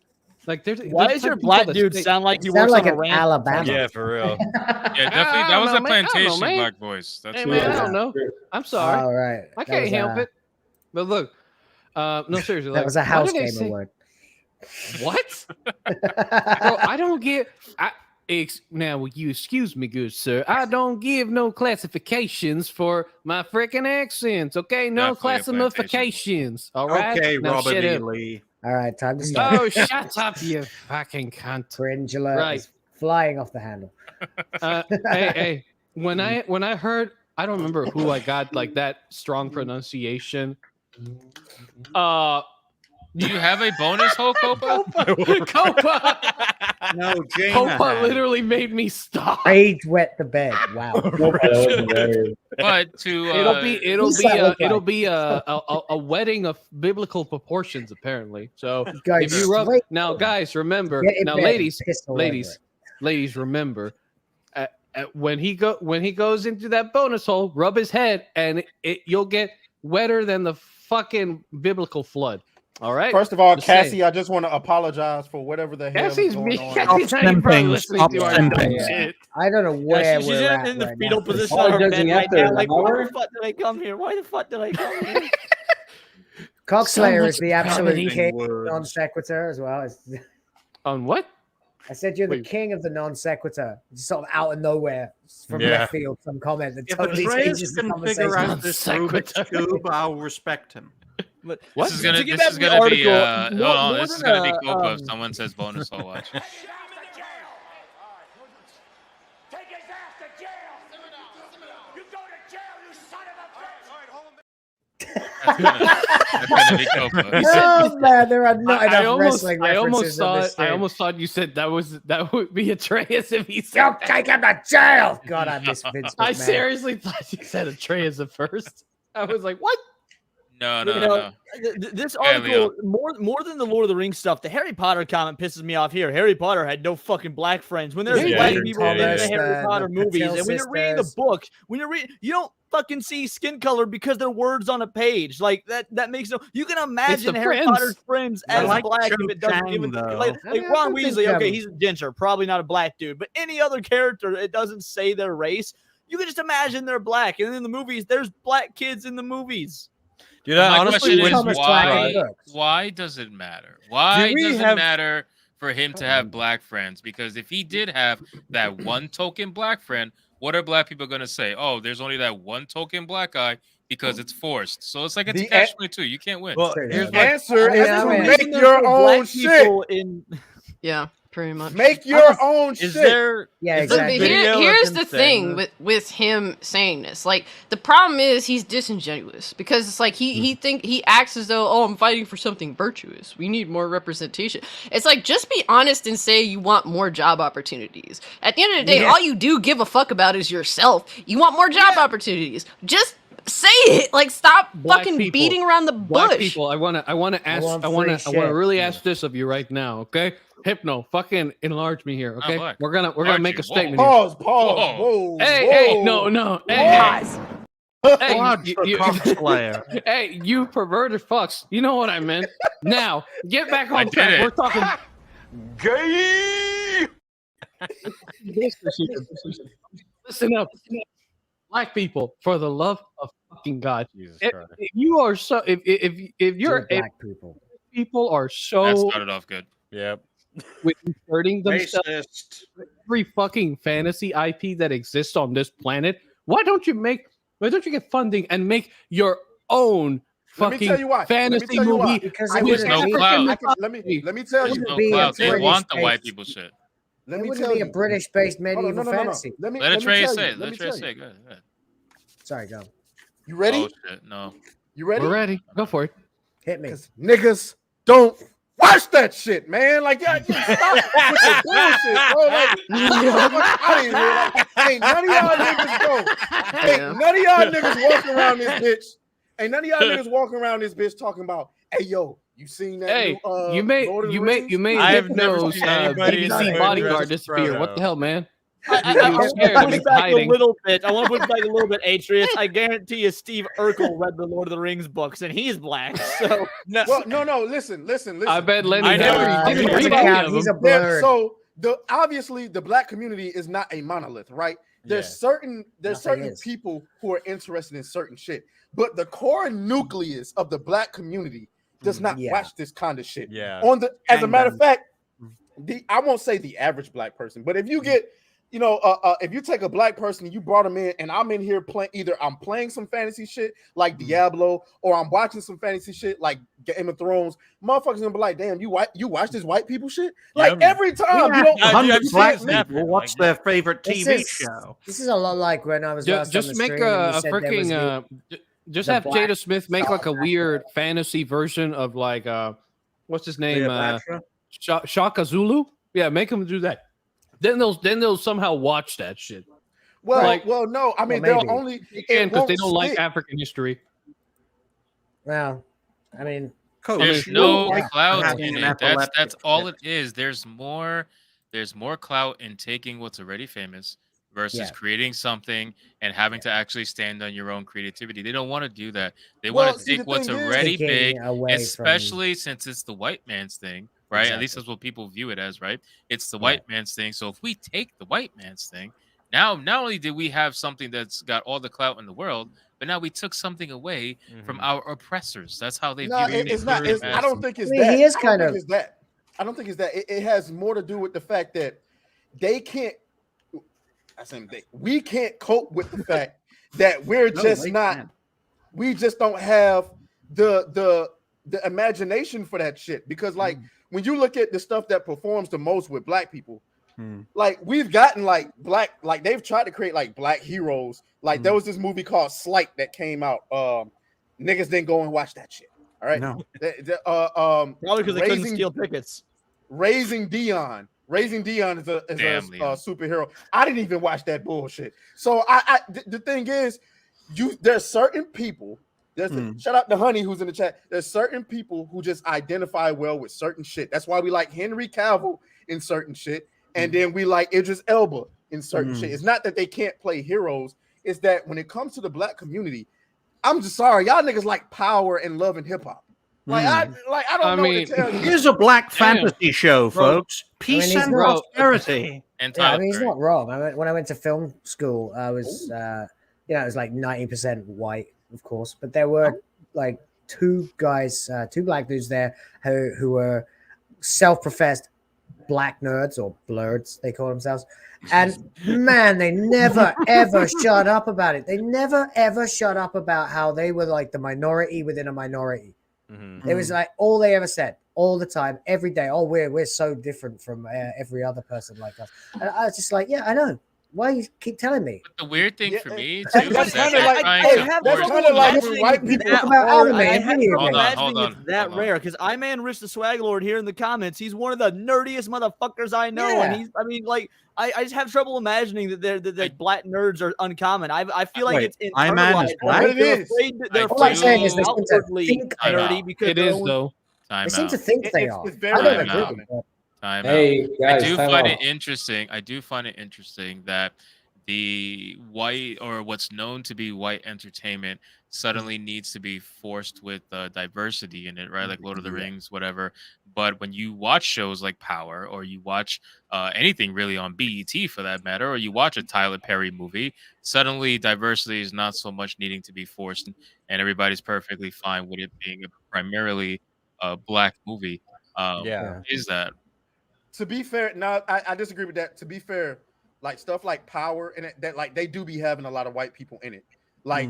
Like, Why does your black dude sound like he works on a ranch? Alabama. Yeah, for real. Yeah, definitely. That was a plantation black voice. That's Hey, what man, it I was. don't know. I'm sorry. All right. I That can't was, help it. But look, no, seriously. That like, was a why house do they gamer say- word. What? Bro, I don't get. Now, will you excuse me, good sir? I don't give no classifications for my freaking accents. Okay, no Definitely a classifications. All right. Okay, Now Robert shut E. up. Lee. All right, time to start. Oh, shut up, you fucking cunt. Cringe alert Right. is flying off the handle. Hey, when I heard, I don't remember who I got like that strong pronunciation. Do you have a bonus, Ho Copa? Copa. No, Jane. Copa literally made me stop. Rage wet the bed. Wow. But to It'll be a wedding of biblical proportions apparently. So Guys, if you rub straight now, guys, remember Get in now, bed and ladies, piss all over ladies, remember. When he goes into that bonus hole, rub his head, and you'll get wetter than the fucking biblical flood. All right. First of all, Just Cassie, saying. I just want to apologize for whatever the hell is Cassie's going me. on. Cassie's not even probably listening to our simping. shit. I don't know where she's we're in, at in the right fetal now. position on her bed Apologizing right after now. an Like, why hour? the fuck did I come here? Why the fuck did I come here? Cockslayer is So the much absolute comedy. king of non sequitur as well. On what? I said you're the Wait. king of the non sequitur, just sort of out of nowhere from Yeah. left field, some comment that If totally Atreus changes the can conversation. figure out this Rubik's Cube, I'll respect him. But This is gonna, get this back is to the gonna be, article, hold on, more this is than gonna be a, Copa if someone says bonus, I'll watch. That's gonna be Copa. Oh man, there are not enough almost, wrestling I references almost on thought, this I stream. almost thought you said that would be Atreus if he said Go that. take him to jail. God, I miss Vince I McMahon. seriously thought you said Atreus at first. I was like, what? No, You know, this article, more than the Lord of the Rings stuff, the Harry Potter comment pisses me off here. Harry Potter had no fucking black friends. When there's Yeah, black yeah, people yeah, in the yeah. Harry Potter the movies, Patil and when you're reading the sisters. book, when you're reading, you don't fucking see skin color because they're words on a page. Like that makes no. You can imagine the Harry friends. Potter's friends I as like black Cho if it doesn't Chang, give it. though. Like I mean, I Ron don't think, Weasley, okay, he's a ginger, probably not a black dude, but any other character, it doesn't say their race. You can just imagine they're black, and in the movies, there's black kids in the movies. Dude, My honestly, question when is why does it matter? Why we does it have- matter for him to have black friends? Because if he did have that one token black friend, what are black people going to say? Oh, there's only that one token black guy because it's forced. So it's like it's a catch-22. You can't win. Well, Here's the answer is to make There's your no own black shit. people in. Yeah, pretty much. Make your own shit. Is there? Yeah, is there exactly. video of Here's him the saying thing this? with him saying this. Like, the problem is he's disingenuous because it's like he acts as though, oh, I'm fighting for something virtuous. We need more representation. It's like, just be honest and say you want more job opportunities. At the end of the day, all you do give a fuck about is yourself. You want more job opportunities. Just say it. Like, stop Black fucking people. beating around the Black bush. people, I wanna ask, want I wanna free shit. really ask this of you right now, okay? Hypno, fucking enlarge me here, okay? black. We're gonna Enlarge make you. a statement Pause. here. Whoa. Hey, no. Hey, Watch you- the you- Cockslayer. hey, you perverted fucks. You know what I meant. Now, get back I on track. did it. We're talking. Gay. Listen up. Black people, for the love of fucking God. Jesus If, Christ. if you are so, if you're if black people. people are That so started off good. Yep. with inserting themselves Racist. in every fucking fantasy IP that exists on this planet, why don't you get funding and make your own Let me fucking tell you why. fantasy Let me tell you why. movie? Because I it There's wouldn't no be, clout. Let me tell There's you. no be a clout. They British want the white based- people shit. Let it me wouldn't tell be a you. British-based Hold on, medieval no. fantasy. Let me Let let me Atreus tell say you. it. Let Let me Atreus tell say you. it. Go ahead. Sorry, go. You ready? Oh shit, no. You ready? We're ready. Go for it. Hit me. Niggas don't watch that shit, man. Like, y'all stop with the bullshit, bro. Like, out of here. Like, ain't none of y'all niggas go. Ain't none of y'all niggas walking around this bitch. Ain't none of y'all niggas walking around this bitch talking about, hey, yo, you seen that Hey, new you made Lord of the you Rings? made I have never Hypno's seen anybody in BBC the bodyguard dress disappear. What Frodo. the hell, man? I You want scared to him. push He's back hiding. a little bit. I want to push back a little bit, Atreus. I guarantee you, Steve Urkel read the Lord of the Rings books, and he's black. So No, Well, no. Listen. I bet Lenny I know Henry he didn't doesn't read any count. of He's them. a blur. So obviously the black community is not a monolith, right? There's certain Nothing is. people who are interested in certain shit, but the core nucleus of the black community does not Yeah. watch this kind of shit. Yeah. As a matter of fact, I won't say the average black person, but if you get, if you take a black person and you brought them in, and I'm in here playing, either I'm playing some fantasy shit like Diablo, or I'm watching some fantasy shit like Game of Thrones, motherfuckers gonna be like, damn, you watch this white people shit? Like every time you don't. 100 you black can't- people. What's their favorite TV show? This is a lot like when I was last Just on the make stream and you a said there was freaking just the have black Jada Smith make like a weird fantasy version of like what's his name? Cleopatra? Shaka Zulu. Yeah, make him do that. Then they'll somehow watch that shit. Well, no. I mean, they'll maybe. only Because they don't like African history. Well, I mean, There's no like clout having in an it. That's epileptic all fit. it is. There's more clout in taking what's already famous, versus Yeah. creating something and having to actually stand on your own creativity. They don't want to do that. They Well, want to see, take the what's thing is- already Taking big, away from- especially since it's the white man's thing, right? At least Exactly. that's what people view it as, right? It's the Yeah. white man's thing. So if we take the white man's thing, now not only did we have something that's got all the clout in the world, but now we took something away from our oppressors. That's how they No, view it. They it's not. view it It's, I don't think it's I mean, that. he is I don't kind think of- it's that. I don't think it's that. It has more to do with the fact that they can't. I said we can't cope with the fact that we're No, just they not. can't. We just don't have the imagination for that shit. Because like when you look at the stuff that performs the most with black people, like we've gotten like black, like they've tried to create like black heroes. Like there was this movie called Slight that came out. Niggas didn't go and watch that shit. All right. No. Probably because they couldn't steal tickets. Raising Dion. Raising Dion is a superhero. I didn't even watch that bullshit. So the thing is, there's certain people. Shout out to Honey who's in the chat. There's certain people who just identify well with certain shit. That's why we like Henry Cavill in certain shit, and then we like Idris Elba in certain shit. It's not that they can't play heroes. It's that when it comes to the black community, I'm just sorry, y'all niggas like power and love and hip hop. Like I don't know what to tell you. Here's a black fantasy show, Bro, folks. Peace he's and not- prosperity. Yeah, I mean, he's not wrong. When I went to film school, I was, it was like 90% white, of course, but there were like two black dudes there who were self-professed black nerds or blurds, they call themselves. And man, they never ever shut up about it. They never ever shut up about how they were like the minority within a minority. It was like all they ever said all the time, every day. Oh, we're so different from every other person like us. And I was just like, yeah, I know. Why you keep telling me? The weird thing for me too That's is that kinda they're like- trying I to have force- trouble imagining white people that about hard. anime I and have video trouble games. imagining Hold on, it's that rare because I Man Rich the Swag Lord here in the comments. He's one of the nerdiest motherfuckers I know, and Yeah. he's. I mean, like I just have trouble imagining that black nerds are uncommon. I feel like Wait, it's I Man is internalized. black? They're It is. afraid. They're All afraid I'm saying is to they be seem to outwardly think they nerdy are. because It their is own- though. They seem to think they are. It's very I don't Time agree. out. but- Time Hey, out. guys, I do time find out. it interesting. I do find it interesting that the white or what's known to be white entertainment suddenly needs to be forced with diversity in it, right? Like Lord of the Rings, whatever. But when you watch shows like Power, or you watch anything really on BET for that matter, or you watch a Tyler Perry movie, suddenly diversity is not so much needing to be forced, and everybody's perfectly fine with it being a primarily black movie. Is that? To be fair, no, I disagree with that. To be fair, like stuff like Power and that like they do be having a lot of white people in it. Like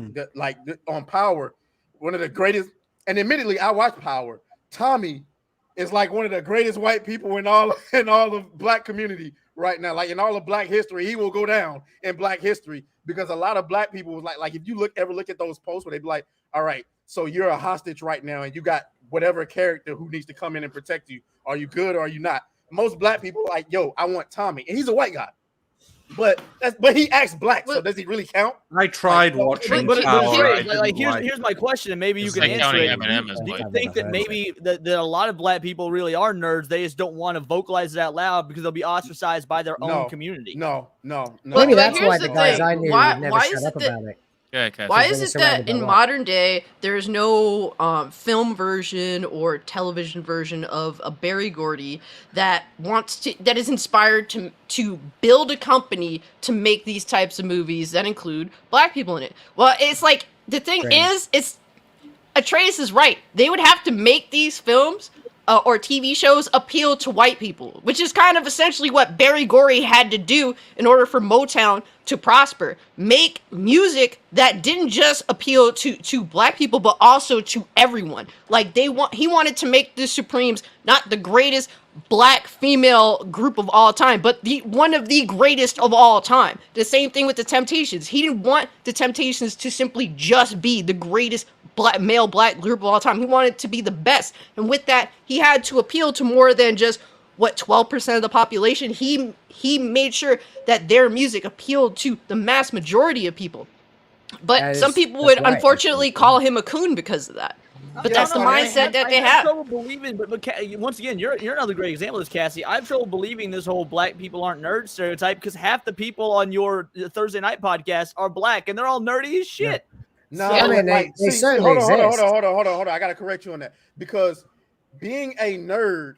on Power, one of the greatest, and admittedly, I watch Power. Tommy is like one of the greatest white people in all of black community right now. Like in all of black history, he will go down in black history because a lot of black people was like if you ever look at those posts where they be like, all right, so you're a hostage right now and you got whatever character who needs to come in and protect you. Are you good or are you not? Most black people are like, yo, I want Tommy, and he's a white guy. But he acts black, so does he really count? I tried watching But Power. I like, didn't here's my question, and maybe you It's can like answer counting it. Eminem as Do you white. think that maybe that a lot of black people really are nerds? They just don't want to vocalize it out loud because they'll be ostracized by their own community. No. Maybe that's here's why the the guys thing. I knew Why- would never why shut is up it that- about it. Why Because is they were it that surrounded by in white. modern day there's no film version or television version of a Berry Gordy that is inspired to build a company to make these types of movies that include black people in it? Well, it's like the thing is, Atreus is right. They would have to make these films or TV shows appeal to white people, which is kind of essentially what Berry Gordy had to do in order for Motown to prosper. Make music that didn't just appeal to black people, but also to everyone. Like he wanted to make the Supremes not the greatest black female group of all time, but one of the greatest of all time. The same thing with the Temptations. He didn't want the Temptations to simply just be the greatest male black group of all time. He wanted to be the best, and with that, he had to appeal to more than just 12% of the population. He made sure that their music appealed to the mass majority of people. But some people would unfortunately call him a coon because of that. But that's the mindset that they I have. trouble believing, but once again, you're another great example of this, Cassie. I have trouble believing this whole black people aren't nerds stereotype because half the people on your Thursday night podcast are black and they're all nerdy as shit. No, So, I mean, they certainly hold exist. on. I gotta correct you on that because being a nerd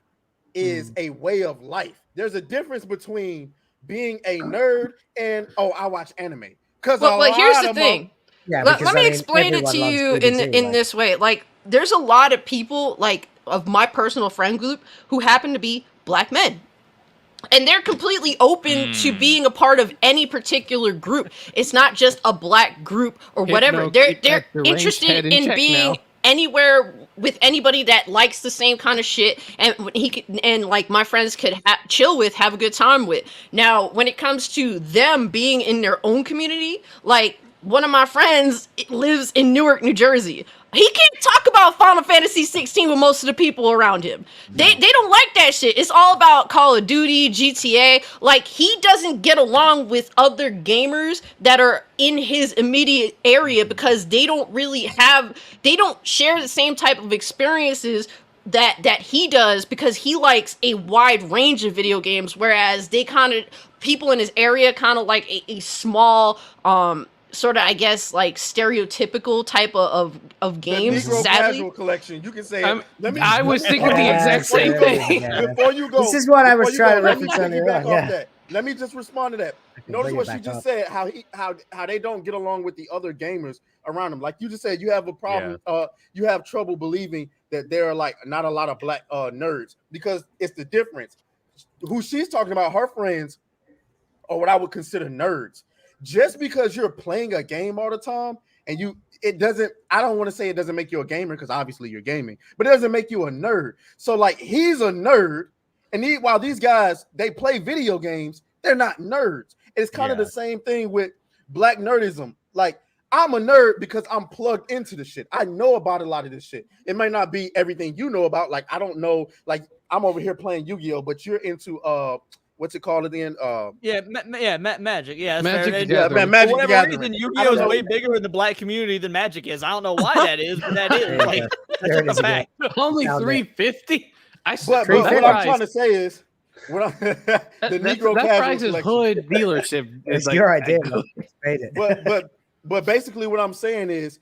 is a way of life. There's a difference between being a nerd and I watch anime. Because But here's the thing. Yeah, let because, me I mean, explain it everyone to loves you Scooby-Doo, in like- this way. Like, there's a lot of people, like, of my personal friend group who happen to be black men. And they're completely open to being a part of any particular group. It's not just a black group or whatever. They're keep the range interested head in in check being now. anywhere with anybody that likes the same kind of shit, and like my friends could chill with, have a good time with. Now, when it comes to them being in their own community, like one of my friends lives in Newark, New Jersey. He can't talk about Final Fantasy 16 with most of the people around him. They don't like that shit. It's all about Call of Duty, GTA. Like, he doesn't get along with other gamers that are in his immediate area because they don't share the same type of experiences that he does, because he likes a wide range of video games, whereas people in his area kind of like a small sort of, I guess, like stereotypical type of games. The Negro Sadly, Casual collection. You can say. I was thinking the exact same thing. Before you go, This is what I was before you trying to go, let me reference earlier piggyback on, off yeah. that. Let me just respond to that. Notice bring what it she back just up. said. How they don't get along with the other gamers around them. Like you just said, you have a problem. You have trouble believing that there are like not a lot of black nerds because it's the difference. Who she's talking about, her friends, are what I would consider nerds. Just because you're playing a game all the time and I don't want to say it doesn't make you a gamer because obviously you're gaming, but it doesn't make you a nerd. So like he's a nerd, and while these guys, they play video games, they're not nerds. It's kind of the same thing with black nerdism. Like I'm a nerd because I'm plugged into the shit. I know about a lot of this shit. It might not be everything you know about. Like I don't know, like I'm over here playing Yu-Gi-Oh, but you're into what's it called again? Magic. Yeah, that's Magic fair. the Gathering. Man, Magic For the whatever Gathering. reason, I Yu-Gi-Oh don't is know. way bigger in the black community than Magic is. I don't know why that is, but that is. There you Like, go. that's There it just is a again. fact. Only Found it. 350. But what I'm trying to say is, the Negro that Casual price is collection. hood dealership. It's like, your idea. though. Made it. But basically, what I'm saying is,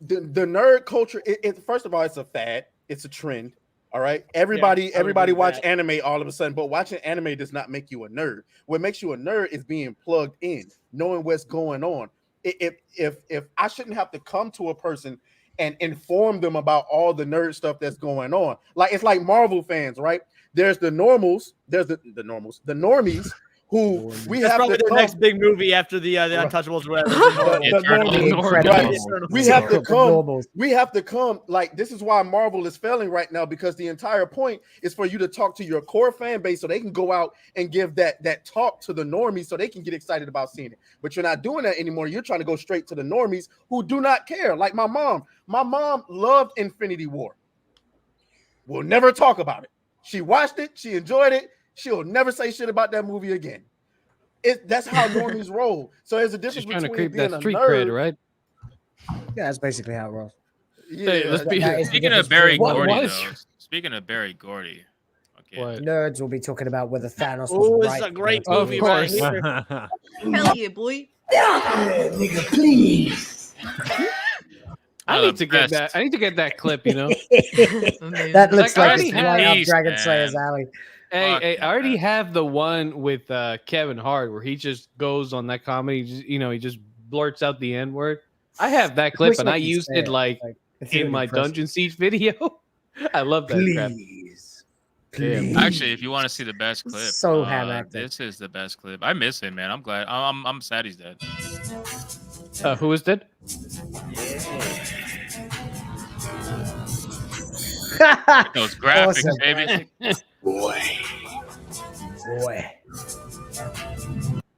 the nerd culture. First of all, it's a fad. It's a trend. All right. Everybody watch anime all of a sudden, but watching anime does not make you a nerd. What makes you a nerd is being plugged in, knowing what's going on. If I shouldn't have to come to a person and inform them about all the nerd stuff that's going on, like it's like Marvel fans, right? There's the normals, there's the normies who we That's have probably to the come. next big movie after the Untouchables. Whatever. The normals, right. We have to come. Normals. We have to come. Like this is why Marvel is failing right now, because the entire point is for you to talk to your core fan base so they can go out and give that talk to the normies so they can get excited about seeing it. But you're not doing that anymore. You're trying to go straight to the normies who do not care. Like my mom. My mom loved Infinity War. We'll never talk about it. She watched it. She enjoyed it. She'll never say shit about that movie again. That's how normies roll. So there's a difference She's trying to between creep being that a street nerd. cred, right? Yeah, that's basically how it rolls. Hey, let's be That is the Speaking of difference Barry between- Gordy, What though. Speaking of Barry Gordy. Okay. Nerds will be talking about whether Thanos was Oh, right. this is a great or movie not. right here. hell yeah, boy. Nigga, please. I need to get that. I need to get that clip. You know. That looks I like already it's right up have- Dragon Slayer's alley. Hey, I already have the one with Kevin Hart where he just goes on that comedy. He just blurts out the N word. I have that clip, wish and I I could used say it it. like It's in really my impressive. Dungeon Siege video. I love that crap. Please. Actually, if you want to see the best clip, So ham-acted. this is the best clip. I miss him, man. I'm glad. I'm sad he's dead. Who is dead? Those graphics, Awesome. baby. Boy.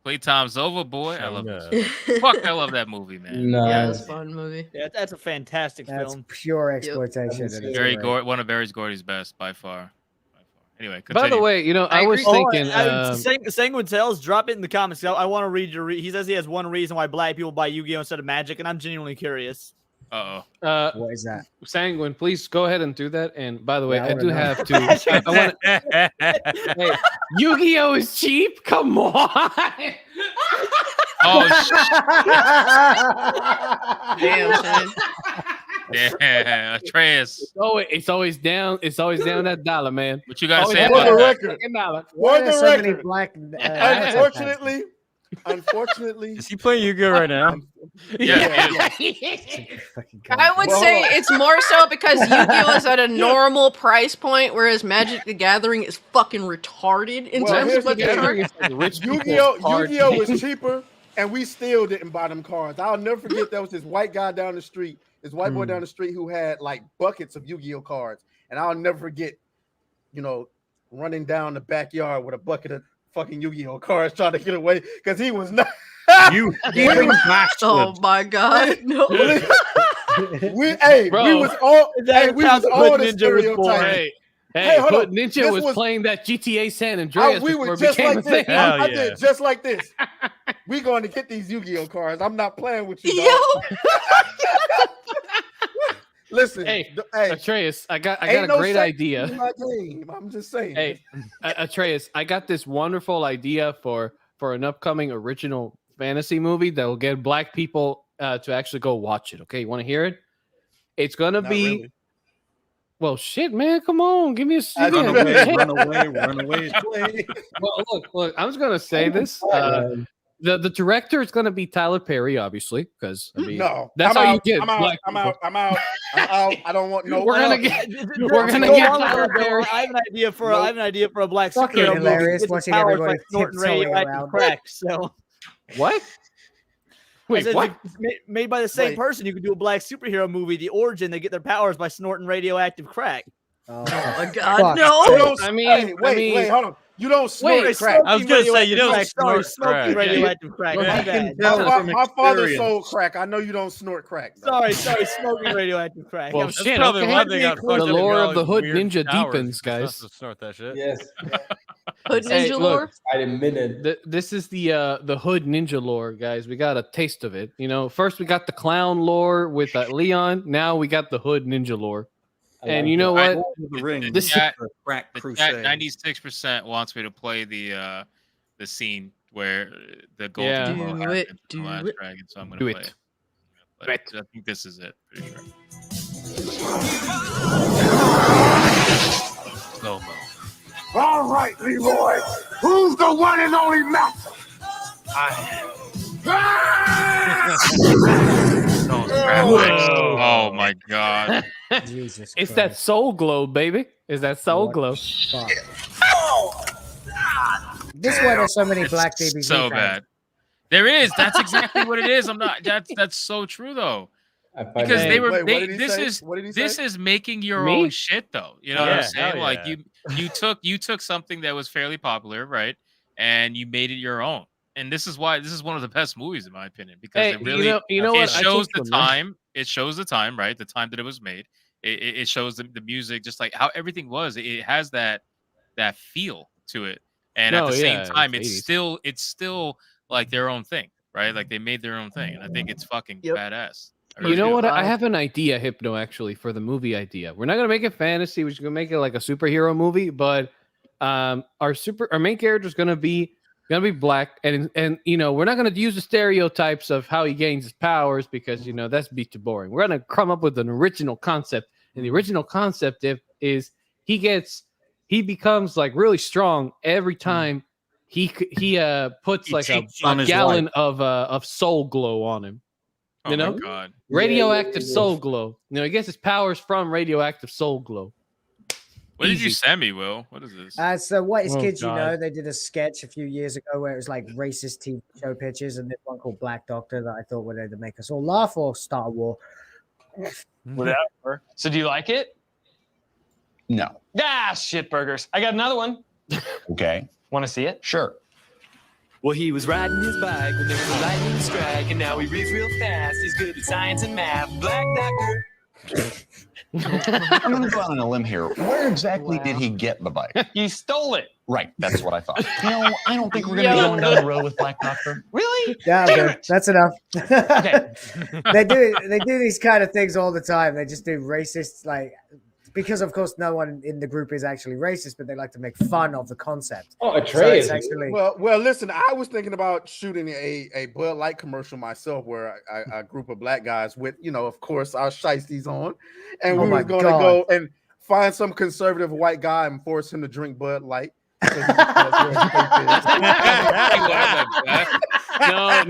Playtime's over, boy. I love this. Fuck, I love that movie, man. Yeah, it was a fun movie. Yeah, that's a fantastic That's film. pure exploitation. and it's Barry great. one of Barry's Gordy's best by far. Anyway, By the continue. way, I was Oh, thinking. Sanguine Tales, drop it in the comments. I want to read your. He says he has one reason why black people buy Yu-Gi-Oh instead of Magic, and I'm genuinely curious. What is that? Sanguine, please go ahead and do that. And by the way, Yeah, I I wanna do know. have to. I want. Hey, Yu-Gi-Oh is cheap. Come on. Damn, son. Yeah, Atreus. It's always down. It's always down that dollar, man. What you gotta Always say down about that that? fucking dollar. Why are there so many record. black? Unfortunately, Is he playing Yu-Gi-Oh right now? Yeah. I would say it's more so because Yu-Gi-Oh is at a normal price point, whereas Magic the Gathering is fucking retarded in terms of what they charge. Yu-Gi-Oh was cheaper, and we still didn't buy them cards. I'll never forget there was this white guy down the street, this white boy down the street who had like buckets of Yu-Gi-Oh cards, and I'll never forget, running down the backyard with a bucket of fucking Yu-Gi-Oh cards trying to get away because he was not. Oh my god! No. we was all the stereotypes. Hey, hold Hood on. Ninja This was playing that GTA San Andreas we before were it just became like a thing. this. I did just like this. We going to get these Yu-Gi-Oh cards. I'm not playing with you, dog. Listen, hey, Atreus, I got ain't a great sex idea. in my game. I'm just saying. Hey, Atreus, I got this wonderful idea for an upcoming original fantasy movie that will get black people to actually go watch it. Okay, you want to hear it? It's gonna be. Really. Well, shit, man, come on, give me a Run away, play. Well, look, I was gonna say this. The director is gonna be Tyler Perry, obviously, because No, that's I'm how out. you get. I'm out. black I'm out. people. I'm out. I'm out. I don't want no. We're gonna get Tyler Perry. I have an idea for a black Fucking superhero movie. hilarious It's watching powered everybody by snorting tiptoeing radioactive around. crack. So What? I said what? it's made by the same person. You could do a black superhero movie. The origin, they get their powers by snorting radioactive crack. Oh my god, no! Wait, hold on. You don't snort crack. I was gonna say you don't Sorry, snort smoking crack. radioactive crack. Well, My he can bad. tell My father experience. sold crack. I know you don't snort crack. Though. Sorry, smoking radioactive crack. Well, That's shit. probably Okay. why they got The fucked up lore in of the all Hood weird Ninja towers deepens, because guys. to snort that shit. Yes. Hood Hey, Ninja look, lore? Wait a minute. This is the Hood Ninja lore, guys. We got a taste of it. First we got the clown lore with Leon. Now we got the Hood Ninja lore. And you know what? The ring. This is the crack The crusade. 96% wants me to play the scene where the golden Yeah. glow Do happens it, in do the last it. dragon, so I'm gonna Do play it. I think this is it. Pretty sure. Slow mo. All right, Leroy. Who's the one and only master? Oh my god. Jesus It's Christ. that soul glow, baby. Is that soul glow? Fuck. This why there's so many black DBZ So fans. bad. There is. That's exactly what it is. I'm not. That's so true though. Because Hey, they were. wait, what They, did he this say? is. What did he This say? is making your Me? own shit though. You know what Yeah, I'm saying? hell Like yeah. you took something that was fairly popular, right? And you made it your own. And this is why this is one of the best movies in my opinion because Hey, it really you know it what? I shows think the from that- time. It shows the time, right? The time that it was made. It shows the music, just like how everything was. It has that feel to it. And at No, the same yeah, time, it's it's still like their own thing, right? Like they made their own thing, and I think it's fucking badass. I You really know do. what? I have an idea, Hypno, actually, for the movie idea. We're not gonna make it fantasy. We're just gonna make it like a superhero movie. But our main character is gonna be black, and we're not gonna use the stereotypes of how he gains his powers because that's be too boring. We're gonna come up with an original concept, and the original concept is he becomes like really strong every time he puts He like cheats a on his gallon of soul glow on him. Oh You my know? god. Radioactive soul glow. He gets his powers from radioactive soul glow. What did you Easy. send me, Will? What is this? So what is Oh, Kids You God. Know? They did a sketch a few years ago where it was like racist TV show pitches, and this one called Black Doctor that I thought would either make us all laugh or start a war. Whatever. So do you like it? No. Ah, shit burgers. I got another one. Okay. Want to see it? Sure. Well, he was riding his bike when there was a lightning strike, and now he reads real fast. He's good at science and math. Black Doctor. I'm going to go out on a limb here. Where exactly did he get the bike? He stole it. Right, that's what I thought. No, I don't think we're going to be going down the road with Black Doctor. Really? Yeah, Damn okay. it. That's enough. Okay. They do these kind of things all the time. They just do racist, like, because of course no one in the group is actually racist, but they like to make fun of the concept. Oh, a So Trey it's is actually Well, listen. I was thinking about shooting a Bud Light commercial myself, where a group of black guys with, of course, our shiesties on, and Oh we my was going to God. go and find some conservative white guy and force him to drink Bud Light. So he can tell us where his faith is. No.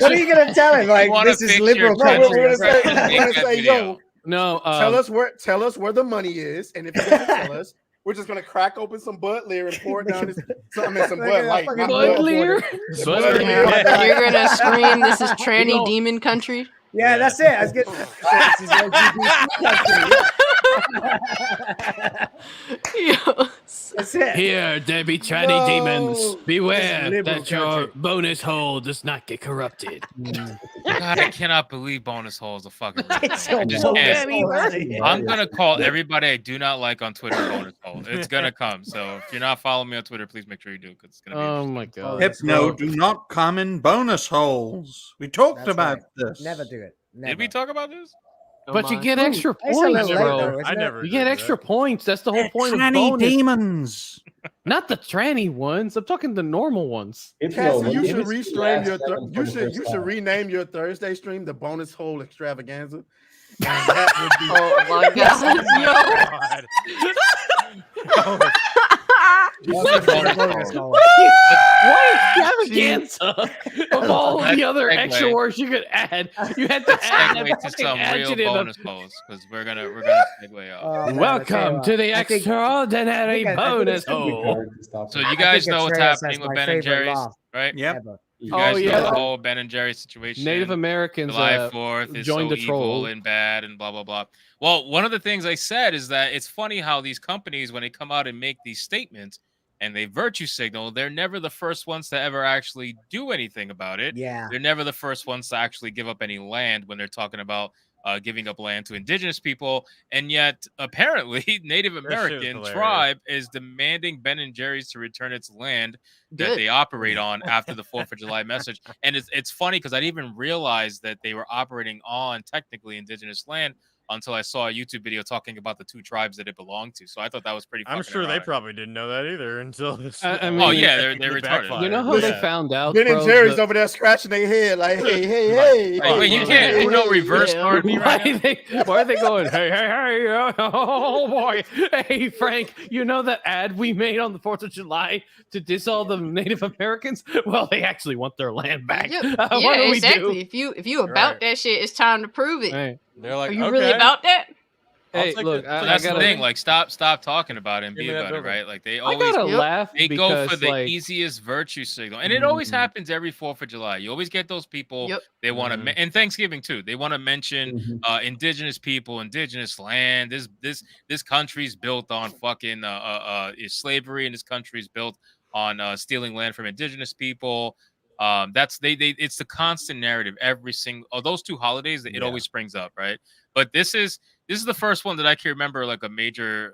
What are you gonna tell him? Like, this is liberal No, country. we're gonna say, yo, No, tell us where the money is, and if he doesn't tell us, we're just gonna crack open some Bud Lear and pour it down some Bud Light. fucking Bud Lear? Bud Lear. You're gonna scream, "This is tranny demon country." Yeah, that's it. I was getting this is LGBT country. That's it. Here, there be tranny demons. Beware liberal that your country. bonus hole does not get corrupted. God, I cannot believe bonus hole is a fucking real It's thing. I a just bonus can't. hole. I'm gonna call everybody I do not like on Twitter bonus hole. It's gonna come. So if you're not following me on Twitter, please make sure you do, because it's gonna be Oh interesting. my god. Hypno, do not come in bonus holes. We talked That's about right. this. Never do it. Never. Did we talk about this? But you get extra It's a little points, late, bro. though, isn't I it? never You get did extra that. points. That's the whole point of Tranny bonus. demons. Not the tranny ones. I'm talking the normal ones. Cassie, you should you should rename your Thursday stream the Bonus Hole Extravaganza. And that would be Oh my god! Oh, What extravaganza of all Let's the other segue. extra words you could add? You had to Let's add segue that to fucking some real adjective of- bonus holes, because we're gonna segue off. Oh, man, I tell you Welcome what, to the I think- extraordinary I think bonus it's gonna be hole. So you I guys think know what's Atreus has happening with my Ben and favorite Jerry's, laugh right? Yep. ever. You Oh, guys know yeah. the whole Ben and Jerry situation. Native Americans July 4th is joined so the troll. evil and bad and blah blah blah. Well, one of the things I said is that it's funny how these companies, when they come out and make these statements and they virtue signal, they're never the first ones to ever actually do anything about it. Yeah. They're never the first ones to actually give up any land when they're talking about giving up land to indigenous people. And yet, apparently, Native American hilarious. tribe is demanding Ben and Jerry's to return its land that Good. they operate on after the 4th of July message. And it's funny because I didn't even realize that they were operating on technically indigenous land until I saw a YouTube video talking about the two tribes that it belonged to. So I thought that was pretty I'm fucking sure they ironic. probably didn't know that either until this. I Oh, mean, yeah, they're it retarded. backfired. You know how they found out, Ben and bro, Jerry's the- over there scratching their head like, hey. Like, wait, you can't Uno reverse Yeah. card me right now? Why are they going, hey, oh boy, hey, Frank, you know that ad we made on the 4th of July to diss all the Native Americans? Well, they actually want their land back. Yep. What Yeah, do we exactly. do? If you about Right. that shit, it's time to prove it. Hey, They're like, Are you okay. really about that? hey, take look, it. I That's the gotta, thing. Like, stop talking about it and Give be me that about it, building. right? Like, they I always gotta laugh they because, go for the like, easiest virtue signal, and it always Mhm. happens every 4th of July. You always get those people. Yep. They want to, and Thanksgiving too. They want to mention indigenous people, indigenous land. This country's built on fucking slavery, and this country's built on stealing land from indigenous people. That's it's the constant narrative every single those two holidays. It always springs up, right? But this is the first one that I can remember, like a major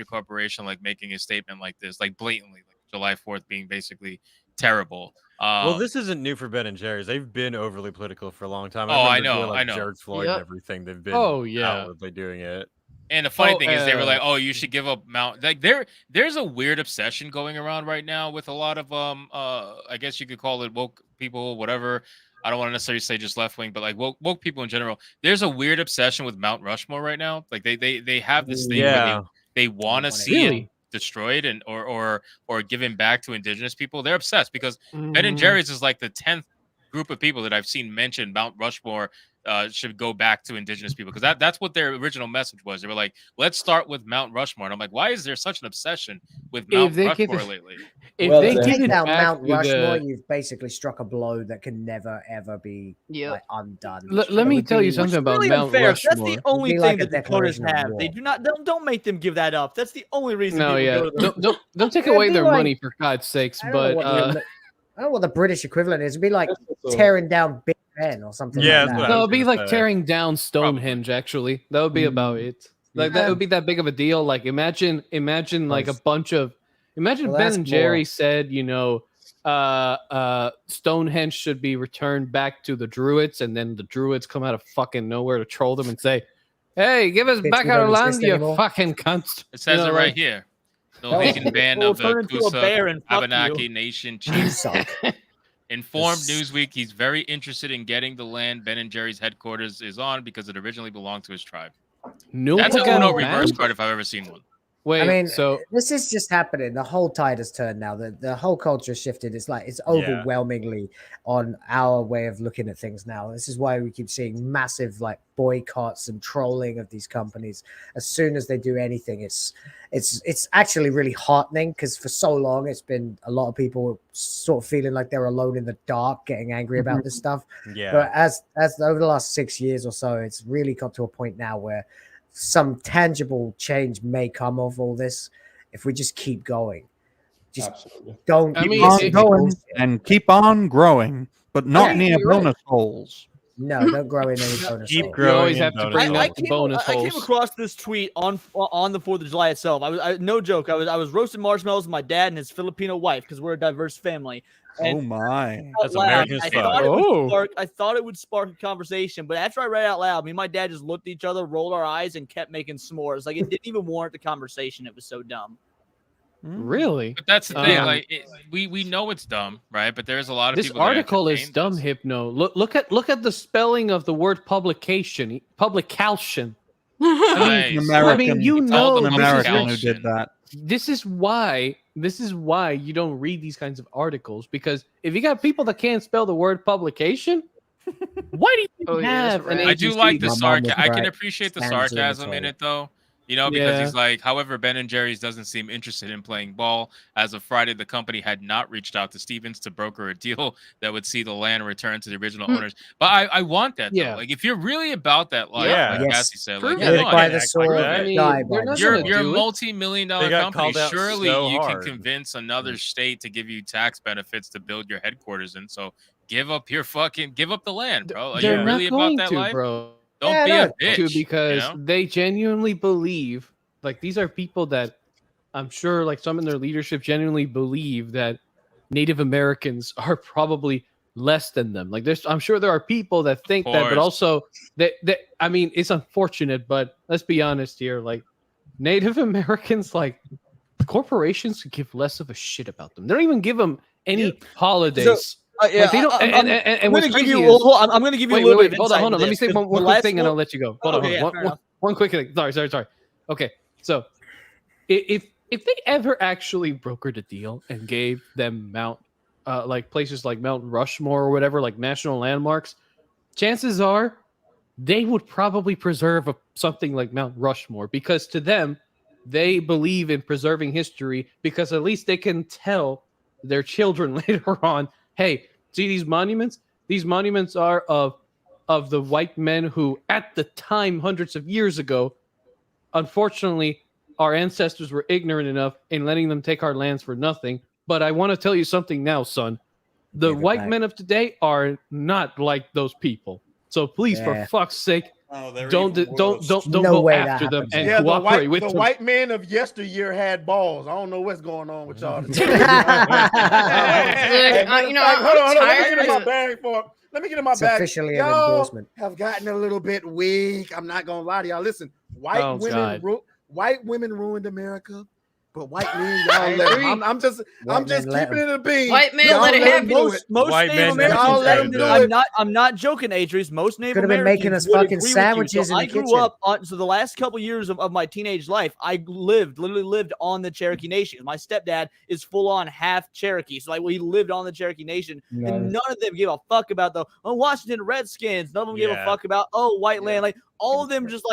corporation like making a statement like this, like blatantly, like July 4th being basically terrible. Well, this isn't new for Ben and Jerry's. They've been overly political for a long time. Oh, I remember know, doing, like, I know. George Floyd Yep. and everything. They've been Oh, yeah. outwardly doing it. And the funny Oh, thing is, they were like, "Oh, you should give up Mount." Like, there's a weird obsession going around right now with a lot of I guess you could call it woke people, whatever. I don't want to necessarily say just left wing, but like woke people in general. There's a weird obsession with Mount Rushmore right now. Like they have this thing where Yeah. they want to see it Really? destroyed and or given back to indigenous people. They're obsessed because Ben and Mhm. Jerry's is like the 10th group of people that I've seen mention Mount Rushmore should go back to indigenous people, because that's what their original message was. They were like, let's start with Mount Rushmore. And I'm like, why is there such an obsession with Mount If they give Rushmore it- lately? If Well, they the- give Take it down back Mount to Rushmore, the, you've basically struck a blow that can never ever be Yep. undone. let It me would tell you be- something It's about really Mount unfair. That's Rushmore. the only be thing like a that the Dakotas declaration of have. war. They do not. Don't make them give that up. That's the only reason. No, people yeah, go to the don't take It'd away be their like- money for God's sakes. I don't know But what the- I don't know what the British equivalent is. It'd be like also- tearing down Big Ben or something Yeah, like that's that. what I No, was it'd be gonna like say. tearing down Stonehenge. Actually, that would be about it. Like that would be that big of a deal. Like imagine like a bunch of imagine Well, Ben that's and Jerry more. said, Stonehenge should be returned back to the Druids, and then the Druids come out of fucking nowhere to troll them and say, "Hey, give us Bitch, back we our don't land, exist you anymore." fucking cunts." It says it like, right here. The Oh. Norwegian band We'll of the turn into a bear and fuck Abenaki you. Nation chief Suck. informed This- Newsweek he's very interested in getting the land Ben and Jerry's headquarters is on because it originally belonged to his tribe. That's a Nunca Uno reverse man? card if I've ever seen one. Wait, I mean, so this is just happening. The whole tide has turned now. The whole culture has shifted. It's like it's overwhelmingly on our way of looking at things now. This is why we keep seeing massive like boycotts and trolling of these companies. As soon as they do anything, it's actually really heartening because for so long it's been a lot of people sort of feeling like they're alone in the dark, getting angry about this stuff. Yeah. But as over the last 6 years or so, it's really got to a point now where some tangible change may come of all this if we just keep going. Just Absolutely. don't I Keep mean, on it- going and keep on growing, but not Yeah, near you're right. bonus holes. No, don't grow in any bonus. Keep hole. growing. You always in have to bonus bring holes. up the bonus I came holes. across this tweet on the 4th of July itself. No joke. I was roasting marshmallows with my dad and his Filipino wife because we're a diverse family. Oh my. That's American I style. thought, Oh. I thought it would spark a conversation, but after I read it out loud, me and my dad just looked at each other, rolled our eyes, and kept making s'mores. Like it didn't even warrant the conversation. It was so dumb. Really? But that's the thing. Um, Like we know it's dumb, right? But there's a lot of This people. that article is entertain dumb, this. Hypno. Look at the spelling of the word publication. Publication. Nice. An American, I mean, you It's all know, the an this is American publication. who did that. This is why you don't read these kinds of articles, because if you got people that can't spell the word publication, why do you Oh, yeah, have an I do agency? like the My mom was sarcasm. I can right. appreciate the Stands in the sarcasm in toilet. it, though. You know, because Yeah. he's like, however, Ben and Jerry's doesn't seem interested in playing ball. As of Friday, the company had not reached out to Stevens to broker a deal that would see the land returned to the original owners. But I want that, though. Yeah. Like, if you're really about that life, Yeah. like Yes. Cassie said, Prove like, it. Live come by on, the act like sword, that. I mean, die they're by not the you're gonna sword. you're a do it. multi-million-dollar They got company. called out Surely so you can hard. convince another state to give you tax benefits to build your headquarters in. So give up the land, bro. Are They're you not really about going that to, life? bro. Don't Yeah, be no, a bitch. Because you know? they genuinely believe, like, these are people that I'm sure, like, some in their leadership genuinely believe that Native Americans are probably less than them. Like, I'm sure there are people that think that, but course. also that I mean, it's unfortunate, but let's be honest here. Like, Native Americans, like, corporations could give less of a shit about them. They don't even give them any holidays. Yeah, Like, they don't. I'm And what's gonna give crazy you. is, I'm gonna give you wait, a little wait, bit. hold on. Let me say one quick thing, and I'll let you go. Hold on. Okay, Hold yeah, on. fair enough. One quick thing. Sorry. Okay, so if they ever actually brokered a deal and gave them like places like Mount Rushmore or whatever, like national landmarks, chances are they would probably preserve something like Mount Rushmore, because to them, they believe in preserving history, because at least they can tell their children later on, hey, see these monuments? These monuments are of the white men who, at the time, hundreds of years ago, unfortunately, our ancestors were ignorant enough in letting them take our lands for nothing. But I want to tell you something now, son. The Give it white back. men of today are not like those people. So please, Yeah. for fuck's sake, Oh, they're don't even don't worse. don't No go way that after them happens. and Yeah, cooperate with the them. white men of yesteryear had balls. I don't know what's going on with y'all. Look, Hey, matter you of know, fact, hold on. Let me tired get in my of- bag Let me get in my It's bag. officially an Y'all endorsement. have gotten a little bit weak. I'm not gonna lie to y'all. Listen, white Oh, God. women ruined America. But white men, I y'all let agree. them. I'm just White men let keeping it a bean. White men Y'all let it them happen. do it. Most White Native men Americans. Y'all let them do it. I'm not joking, Adrius. Most Native Could have been Americans making us would fucking agree with you. sandwiches So in I the grew kitchen. up on. So the last couple years of my teenage life, I literally lived on the Cherokee Nation. My stepdad is full on half Cherokee, so we lived on the Cherokee Nation, and none of them gave a fuck about the Washington Redskins. None of them gave a Yeah. fuck about white land. Like all of them just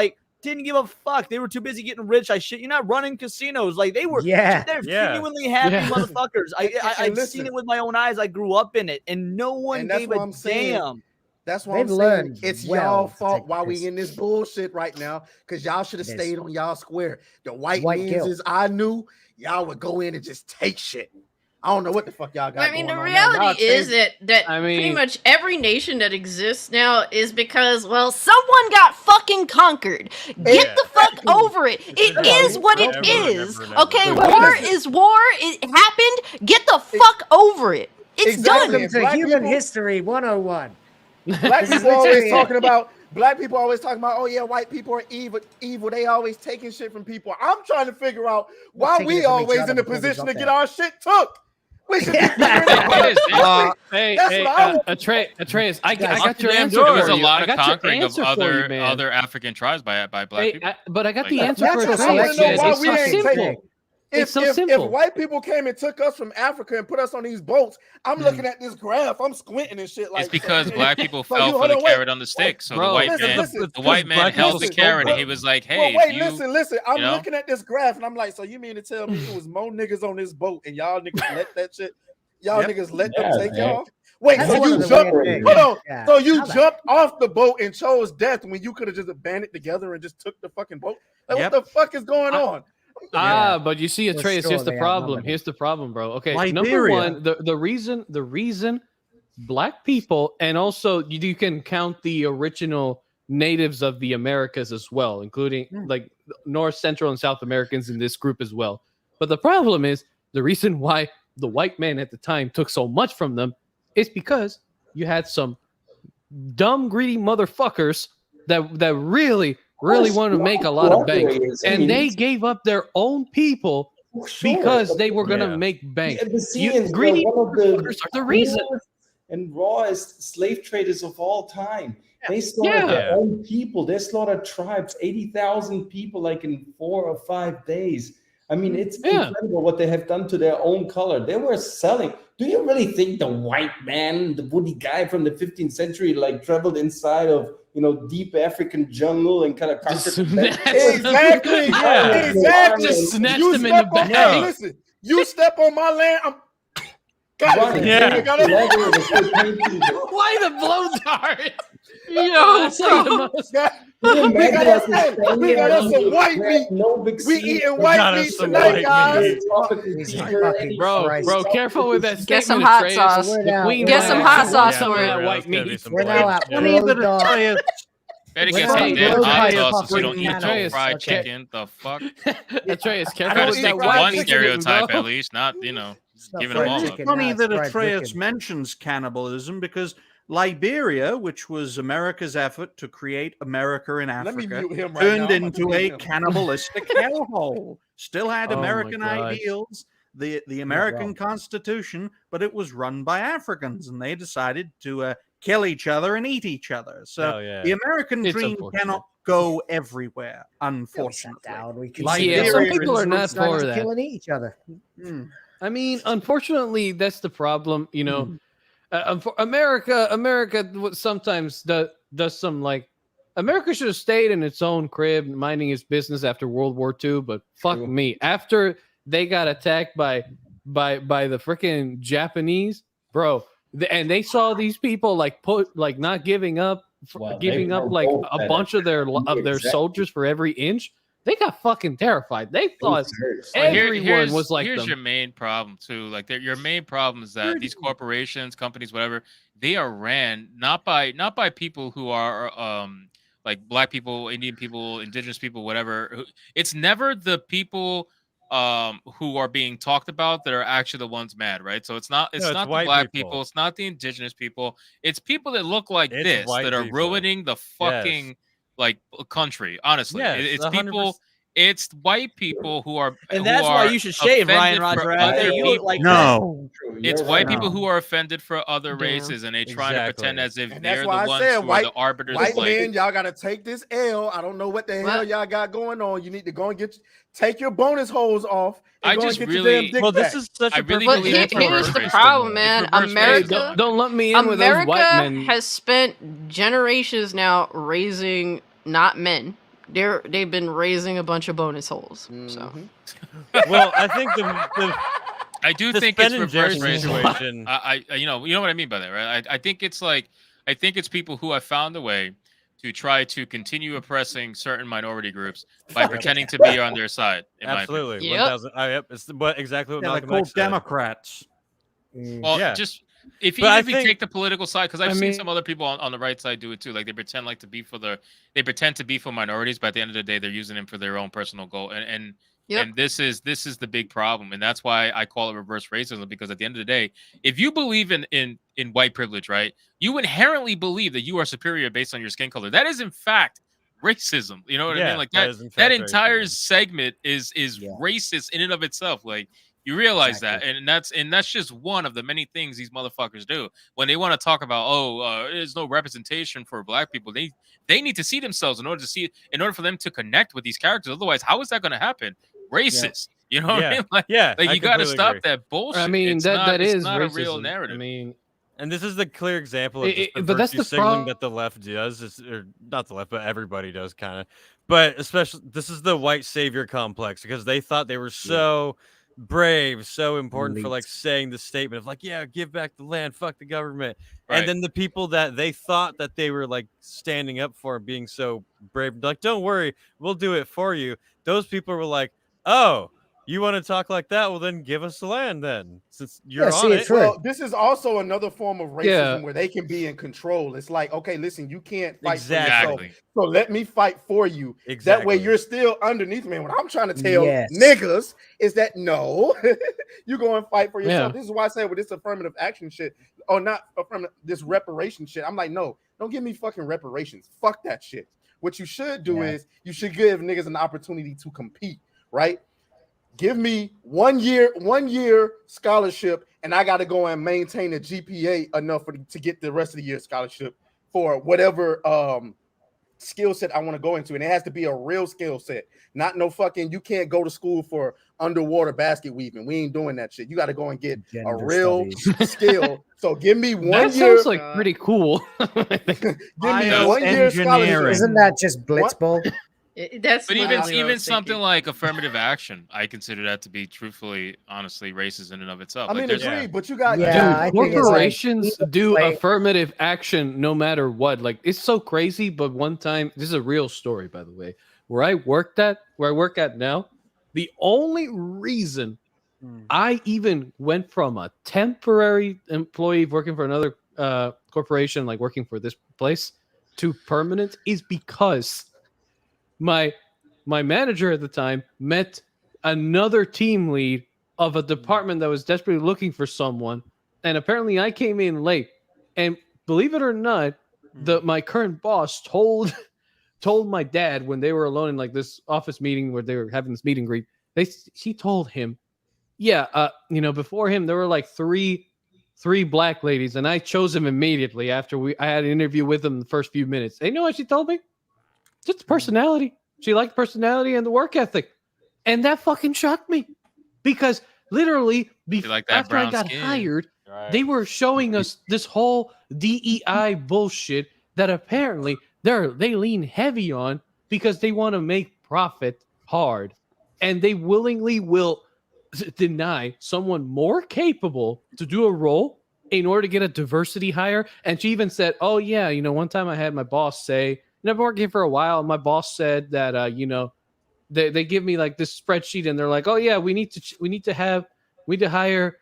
didn't give a fuck. They were too busy getting rich. You're not running casinos. Like they were. Yeah. They're Yeah. genuinely happy Yeah. motherfuckers. I've listen. seen it with my own eyes. I grew up in it, and no one And that's gave what a I'm saying. damn. That's why They've I'm saying learned it's well y'all to fault take why the we piss. in this bullshit right now. Because y'all should have It is. stayed on y'all square. The white White men's guilt. is I knew y'all would go in and just take shit. I don't know what the fuck y'all got. I mean, the going on now. Y'all reality is changed- that I pretty mean- much every nation that exists now is because, well, someone got fucking conquered. Get the fuck over it. It is what it is. Okay, war is war. It happened. Get the fuck over it. It's Welcome done. to Human History 101. Black people always talking about oh yeah, white people are evil. They always taking shit from people. I'm trying to figure out why taking we it from each always other in the before we position got to get there. our shit took. We should be figuring it out. Atreus, I Guys, got your there answer was for a you. lot I of got your conquering of answer for you, man. other African tribes by black people. But I got Like, the answer for That's Atreus. what I want to know why It's we so ain't simple. taking. It's so If simple. white people came and took us from Africa and put us on these boats, I'm looking at this graph. I'm squinting and shit. Like it's because black people So fell you- for hold the on, wait. carrot on the stick. So Bro, the white man held the carrot, and he was like, "Hey, Well, wait, if you, listen. I'm you know? looking at this graph, and I'm like, so you mean to tell me it was more niggas on this boat, and y'all niggas let that shit? Y'all niggas let them take y'all? Wait, That's so one you of the jumped? weird things. Hold on. Yeah. So you How the- jumped off the boat and chose death when you could have just abandoned together and just took the fucking boat? Like, Yep. what the fuck is going on? But you see, For Atreus, sure here's the they problem. outnumbered Here's the problem, bro. Okay, number Liberia. one, the reason black people, and also you can count the original natives of the Americas as well, including like North, Central, and South Americans in this group as well. But the problem is the reason why the white man at the time took so much from them is because you had some dumb, greedy motherfuckers that really wanted to make a lot of bank, and they gave up their own people because they were going to make bank. The Abyssinians Greedy were one of the motherfuckers are the reason. poorest and rawest slave traders of all time. They slaughtered Yeah. their own people. They slaughtered tribes, 80,000 people, like in 4 or 5 days. I mean, it's incredible what they have done to their own color. They were selling. Do you really think the white man, the woody guy from the 15th century, like traveled inside of deep African jungle and kind of conquered Exactly. Exactly. Just snatched You them in the step on- back. Listen, you step on my land, I'm. God, Right. yeah. Why the blow dart? Yo, that's like the most. We got us some white meat. We eating white meat tonight, guys. Bro, careful with that. Get some statement, hot Atreus. sauce. The queen Get some might hot actually sauce want for some of it. that white meat. We're now at Funny that Bulldog. Atreus better We're get now some at damn Bulldog hot Pie sauce so you don't fucking eat no Atreus. fried Okay. chicken. The fuck? Atreus, Try careful to with stick that to white one meat, stereotype bro. at least, not giving fried them all up. chicken. funny Nah, that it's fried Atreus chicken. mentions cannibalism because Liberia, which was America's effort to create America in Let me Africa, mute him right turned now. into a cannibalistic hellhole. Still had Oh my American gosh. ideals, the American Constitution, but it was run by Africans, and they decided to kill each other and eat each other. So Oh, yeah. the American It's dream unfortunate. cannot go everywhere, unfortunately. We can Like, see yeah, the some Americans people are not decided for to that. kill and eat each other. I mean, unfortunately, that's the problem. For America sometimes does some like. America should have stayed in its own crib, minding its business after World War II. But fuck me, after they got attacked by the freaking Japanese, bro, and they saw these people like not giving up, Well, giving they up like provoked a that. bunch of their Exactly. soldiers for every inch. They got fucking terrified. They thought Well, everyone was like here's them. your main problem too. Like your main problem is that these corporations, companies, whatever, they are ran not by people who are like black people, Indian people, indigenous people, whatever. It's never the people who are being talked about that are actually the ones mad, right? So it's not it's the white black people. people, it's not the indigenous people, it's people that look like It's this white that are people. ruining the fucking like country. Honestly, Yes, it's 100%. people. It's white people who are, And that's why you should shave, Ryan offended for Roger. I other think you look people. like No. It's You're white right. people No. who are offended for other Yeah. races, and they try to pretend as if And they're that's the why I ones said who are the arbiters white of like. men, y'all gotta take this L. I don't know what the hell What? y'all got going on. You need to go and take your bonus holes off and I go just and get really- your damn dick Well, back. this is such I a really perfect believe example of Here's the racism. problem, man. It's reverse America, racism. Don't let me in with those white America men. has spent generations now raising not men. They've been raising a bunch of bonus holes. So Well, I think the I do the think it's Ben and reverse Jerry racism. situation. I you know what I mean by that, right? I think it's like I think it's people who have found a way to try to continue oppressing certain minority groups by pretending to be on their side. In my opinion. Absolutely, Yep. 1,000. Yep, it's exactly what Yeah, they're Malcolm called X said. Democrats. Well, Yeah. just if But I you think- take the political side, because I've I seen mean- some other people on the right side do it too. Like they pretend like to be they pretend to be for minorities, but at the end of the day, they're using them for their own personal goal. And this is the big problem, and that's why I call it reverse racism. Because at the end of the day, if you believe in white privilege, right, you inherently believe that you are superior based on your skin color. That is in fact racism. You know what I Yeah, mean? Like that is in that fact entire segment is racist in and of itself. Like you realize that, and that's just one of the many things these motherfuckers do when they want to talk about there's no representation for black people. They need to see themselves in order for them to connect with these characters. Otherwise, how is that going to happen? Racist. You know what I mean? Like, I you got to completely stop agree. that bullshit. I mean, it's that it's is not racism. a real narrative. I mean, and this is the clear example of just the but that's virtue the signaling that the left does, or not the left, but everybody does kind of. But especially, this is the white savior complex because they thought they were so brave, so important for like saying the statement of like, yeah, give back the land, fuck the government. Right. And then the people that they thought that they were like standing up for and being so brave, like, don't worry, we'll do it for you. Those people were like, oh, you want to talk like that? Well, then give us the land then, since you're on it. Well, this is also another form of racism Yeah. where they can be in control. It's like, okay, listen, you can't fight Exactly. for yourself, so let me fight for you. That Exactly. way you're still underneath me. And what I'm trying to tell Yes. niggas is that no, you go and fight for yourself. Yeah. This is why I say with this affirmative action shit, or not affirmative, this reparation shit, I'm like, no, don't give me fucking reparations. Fuck that shit. What you should do is you should give niggas an opportunity to compete, right? Give me 1 year scholarship, and I got to go and maintain a GPA enough to get the rest of the year scholarship for whatever skill set I want to go into. And it has to be a real skill set, not no fucking, you can't go to school for underwater basket weaving. We ain't doing that shit. You got to go and get a Gender real studies. skill. So give me 1 that year. sounds like pretty cool. Give me 1 year scholarship. Isn't that just blitzball? That's But literally what I even was something thinking. like affirmative action, I consider that to be truthfully, honestly, racist in and of itself. I Like, mean, there's- agreed, but you got I think it's like- corporations do affirmative action no matter what. Like it's so crazy. But one time, this is a real story, by the way, where I work at now, the only reason I even went from a temporary employee working for another corporation, like working for this place, to permanent is because my manager at the time met another team lead of a department that was desperately looking for someone, and apparently I came in late. And believe it or not, my current boss told my dad when they were alone in like this office meeting where they were having this meet and greet. She told him, before him there were like three black ladies, and I chose him immediately after I had an interview with him the first few minutes. And you know what she told me? Just the personality. She liked personality and the work ethic. And that fucking shocked me. Because literally, like that after I brown got skin. hired, Right. they were showing us this whole DEI bullshit that apparently they lean heavy on because they want to make profit hard. And they willingly will deny someone more capable to do a role in order to get a diversity hire. And she even said, oh yeah, one time I had my boss say, I've been working here for a while, and my boss said that they give me like this spreadsheet, and they're like, oh yeah, we need to hire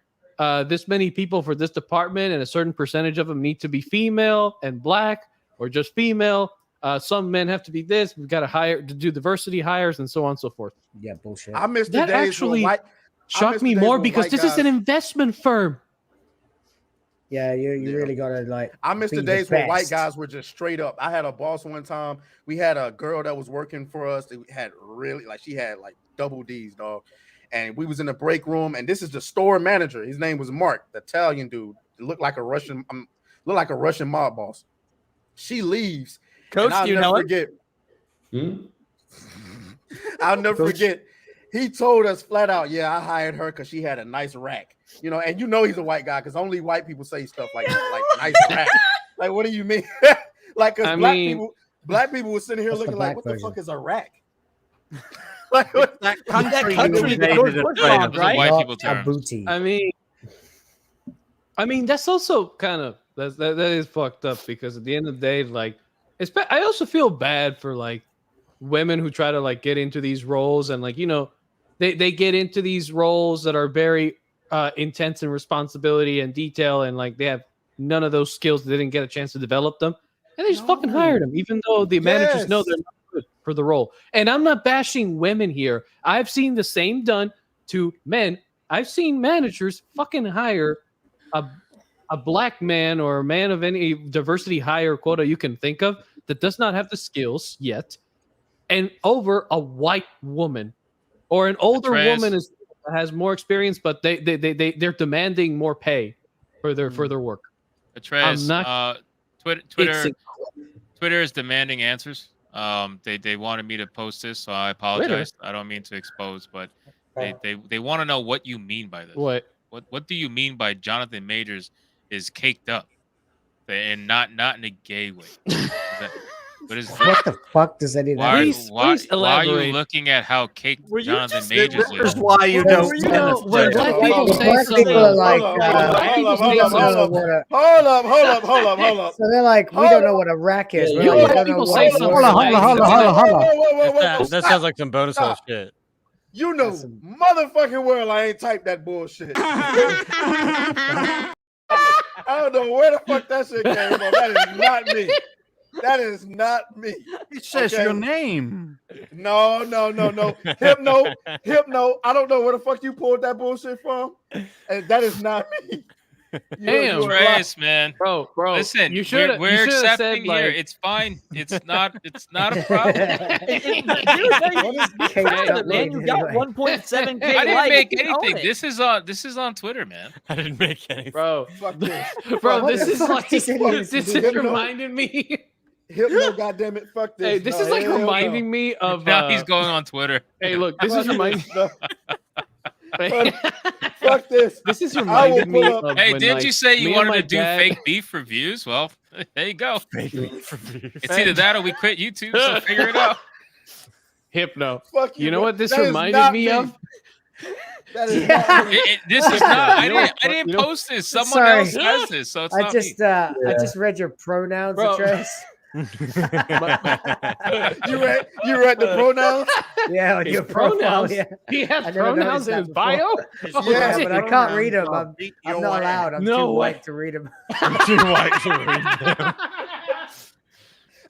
this many people for this department, and a certain percentage of them need to be female and black or just female. Some men have to be this. We've got to hire to do diversity hires and so on and so forth. Yeah, bullshit. I miss the That days when actually white. I shocked miss the me days more when because white this is guys- an investment firm. Yeah, you really gotta like. I miss be the days when white best. guys were just straight up. I had a boss one time. We had a girl that was working for us that had really she had like double D's, dog. And we was in the break room, and this is the store manager. His name was Mark, the Italian dude. Looked like a Russian mob boss. She leaves. Coach, and I'll do you never know him? forget. Hmm? I'll never Coach? forget. He told us flat out, yeah, I hired her because she had a nice rack. And he's a white guy because only white people say stuff like nice rack. Like, what do you mean? Like, because black people were sitting here What's the looking like, black what the version? fuck is a rack? Like, what? That country country that invaded we're Australia. from, right? White people A terms. booty. I mean, that's also kind of that is fucked up because at the end of the day, like, I also feel bad for like women who try to like get into these roles and like they get into these roles that are very intense and responsibility and detail, and like they have none of those skills. They didn't get a chance to develop them, and they just fucking hired them, even though the managers know they're not good for the role. And I'm not bashing women here. I've seen the same done to men. I've seen managers fucking hire a black man or a man of any diversity hire quota you can think of that does not have the skills yet, and over a white woman or an older woman has more experience, but they're demanding more pay for their work. Atreus, Twitter is demanding answers. They wanted me to post this, so I apologize. I don't mean to expose, but they want to know what you mean by this. What do you mean by Jonathan Majors is caked up, and not in a gay way? What the fuck does that even mean? Why are you looking at how caked Jonathan Majors is? This is why you don't. When black people say something, hold up. So they're like, we don't know what a rack is. That sounds like some bonus hole shit. You know, motherfucking well, I ain't typed that bullshit. I don't know where the fuck that shit came from. That is not me. That is not me. It says your name. No. Hypno. I don't know where the fuck you pulled that bullshit from. And that is not me. Damn, Trace, man, bro. Listen, you should. We're accepting said, like... here. It's fine. It's not a problem. Man, you got 1.7K. I didn't make anything. This is on Twitter, man. I didn't make anything, bro. Fuck this, bro. This is like this is reminding me. Hypno, goddammit, fuck this. Hey, this is like reminding me of. Now he's going on Twitter. Hey, look, this is reminding. Fuck this. This is reminding me of. Hey, when, didn't like, you say you me wanted and my to do dad... fake beef reviews? Well, there you go. Fake beef reviews. It's either that or we quit YouTube. So figure it out. Hypno. Fuck you know bro. what this That reminded me of? That is not me. This is not. I didn't post this. Someone else has this, so it's not me. I just read your pronouns, Atreus. You read the pronouns? Yeah, on your pronouns. Yeah. He has pronouns in his bio. Yeah, but I can't read them. I'm not allowed. I'm too white to read them. I'm too white to read them.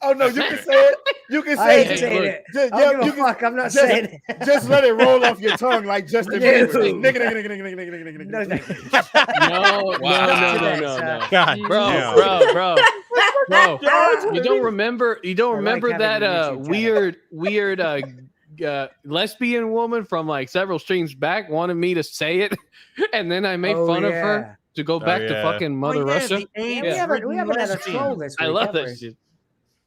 Oh no, you can say it. You can say it. I don't give a fuck. I'm not saying it. Just let it roll off your tongue like Justin Bieber. No. Bro. You don't remember that weird lesbian woman from like several streams back wanted me to say it, and then I made fun of her to go back to fucking Mother Russia. We haven't had a troll this week. I love that shit.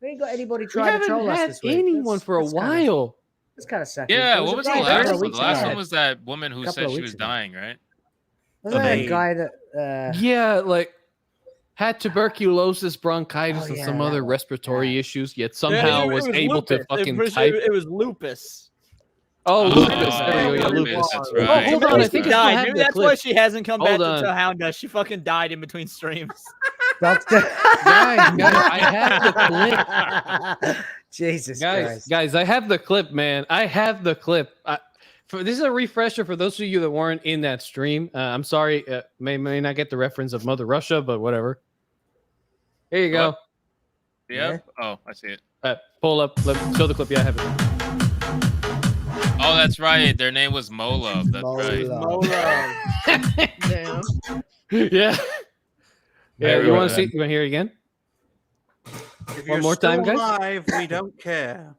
We ain't got anybody trying to troll us this week. Anyone for a while. It's kind of sad. Yeah, what was the last one? The last one was that woman who said she was dying, right? Wasn't that a guy that? Yeah, like had tuberculosis, bronchitis, and some other respiratory issues, yet somehow was able to fucking type. It was lupus. Oh, lupus. There you go. Lupus. That's right. Oh, hold on. I think died. Maybe that's why she hasn't come back to Hound Dust. She fucking died in between streams. Guys, I have the clip. Jesus Christ. Guys, I have the clip, man. I have the clip. This is a refresher for those of you that weren't in that stream. I'm sorry, may not get the reference of Mother Russia, but whatever. Here you go. Yeah. Oh, I see it. Pull up. Show the clip. Yeah, I have it. Oh, that's right. Their name was Molov. That's right. Damn. Yeah. Yeah. You want to see? You want to hear it again? One more time, guys. Live, we don't care.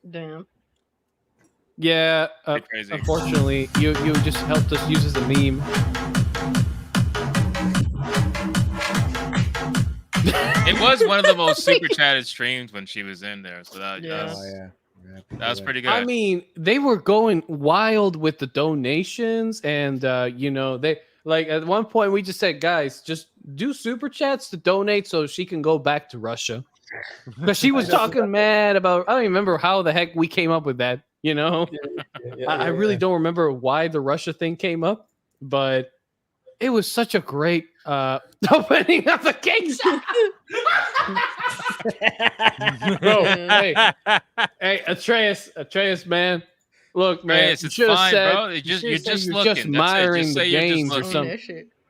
Damn. Yeah. Unfortunately, you just helped us use as a meme. It was one of the most super chatted streams when she was in there. So that that was pretty good. I mean, they were going wild with the donations, and they like at one point we just said, guys, just do super chats to donate so she can go back to Russia. Because she was talking mad about. I don't even remember how the heck we came up with that. I really don't remember why the Russia thing came up, but it was such a great opening of the cake shop. Bro, hey, Atreus, man, Look, man, It's you should have fine, said, bro. You're just you're just looking. That's it. admiring Just the say you're just gains or looking. something.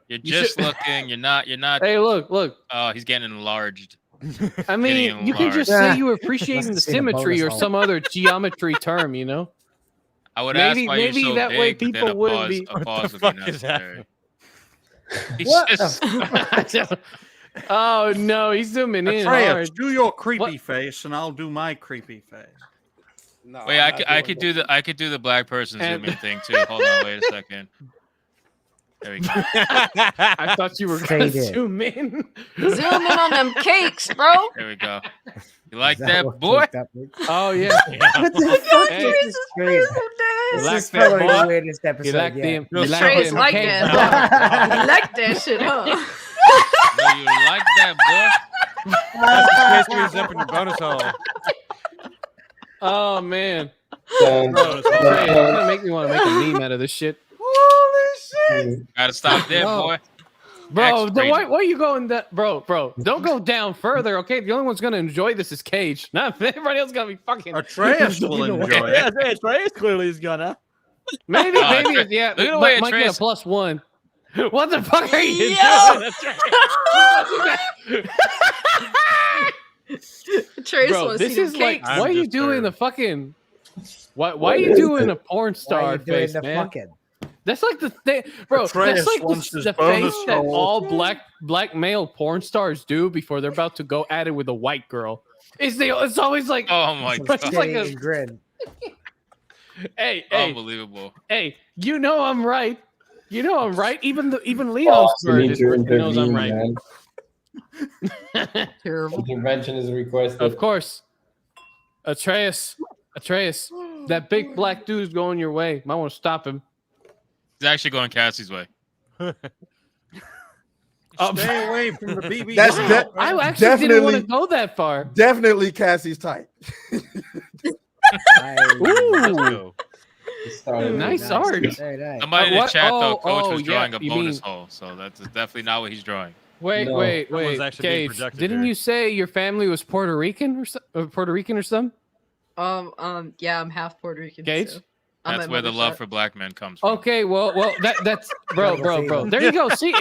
You're You just should- looking. You're not. Hey, look. Oh, he's getting enlarged. I mean, you can just say you were appreciating the symmetry or some other geometry term, you know? I would Maybe- ask why maybe you're so that way big, but then people wouldn't be- a What pause the would fuck be is necessary. He's What just- Oh no, he's zooming in Atreus, hard. do your creepy face, and I'll do my creepy face. No, Wait, I could do the black person And- zooming thing too. Hold on, wait a second. There we go. I thought you were gonna Fade in. zoom in. Zoom in on them cakes, bro. There we go. You like Is that, what boy? cake that was? Oh yeah. What the fuck Hey. is this stream? This like is that, probably boy? the weirdest episode like yet. them- You like Trey's them like cakes, that. You like that shit, huh? No, you like that, boy? That's the case up in the bonus hole. Oh man. Dun, Bro, dun, it's dun. gonna make me want to make a meme out of this shit. Gotta stop there, No. boy. Bro, X-rated. why are you going that bro, don't go down further, okay? The only one's gonna enjoy this is Cage. Not everybody else is gonna be fucking Atreus will enjoy it. Yeah, Trey's clearly is gonna. Maybe, Oh, maybe, Atreus- yeah. look at the way Might get a Atreus- +1. What the fuck are you Yo! doing? Trace Bro, wants to this see is them like, cakes. why are you doing the fucking? Why are you doing a porn Why are star you doing face, the man? fucking? That's like the thing, bro. Atreus That's like wants his the bonus face that hole. all black male porn stars do before they're about to go at it with a white girl. It's always like, Oh my it's god. like Shitty a, and grin. hey, Unbelievable. hey, you know I'm right. You know I'm right. Even Oh, Leon's you need to knows I'm intervene, right. man. Terrible. Intervention is requested. Of course, Atreus, that big black dude's going your way. Might want to stop him. He's actually going Cassie's way. Stay away from the BB. That's I actually didn't want to definitely go that far. definitely Cassie's type. Ooh, Started nice with- art. Very nice. Somebody in the what? chat though, Oh, Coach was yeah, drawing a you bonus mean- hole, so that's definitely not what he's drawing. Wait, No. Someone's actually being Cage. productive Didn't here. you say your family was Puerto Rican or something? Yeah, I'm half Puerto Rican. Gage? So on That's my where the mother's love side. for black men comes from. Okay, well, that's bro. There you go. See,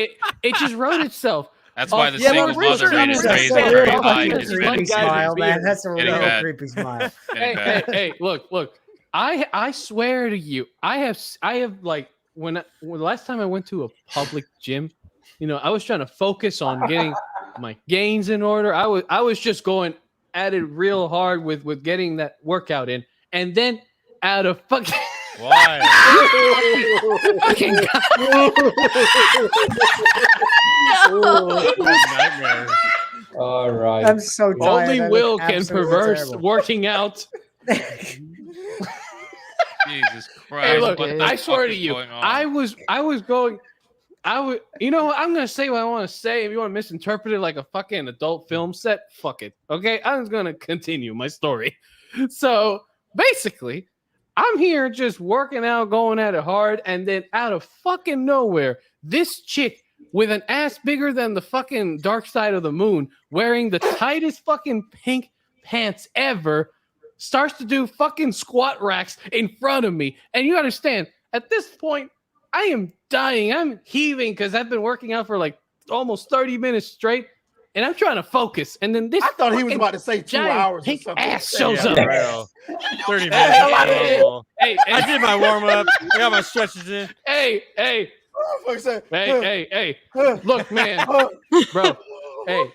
it just wrote itself. That's why the Yeah, single well, pretty mother sure rate is that's raised a very real high. fucking It's creepy getting smile, bad. man. That's a Getting real bad. creepy smile. Getting Hey, bad. look. I swear to you, I have like when the last time I went to a public gym, I was trying to focus on getting my gains in order. I was just going at it real hard with getting that workout in, and then out of fucking Why? fucking Nightmares. All right. I'm so tired. only I look Will can absolutely perverse terrible. working out. Jesus Christ. Hey, look, what the I swear fuck to is you, going on? I was going. You know what? I'm gonna say what I want to say. If you want to misinterpret it like a fucking adult film set, fuck it. Okay, I'm just gonna continue my story. So basically, I'm here just working out, going at it hard, and then out of fucking nowhere, this chick with an ass bigger than the fucking dark side of the moon, wearing the tightest fucking pink pants ever, starts to do fucking squat racks in front of me. And you understand, at this point, I am dying. I'm heaving because I've been working out for like almost 30 minutes straight, and I'm trying to focus. And then this I thought he was fucking about to say 2 giant hours or pink something. ass shows Yeah, up. for real. 30 minutes. Hey, I did my warm up. I got my stretches in. hey, Fuck say, hey. Look, man, bro. Hey,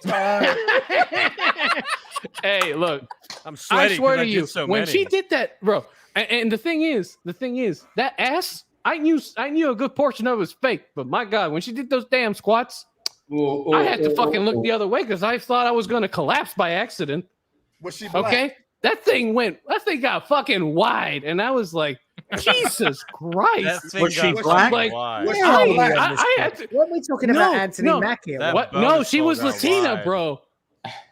hey, look. I'm sweating. I swear 'cause to you, did so when many. she did that, bro, and the thing is, that ass, I knew a good portion of it was fake, but my God, when she did those damn squats, I had to fucking look the other way because I thought I was gonna collapse by accident. Was she black? Okay, that thing got fucking wide, and I was like, Jesus Christ! That thing Was she got black? fucking Like, wide. Where I- are we I- on this I shit? had to- What are we talking about, No, Anthony no. Mack here? That What? No, bonus she hole was got Latina, wide. bro.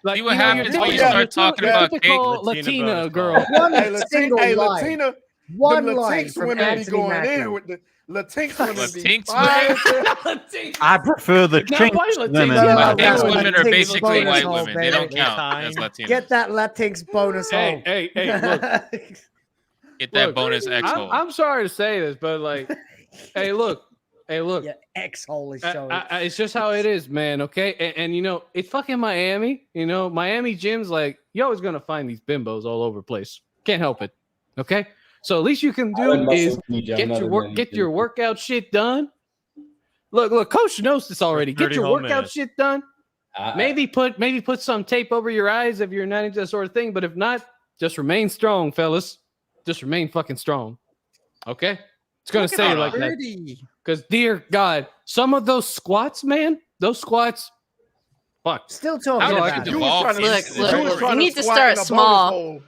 Like, See what your happens when you typical- start talking your about typical cake? Latina Latina girl. bonus One Hey, single Latina, line. Latina, One them line Latinx from women be Anthony going Mackie. in with the Latinx women be Latinx fine. I prefer the Now, Chinks why Latinx? women. No, Latinx no, women are Latinx basically bonus white hole, women. They don't baby. count as Latinos. Get that Latinx bonus hole. Hey, look. Get that Look, bonus X hole. I'm sorry to say this, but like, hey, look. Yeah, X hole is showing. It's just how it is, man. Okay, and you know, it's fucking Miami. You know, Miami gyms, like, you're always gonna find these bimbos all over the place. Can't help it. Okay, so at least you can do is get your workout shit done. Look, Coach knows this already. Get your workout shit done. Maybe put some tape over your eyes if you're not into that sort of thing. But if not, just remain strong, fellas. Just remain fucking strong. Okay, it's gonna say it like that. Because, dear God, some of those squats, man, fuck. Still talking about it. Look, you need to start small.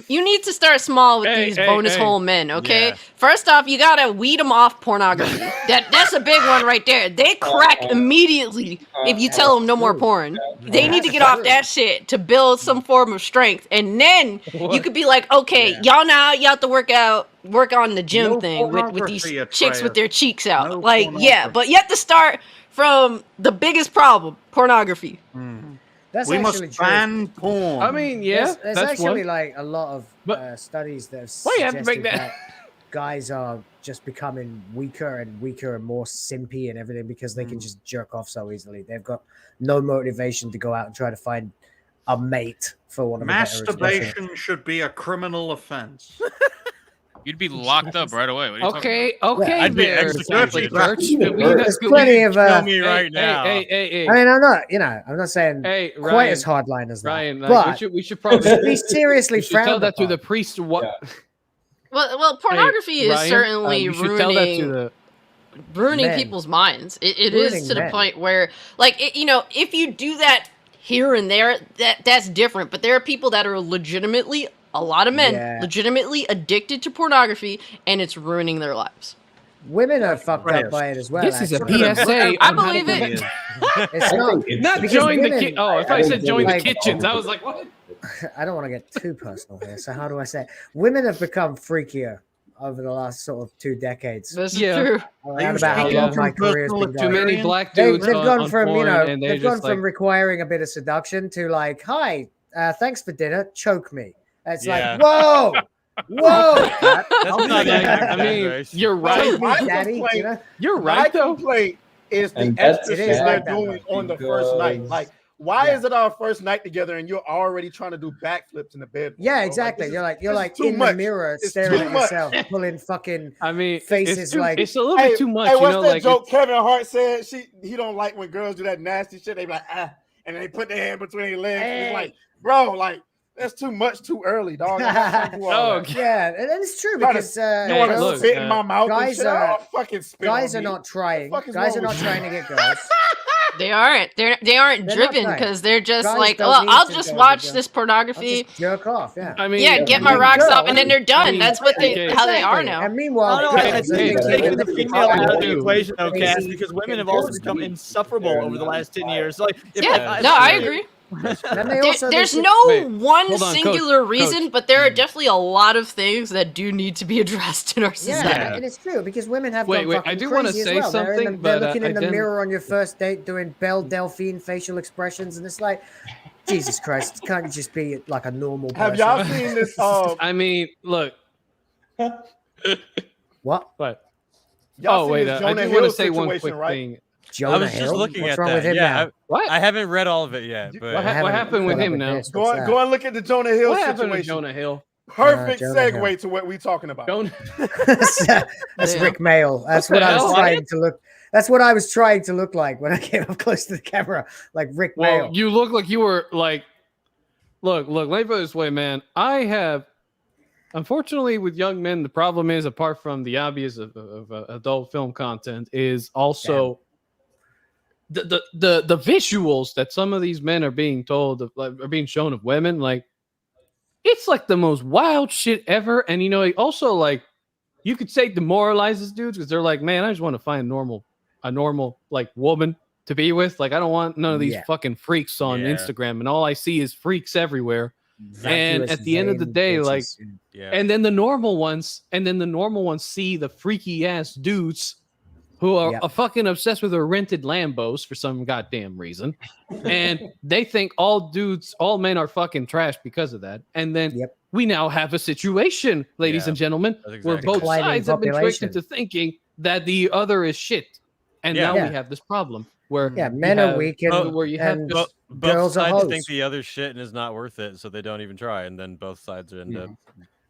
You need to start small with these bonus hole men, okay? Yeah. First off, you gotta weed them off pornography. That's a big one right there. They crack immediately if you tell them no more porn. They need to get off that shit to build some form of strength, and then you could be like, okay, y'all have to work on the gym thing with these chicks with their cheeks out. But you have to start from the biggest problem: pornography. That's we actually must true. ban porn. I mean, yeah, there's that's actually one. like a lot of studies that have Why you have to suggested make that- that guys are just becoming weaker and more simpy and everything because they can just jerk off so easily. They've got no motivation to go out and try to find a mate, for one of a better expression. Masturbation should be a criminal offense. You'd be locked up right away. What are you Okay, talking about? I'd be executed. There's plenty of. Kill me right now. Hey. I mean, I'm not saying quite Ryan, as hardline as that. Ryan, but we should probably be seriously we should tell frowned that to upon. the priest. Well, pornography is Ryan, certainly you should tell that to ruining the men. People's minds. It is Ruining to the men. point where, like, if you do that here and there, that's different. But there are people that are legitimately, a lot of men, legitimately addicted to pornography, and it's ruining their lives. Women are fucked up by it as well. This is a actually. PSA. I on how to believe it. It's not. Not because join the women- Oh, if I said join the like- kitchens, I was like, what? I don't want to get too personal here. So how do I say it? Women have become freakier over the last sort of 2 decades. This is true. Around about how long my career's been Too going. many black They've dudes gone on from porn, and they're they've gone just from like, requiring a bit of seduction to like, hi, thanks for dinner, choke me. It's Yeah. like, whoa, That's not I mean, you're right. My Daddy, complaint- you know? You're My right, though. complaint is the And that's extra it shit is they're like that, doing though. on the first night. Because- Like, why is it our first night together and you're already trying to do backflips in the bed? Yeah, exactly. You're like too in much. the mirror It's staring too at much. yourself, pulling fucking I mean, faces like it's a little bit too much. Hey, You what's know, that like joke Kevin Hart said? He don't like when girls do that nasty shit. They be like, and then they put their hand between their legs. And it's like, bro, like that's too much too early, dog. I got time to do all that. yeah, and it's true Try to- because you want to girls- spit in my mouth? guys and shit? are- Oh, fucking spit guys on are me. not trying. What the fuck is Guys are wrong not with trying to get girls. They aren't. They aren't They're not driven trying. because they're just Guys like, don't well, need I'll to just go watch to this I'll pornography. just jerk off. Yeah. I mean, Yeah, get my rocks girl, off, and then they're done. I mean, That's what Exactly. how they are now. And meanwhile, No, I girls, think they're taking the female out of the equation, though, crazy Cass, because women have also become insufferable over the last 10 years. Like, I agree. And they also, There's they- no Wait, one hold on, singular Coach. reason, but there are definitely a lot of things that do need to be addressed in our society. Yeah, and it's true because women have Wait, gone wait, fucking I do wanna crazy as say well. They're in something, they're but, looking I in the didn't- mirror on your first date doing Belle Delphine facial expressions, and it's like, Jesus Christ, can't you just be like a normal person? Have y'all seen this? I mean, look. What? What? Y'all Oh seen wait, this I Jonah do want to Hill say one situation, quick right? thing. Jonah I was Hill? just looking What's at wrong that. with him Yeah, now? What? I haven't read all of it yet, but What happened with him now? Go and look at the Jonah Hill What happened to situation. Jonah Hill? Perfect Jonah segue Hill. to what we talking about. Jonah. That's Yeah. Rick Mail. That's What what the I was hell? trying to look. That's what I was trying to look like when I came up close to the camera, like Rick Well, Mail. you look like you were like. Look. Let me put it this way, man. I have, unfortunately, with young men, the problem is, apart from the obvious of adult film content, is also the visuals that some of these men are being told of, like, are being shown of women. Like, it's like the most wild shit ever. And you know, it also, like, you could say demoralizes dudes because they're like, man, I just want to find a normal like woman to be with. Like, I don't want none of these Yeah. fucking freaks on Yeah. Instagram, and all I see is freaks everywhere. And Vacuous at the end of the vein day, bitches. like, yeah. and then the normal ones see the freaky ass dudes who are fucking obsessed with their rented Lambos for some goddamn reason. And they think all men are fucking trash because of that. And then we now have a situation, ladies and gentlemen, where both sides have been tricked into thinking that the other is shit. And now we have this problem where men are weak where you have and this, both girls are sides hoes. think the other shit and is not worth it, so they don't even try, and then both sides end up.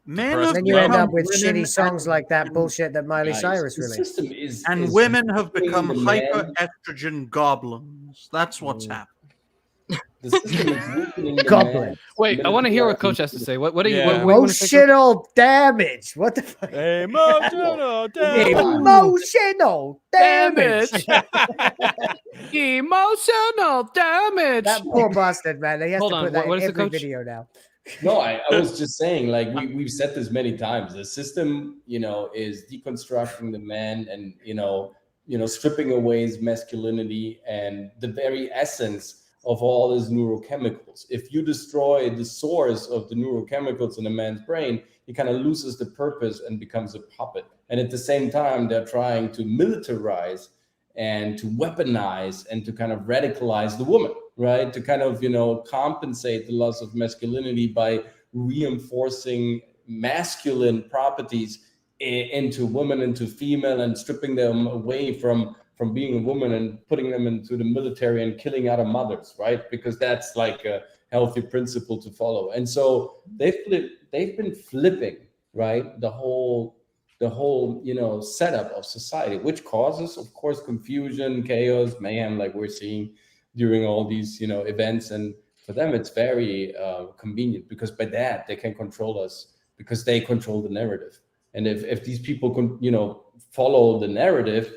Then you end up with shitty songs like that bullshit that Miley Cyrus released. And women have become hyper-estrogen goblins. That's what's happened. The system is weakening the Goblin. man. Wait, I want to hear what Coach has to say. What do you? Yeah. What do you want to say, Coach? Emotional damage. What the fuck? Emotional damage. Emotional damage. Emotional damage. That poor bastard, man. He has Hold to on, put that what in is the every coach? video now. No, I was just saying, like we've said this many times. The system, is deconstructing the man and stripping away his masculinity and the very essence of all his neurochemicals. If you destroy the source of the neurochemicals in a man's brain, he kind of loses the purpose and becomes a puppet. And at the same time, they're trying to militarize and to weaponize and to kind of radicalize the woman, right? To kind of, compensate the loss of masculinity by reinforcing masculine properties into women, into female, and stripping them away from being a woman and putting them into the military and killing other mothers, right? Because that's like a healthy principle to follow. And so they've been flipping, right? The whole setup of society, which causes, of course, confusion, chaos, mayhem, like we're seeing during all these, events. And for them, it's very convenient because by that they can control us because they control the narrative. And if these people can, follow the narrative,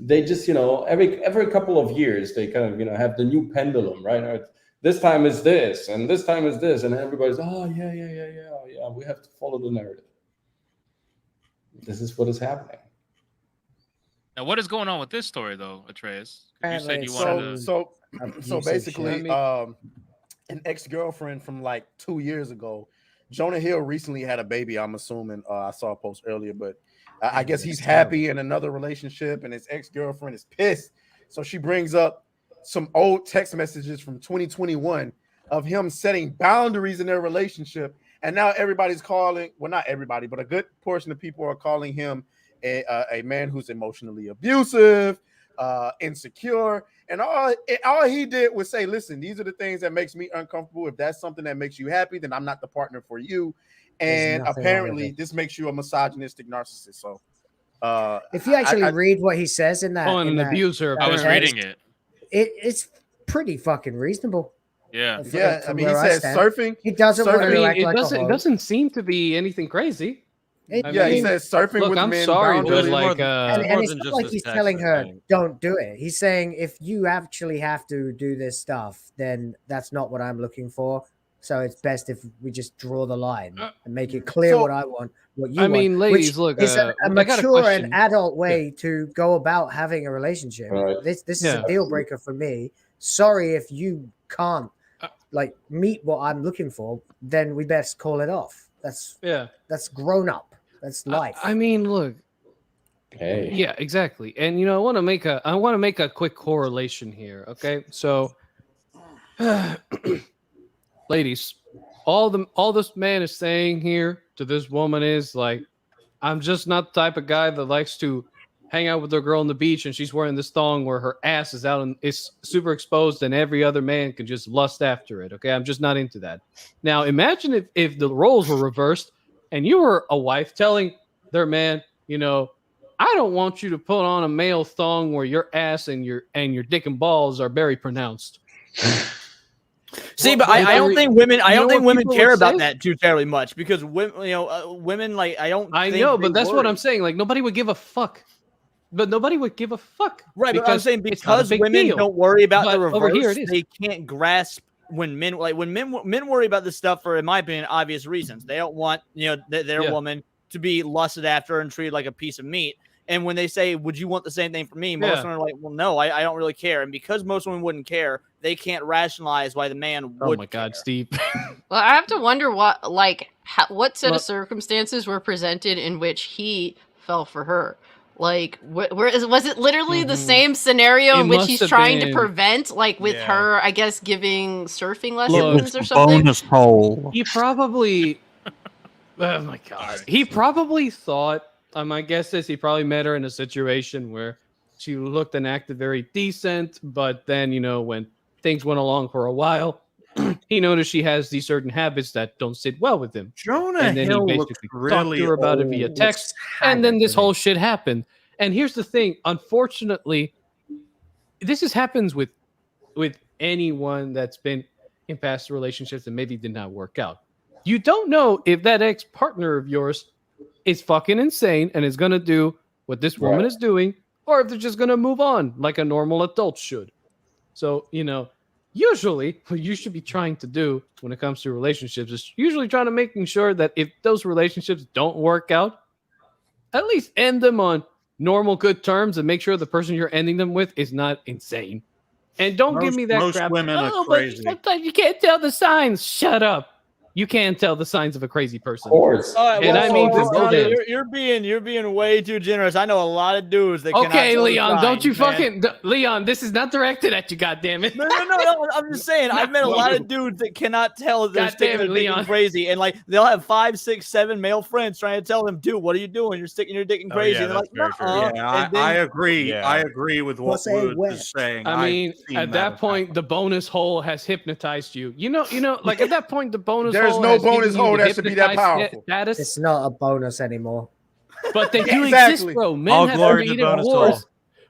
they just, every couple of years, they kind of, have the new pendulum, right? This time is this, and this time is this. And everybody's, oh, yeah, we have to follow the narrative. This is what is happening. Now, what is going on with this story, though, Atreus? You said you wanted to... So basically, an ex-girlfriend from like 2 years ago, Jonah Hill recently had a baby, I'm assuming. I saw a post earlier, but I guess he's happy in another relationship and his ex-girlfriend is pissed. So she brings up some old text messages from 2021 of him setting boundaries in their relationship. And now everybody's calling, well, not everybody, but a good portion of people are calling him a man who's emotionally abusive, insecure. And all he did was say, listen, these are the things that makes me uncomfortable. If that's something that makes you happy, then I'm not the partner for you. And apparently this makes you a misogynistic narcissist. So if you actually read what he says in that, an abuser. I was reading it. It's pretty fucking reasonable. Yeah. I mean, he says surfing. He doesn't want to act it like doesn't, a it doesn't seem to be anything crazy. He says surfing look, with I'm men. sorry, but boundaries. like, and it's not like he's telling her, don't do it. He's saying, if you actually have to do this stuff, then that's not what I'm looking for. So it's best if we just draw the line and make it clear what I want, what you want. I mean, ladies, which look, is a I got a mature question. and adult way to go about having a relationship. Right. This is a deal breaker for me. Sorry if you can't meet what I'm looking for, then we best call it off. That's grown up. That's life. I mean, look. Hey. Yeah, exactly. And I want to make a quick correlation here. Okay, so, ladies, all this man is saying here to this woman is like, I'm just not the type of guy that likes to hang out with a girl on the beach and she's wearing this thong where her ass is out and it's super exposed and every other man can just lust after it. Okay, I'm just not into that. Now, imagine if the roles were reversed and you were a wife telling their man, I don't want you to put on a male thong where your ass and your dick and balls are very pronounced. See, but I don't think women. I don't think women care about that too terribly much because women, women like I don't. I think know, they but that's what worry. I'm saying. Like nobody would give a fuck. But nobody would give a fuck. Right, but I'm saying it's not a because big women deal. don't worry about But the reverse, over here it is. they can't grasp when men worry about this stuff for, in my opinion, obvious reasons. They don't want their woman to be lusted after and treated like a piece of meat. And when they say, "Would you want the same thing for me?" Most women are like, "Well, no, I don't really care." And because most women wouldn't care, they can't rationalize why the man would. Oh my God, Steve! Well, I have to wonder what what set of circumstances were presented in which he fell for her. Like, was it literally the same scenario It in which must he's have trying to been. prevent, like with Yeah. her, I guess, giving surfing It lessons was or the something? bonus hole. He probably. Oh my god. He probably thought. My guess is he probably met her in a situation where she looked and acted very decent, but then when things went along for a while, he noticed she has these certain habits that don't sit well with him. Jonah And then he Hill looks basically talked really to her about it via old. text, and then this whole shit happened. And here's the thing: unfortunately, this happens with anyone that's been in past relationships that maybe did not work out. You don't know if that ex-partner of yours is fucking insane and is gonna do what this woman is doing, or if they're just gonna move on like a normal adult should. So, usually what you should be trying to do when it comes to relationships is usually trying to making sure that if those relationships don't work out, at least end them on normal good terms and make sure the person you're ending them with is not insane. And don't give me that most crap. women are But crazy. sometimes you can't tell the signs. Shut up. You can't tell the signs of a crazy person. All right, And I mean to both ends. you're being way too generous. I know a lot of dudes that cannot Okay, tell the Leon, don't you signs, man. Leon, this is not directed at you, goddammit. No. I'm just saying. I've met a lot of dudes that cannot tell if they're God sticking damn it, their dick in Leon. crazy, and like they'll have 5, 6, 7 male friends trying to tell them, "Dude, what are you doing? You're sticking your dick in crazy." yeah, and they're like, that's very "Nuh-uh." true. Yeah, And then- I agree. Yeah. I agree with what Say Woods wet. is saying. I mean, I've seen at that point, the bonus hole has hypnotized you. Like at that point, the bonus There's hole no has bonus given you hole the that should be that hypnotized powerful. status. It's not a bonus anymore. But they Yeah, do exactly. exist, bro. Men All have glory to created bonus wars. hole.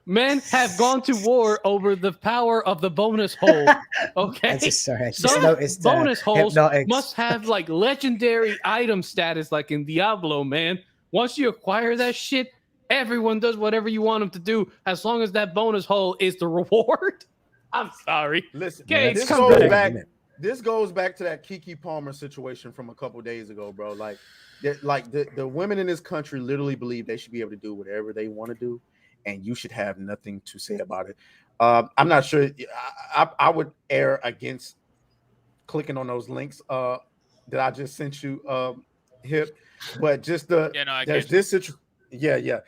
Men have gone to war over the power of the bonus hole. Okay. I just Some noticed bonus holes Hypnotic. must have like legendary item status, like in Diablo, man. Once you acquire that shit, everyone does whatever you want them to do, as long as that bonus hole is the reward. I'm sorry. Listen, Gates, this come goes back. back. This goes back to that Kiki Palmer situation from a couple days ago, bro. Like the women in this country literally believe they should be able to do whatever they want to do, and you should have nothing to say about it. I'm not sure. I would err against clicking on those links that I just sent you, Hip. But just there's this situation. Yeah.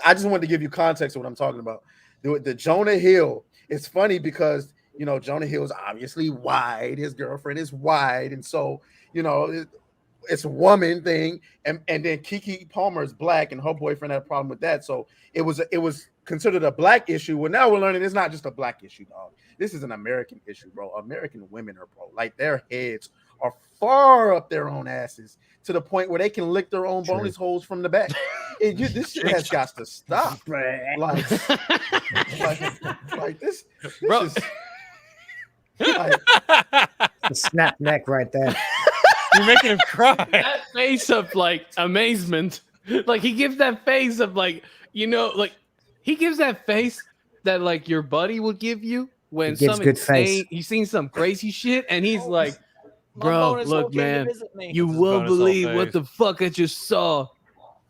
I just wanted to give you context of what I'm talking about. The Jonah Hill. It's funny because Jonah Hill's obviously white. His girlfriend is white, and so it's a woman thing. And then Kiki Palmer is black, and her boyfriend had a problem with that. So it was considered a black issue. Well, now we're learning it's not just a black issue, dog. This is an American issue, bro. American women are like their heads are far up their own asses to the point where they can lick their own bonus holes from the back. This shit has got to stop. Like this Bro. is like, The snap neck right there. You're making him cry. That face of like amazement, like he gives that face of like like he gives that face that like your buddy will give you when He gives some good face. he's seen some crazy shit and he's like, My bro, bonus hole look, came to man, visit me. you This is won't bonus hole believe what face. the fuck I just saw.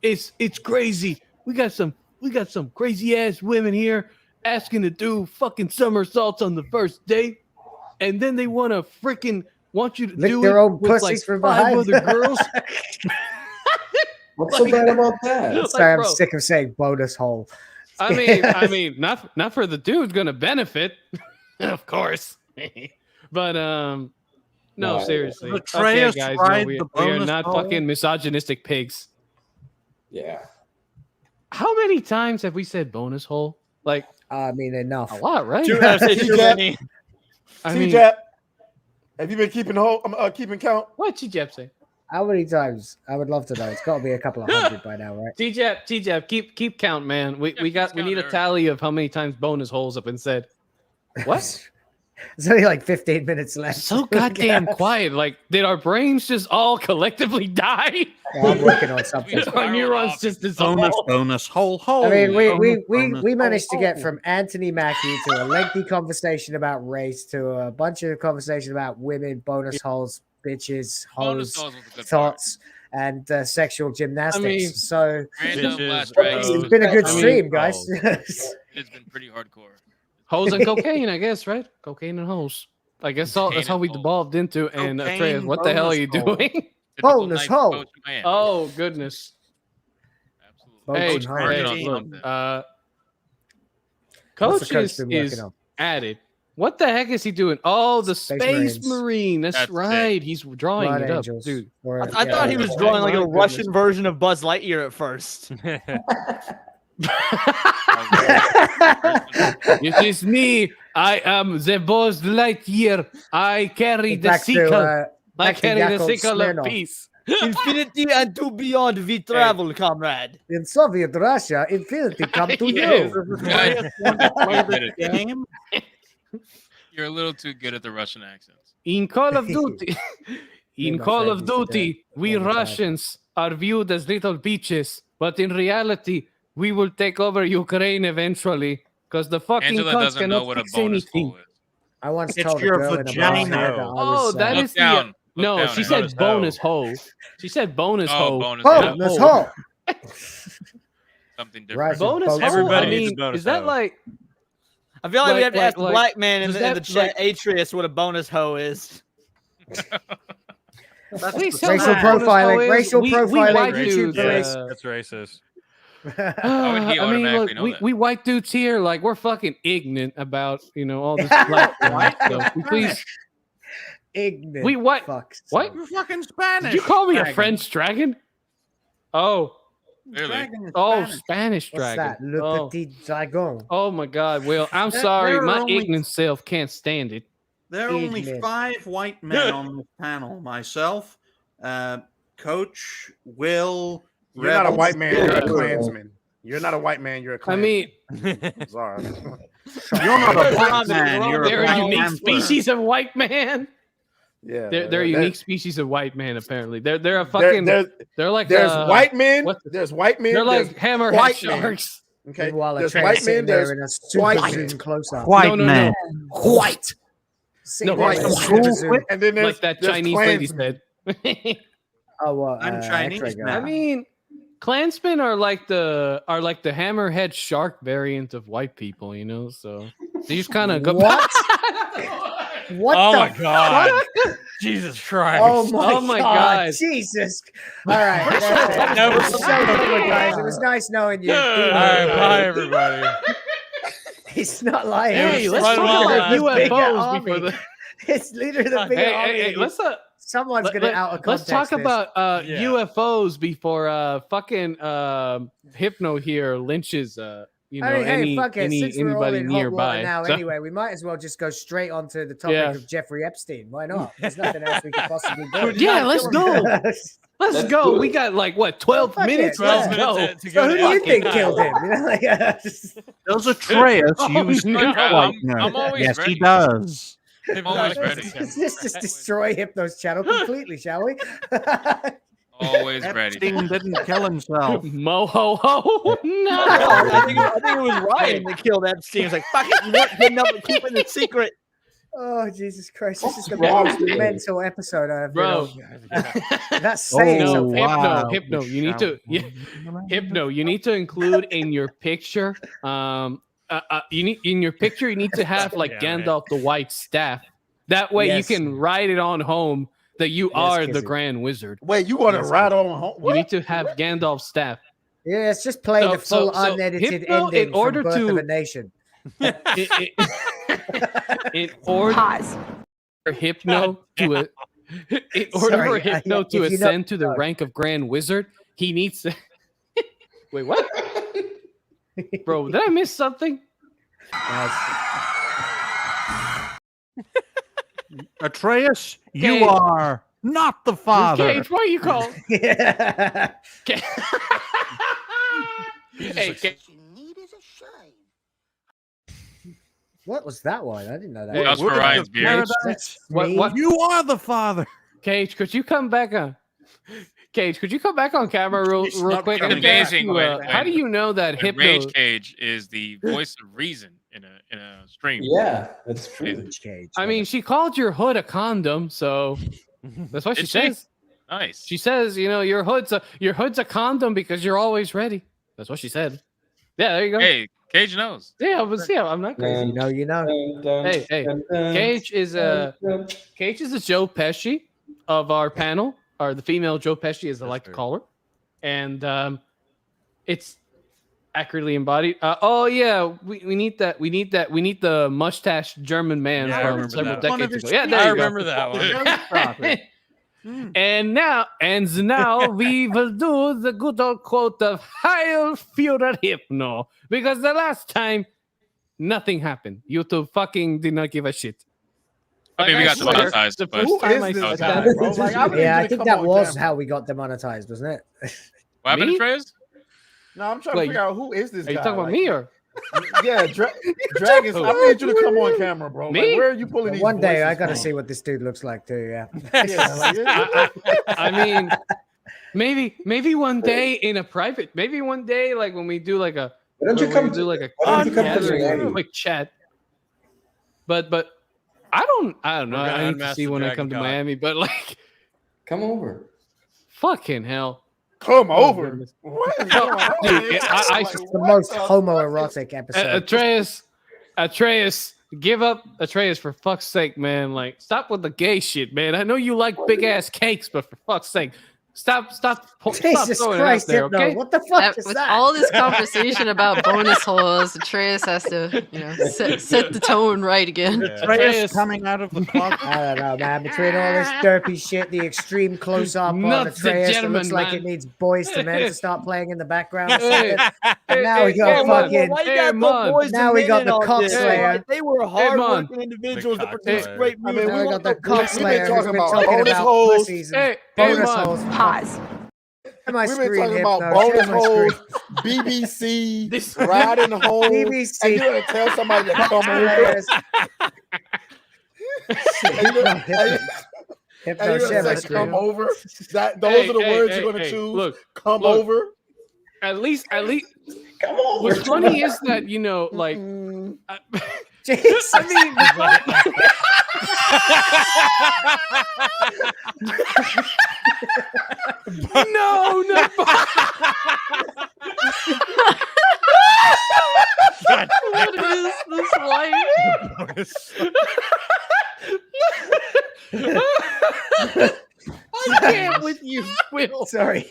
It's crazy. We got some crazy ass women here asking to do fucking somersaults on the first date, and then they want to want you to Lick do their it own with pussies like from 5 behind. other girls. What's so bad about that? Sorry, I'm bro. sick of saying bonus hole. I mean, not for the dude's gonna benefit, of course. But no, No, seriously. Atreus Okay, guys, tried we the are bonus not hole. fucking misogynistic pigs. Yeah. How many times have we said bonus hole? Like I mean, enough. a lot, right? I've said too many. I mean, T-Jap, have you been keeping count? what T-Jap say? How many times? I would love to know. It's got to be a couple of hundred by now, right? T-Jap, keep count, man. We need a tally of how many times bonus holes have been said. What? There's only like 15 minutes left. So goddamn quiet. Like, did our brains just all collectively die? Yeah, I'm working on something. Our neurons just dissolved. bonus hole. I mean, we bonus, managed to hole, get hole. from Anthony Mackie to a lengthy conversation about race to a bunch of conversation about women, bonus holes, bitches, Bonus hoes, holes was a good thoughts, and sexual gymnastics. I mean, so Random Bitches, last it's been a good I mean, stream, guys. It's been pretty hardcore. Hoes and cocaine, I guess, right? Cocaine and hoes. I guess that's how we devolved into. And Cocaine Atreus, what the hell are you bonus hole. doing? Bonus hole. Oh goodness. Hey, Boats and hard hey, team. look, What's the Coach coach been is working on? added. What the heck is he doing? Oh, the Space Marines. Marine. That's That's right. He's drawing Blood it up, Angels. dude. Or- I yeah. thought he was drawing like a Russian version of Buzz Lightyear at first. It is me. I am the Buzz Lightyear. I carry the Back to, sickle. I back to carry the Yakov sickle of Smirnoff. peace. Infinity and to beyond we travel, comrade. In Soviet Russia, infinity come to Yes. you. Game? You're a little too good at the Russian accents. In Call of Duty, in my Call friend of used to do Duty, it we all the time. Russians are viewed as little bitches, but in reality, we will take over Ukraine eventually because the fucking Angela cunts doesn't know cannot what a fix bonus anything. hole is. I once It's told a your girl in a vagina. bar that I Oh, was, that Look is down. the. Look No, down she at said it. bonus hoe. She said bonus Oh, hoe. bonus not bonus hoe. hoe. Something Right. different. Bonus hoe. Everybody I needs a mean, bonus is that hoe. like? I feel like we Like- have to ask the like- black man in does the that, chat, Atreus, what a bonus hoe is. Please tell Racial me what bonus hoe profiling. is. Racial We profiling. white YouTube dudes, police. That's racist. How would he I mean, automatically look, know that? we white dudes here, like we're fucking ignorant about all this black stuff. We please, Ignorant. we what? Fucks. What? You're fucking Spanish. Did you call me a dragon. French dragon? Oh, Clearly. Dragon is oh, Spanish. Spanish What's dragon. that? Le Oh. Petit Dragon. Oh my God, Will, I'm There- sorry, there are my only- ignorant self can't stand it. There are only Ignorant. 5 white men on this panel. Myself, Coach, Will. You're not a Rebel. white man. You're a Klansman. You're not a white man. You're a I Klansman. mean, Sorry. You're not a black man. You're they're a a unique panther. species of white man. Yeah, They're a unique species of white man. Apparently, they're a There- fucking. there's, They're like there's white men. what- There's white men. They're like there's hammerhead white men. sharks. Okay. Meanwhile, a There's train white sitting men. there There's in a super white zoom men. close up. White No, no, man. White. Sitting No, there in a white. super zoom. And then there's Like that there's Chinese lady Klansmen. said. Oh, what? I'm Chinese X-ray guy. now. I mean, Klansmen are like the hammerhead shark variant of white people, So they just kind of go. What? What Oh the my God. fuck? Jesus Christ. Oh my God. God. Jesus. All right. That's it. No, It was so good, guys. It was nice knowing you. All right, bye, everybody. He's not lying. Hey, It's let's the talk leader about of the bigger UFOs army. before the. It's leader of the bigger Hey, army. hey, hey, let's Someone's let- going to let- out of let's context talk this. about Yeah. UFOs before fucking Hypno here lynches I mean, hey, fuck it. Since we're all anybody in hot water nearby. now So- anyway, we might as well just go straight on to the topic Yeah. of Jeffrey Epstein. Why not? There's nothing else we could possibly do. Yeah, let's go. Let's go. We got like what 12 Fuck it, minutes. yeah. Let's 12 go. minutes to So go who to do you fucking think hell. killed him? You know, like, Does Atreus Oh, use no. white I'm always Yes, ready. he does. I'm always ready. let's just destroy Hypno's channel completely, shall we? Always ready. Epstein didn't kill himself. Mo ho ho. No. I think it was Ryan that killed Epstein. He was like, fuck it, you weren't good enough at keeping it secret. Oh, Jesus Christ. This is the wrong most with you? mental episode I've been Bro. on. That's saying No, something. Hypno. You need to Hypno. You need to include in your picture. You need in your picture. You need to have like Yeah, Gandalf the White staff. That way Yes. you can write it on home that you are the Kizzy. Grand Wizard. Wait, you want to ride on home? You need to have Gandalf's staff. Yeah, let's just play So- the full so unedited Hypno, ending in order from Birth to- of a Nation. In order for Hypno to in order Sorry, for Hypno to if you know- ascend to the rank of Grand Wizard, he needs to. Wait, what? Bro, did I miss something? Atreus, you Okay. are not the father. Cage, why you call? Yeah. Hey, Cage. What was that one? I didn't know that. Hey, That was for Words Ryan's of beard. paradise. That's What- me. what- You are the father. Cage, could you come back on? Cage, could you come back on camera real He's real not quick? coming I'd like to back. ask you, Wait, how do you know that And Hypno? Rage Cage is the voice of reason in a stream. Yeah, that's true. Cage. I mean, she called your hood a condom, so that's what she Did she? says. Nice. She says, your hood's a condom because you're always ready. That's what she said. Yeah, there you go. Hey, Cage knows. Yeah, I'm not crazy. You know, you know. Hey, Cage is a Joe Pesci of our panel, or the female Joe Pesci, as I like to call her. And it's accurately embodied. Oh yeah, we need that. We need the mustache German man Yeah, I from remember several that. decades ago. Yeah, I there you go. remember that one. And now we will do the good old quote of Heil Führer Hypno, because the last time nothing happened. YouTube fucking did not give a shit. I mean, we got demonetized. The but- first time I this said guy, bro? Like, I think that was how we got demonetized, wasn't it? What happened, Me? Atreus? No, I'm trying Wait, to figure out who is this Are you guy. talking about Like, me or yeah, Dragons. I need you to come on camera, bro. Me? Like, where are you pulling these? One day I voices gotta from? see what this dude looks like too. Yeah. Yeah, like, I mean, maybe one day in a private, maybe one day like when we do like a Why don't you when come we to- do like a why don't you come to gathering, Miami? a quick chat. But I don't know. We're gonna I need to unmask see the when I Dragon come to God. Miami. But like, Come over. fucking hell. Come Oh, over. goodness. What is No, going on? dude, I It's the most homoerotic episode. Atreus, give up, Atreus, for fuck's sake, man. Like, stop with the gay shit, man. I know you like big ass cakes, but for fuck's sake, stop Jesus throwing Christ, it out there, Hypno, okay? what the fuck is With that? all this conversation about bonus holes, Atreus has to, set the tone right again. Atreus coming out of the closet. I don't know, man. Between all this derpy shit, the extreme close-up on Nuts the Atreus, it gentleman, looks like it man. needs Boys to Men to start playing in the background or Hey, something. And now we got fucking. Why you got man. Boys Now and we Men got in the all this? Cockslayer. They were man. hardworking individuals that produced Cockslayer. great I music. mean, Now we got the Cockslayer who's talking been about talking bonus about holes. pussies and Hey, bonus man. holes. Pause. Share my We've been screen, talking about Hypno. bonus Share my holes, screen. BBC, riding home, BBC. and you gonna tell somebody to come over. Hilarious. And you gonna- Hypno, and you're share my gonna say come screen. over. Those are the words you're gonna choose. Look, Come look. over. At least. Come over. What's funny is that like. Jesus. I mean, no. What is this life? I can't with you, Will. Sorry.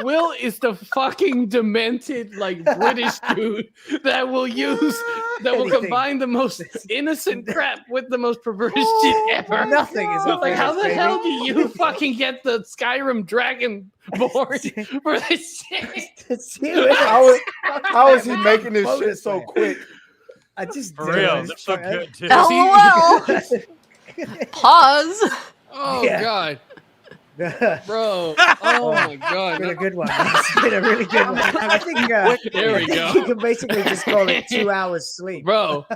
Will is the fucking demented like British dude that will Anything. combine the most innocent crap with the most perverse shit ever. Nothing is off like how limits, the baby. hell do you fucking get the Skyrim dragon board for this shit? How is he making this shit so quick? I just For do real, it. that's so good, too. LOL. Pause. Oh Yeah. god, bro! Oh my god, It's been a good one. It's been a really good one. I think, There we I think go. you can basically just call it 2 hours sleep. bro.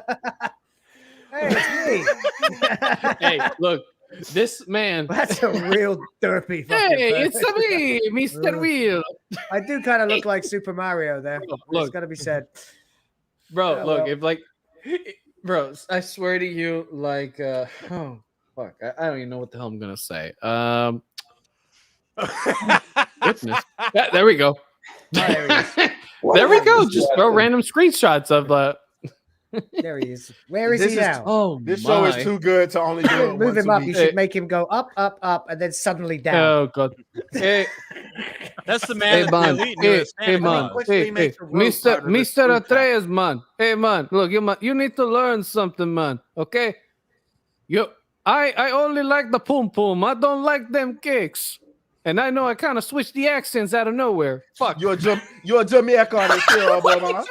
Hey, it's me. Hey, look, this man. That's a real derpy fucking Hey, person. it's me, Mr. Wheel. I do kind of look like Super Mario there. It's Look. got to be said. Bro, Yeah, look, well. if like, bro, I swear to you, like, oh fuck, I don't even know what the hell I'm gonna say. Goodness, yeah, there we go. There he is. There we go. Just throw random screenshots of There he is. Where is This he is- now? Oh This show my. is too good to only do it Move once him a up. You week. should make him go up, up, up, and then suddenly down. Oh god. Hey, That's the man. hey that's man. the elite Hey, newest hey Santa man. Claus. Hey, hey, Mr. Atreus, man. Hey man, look, you need to learn something, man. Okay. I only like the pum pum. I don't like them cakes. And I know I kind of switched the accents out of nowhere. Fuck. You're a Jamaican, it's terrible, man.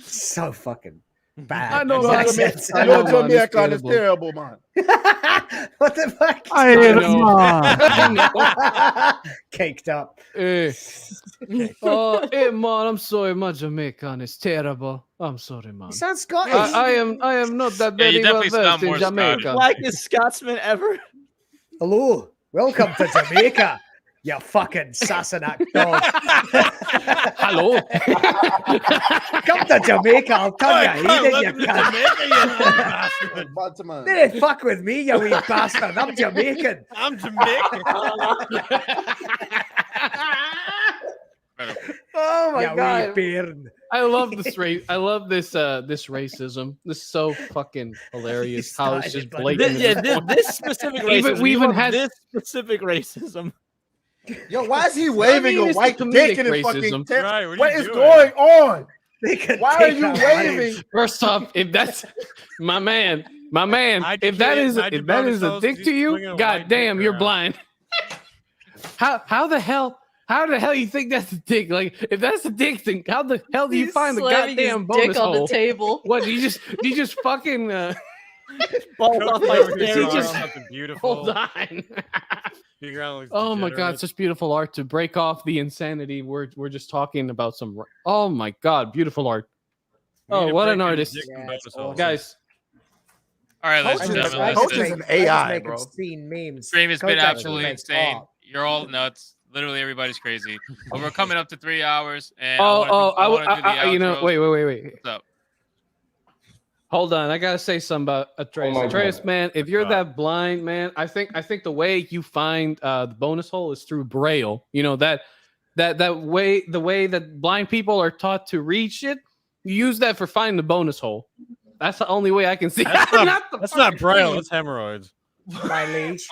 So fucking bad. I know You're my a accents. I Jamaican, know, man, it's it's terrible, man. What the fuck? I know. Caked up. Hey. Oh, hey man, I'm sorry, my Jamaican is terrible. I'm sorry, man. You sound Scottish. I am not that Yeah, you very well definitely versed sound in more Jamaican. Like a Scotsman ever. Hello. Welcome to Jamaica. You fucking Sassenach dog. Hello. Come to Jamaica. I'll tell you. He did you cunt. Bantama. Didn't fuck with me, you wee bastard. I'm Jamaican. I'm Jamaican. Oh my you God. wee bairn. I love this race. I love this this racism. This is so fucking hilarious. How it's just blatant. This specific racism. We even had this specific racism. Yo, why is he waving a it's white the dick comedic in his fucking racism. tent? Right, what are What you is doing? going on? Why are take you out waving? First off, if that's my man, if that is a dick to you, god damn, you're blind. How the hell you think that's a dick? Like, if that's a dick thing, how the hell do you He's find the slamming his goddamn bonus dick on the hole? table. What, do you just fucking Balls off my Over stairs. here he drawing just- something beautiful. hold on? Figure out looks Oh my god, degenerate. such beautiful art to break off the insanity. We're just talking about some. Oh my god, beautiful art. We need Oh, to what break an in artist, dick and Yeah, bonus it's hole. awesome. guys. All right, ladies Coach and is- gentlemen, I this just is- Coach is make- an I just AI, make bro. obscene memes. stream has Coach been actually absolutely makes insane. art. You're all nuts. Literally, everybody's crazy. But we're coming up to 3 hours, and I I want to do the you know, outros. wait. What's up? Hold on, I gotta say something about Atreus. my Atreus, God. man, if you're that blind, man, I think the way you find the bonus hole is through Braille. You know that way, the way that blind people are taught to reach it. You use that for finding the bonus hole. That's the only way I can see. That's not braille. That's hemorrhoids. My leash.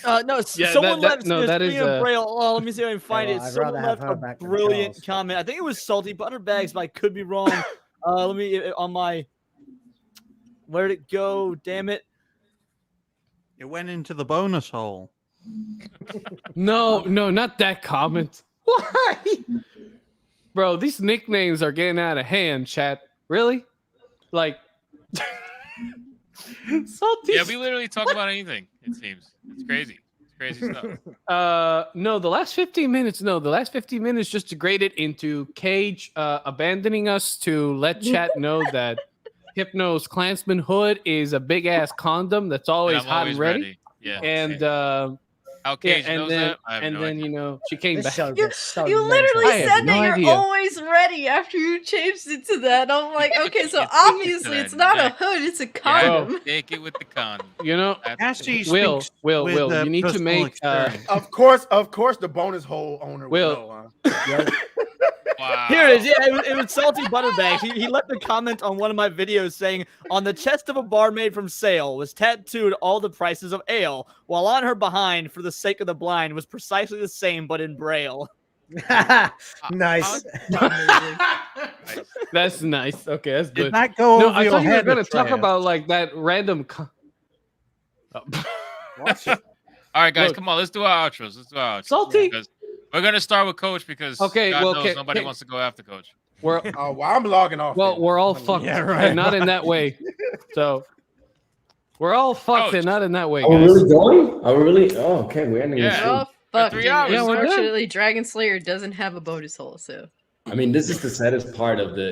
No, Yeah, someone left. that is Braille. Oh, let me see if I can find Oh, it. I'd Someone rather have left her a back than brilliant Charles. comment. I think it was salty butterbags, but I could be wrong. Let me on my. Where did it go? Damn it! It went into the bonus hole. No, not that comment. Why, bro? These nicknames are getting out of hand. Chat, really? Like, salty. Yeah, we literally talk about anything. It seems it's crazy. It's crazy stuff. No, the last 15 minutes. No, the last 15 minutes just degraded into Cage abandoning us to let chat know that Hypno's Klansman hood is a big ass condom that's always I'm hot always and ready. ready. Yeah. And How Cage and knows then that? I have and no then idea. you know she came This back. show gets so You mental. literally I have said no that you're idea. always ready after you changed it to that. I'm like, okay, so It's obviously that it's not a neck. hood, it's a Yeah, condom. take it with the condom. You know, Cassie Will, speaks Will, with, you need to personal make. experience. Of course, the bonus hole owner Will. will know. Huh? Wow. Here it is. Yeah, it was salty butterbags. He left a comment on one of my videos saying, "On the chest of a barmaid from Sale was tattooed all the prices of ale, while on her behind, for the sake of the blind, was precisely the same but in Braille." Nice. That's nice. Okay, that's good. Did that go No, over I your thought you were head, gonna talk Atreus? about like that random. All right, guys, Look. come on. Let's do our outros. Let's do our outros. Salty. Because we're gonna start with Coach because Okay, God well, knows okay, nobody okay. wants to go after Coach. We're Oh, well, I'm logging off. well, then. we're all fucked, Yeah, right. and not in that way. So we're all fucked, and not in that way, Are we guys. really going? Are we really? Oh, okay. We're ending the Yeah. stream. Oh, fuck. 3 dude. hours. Yeah, we're done. Unfortunately, Dragon Slayer doesn't have a bonus hole, so. I mean, this is the saddest part of the,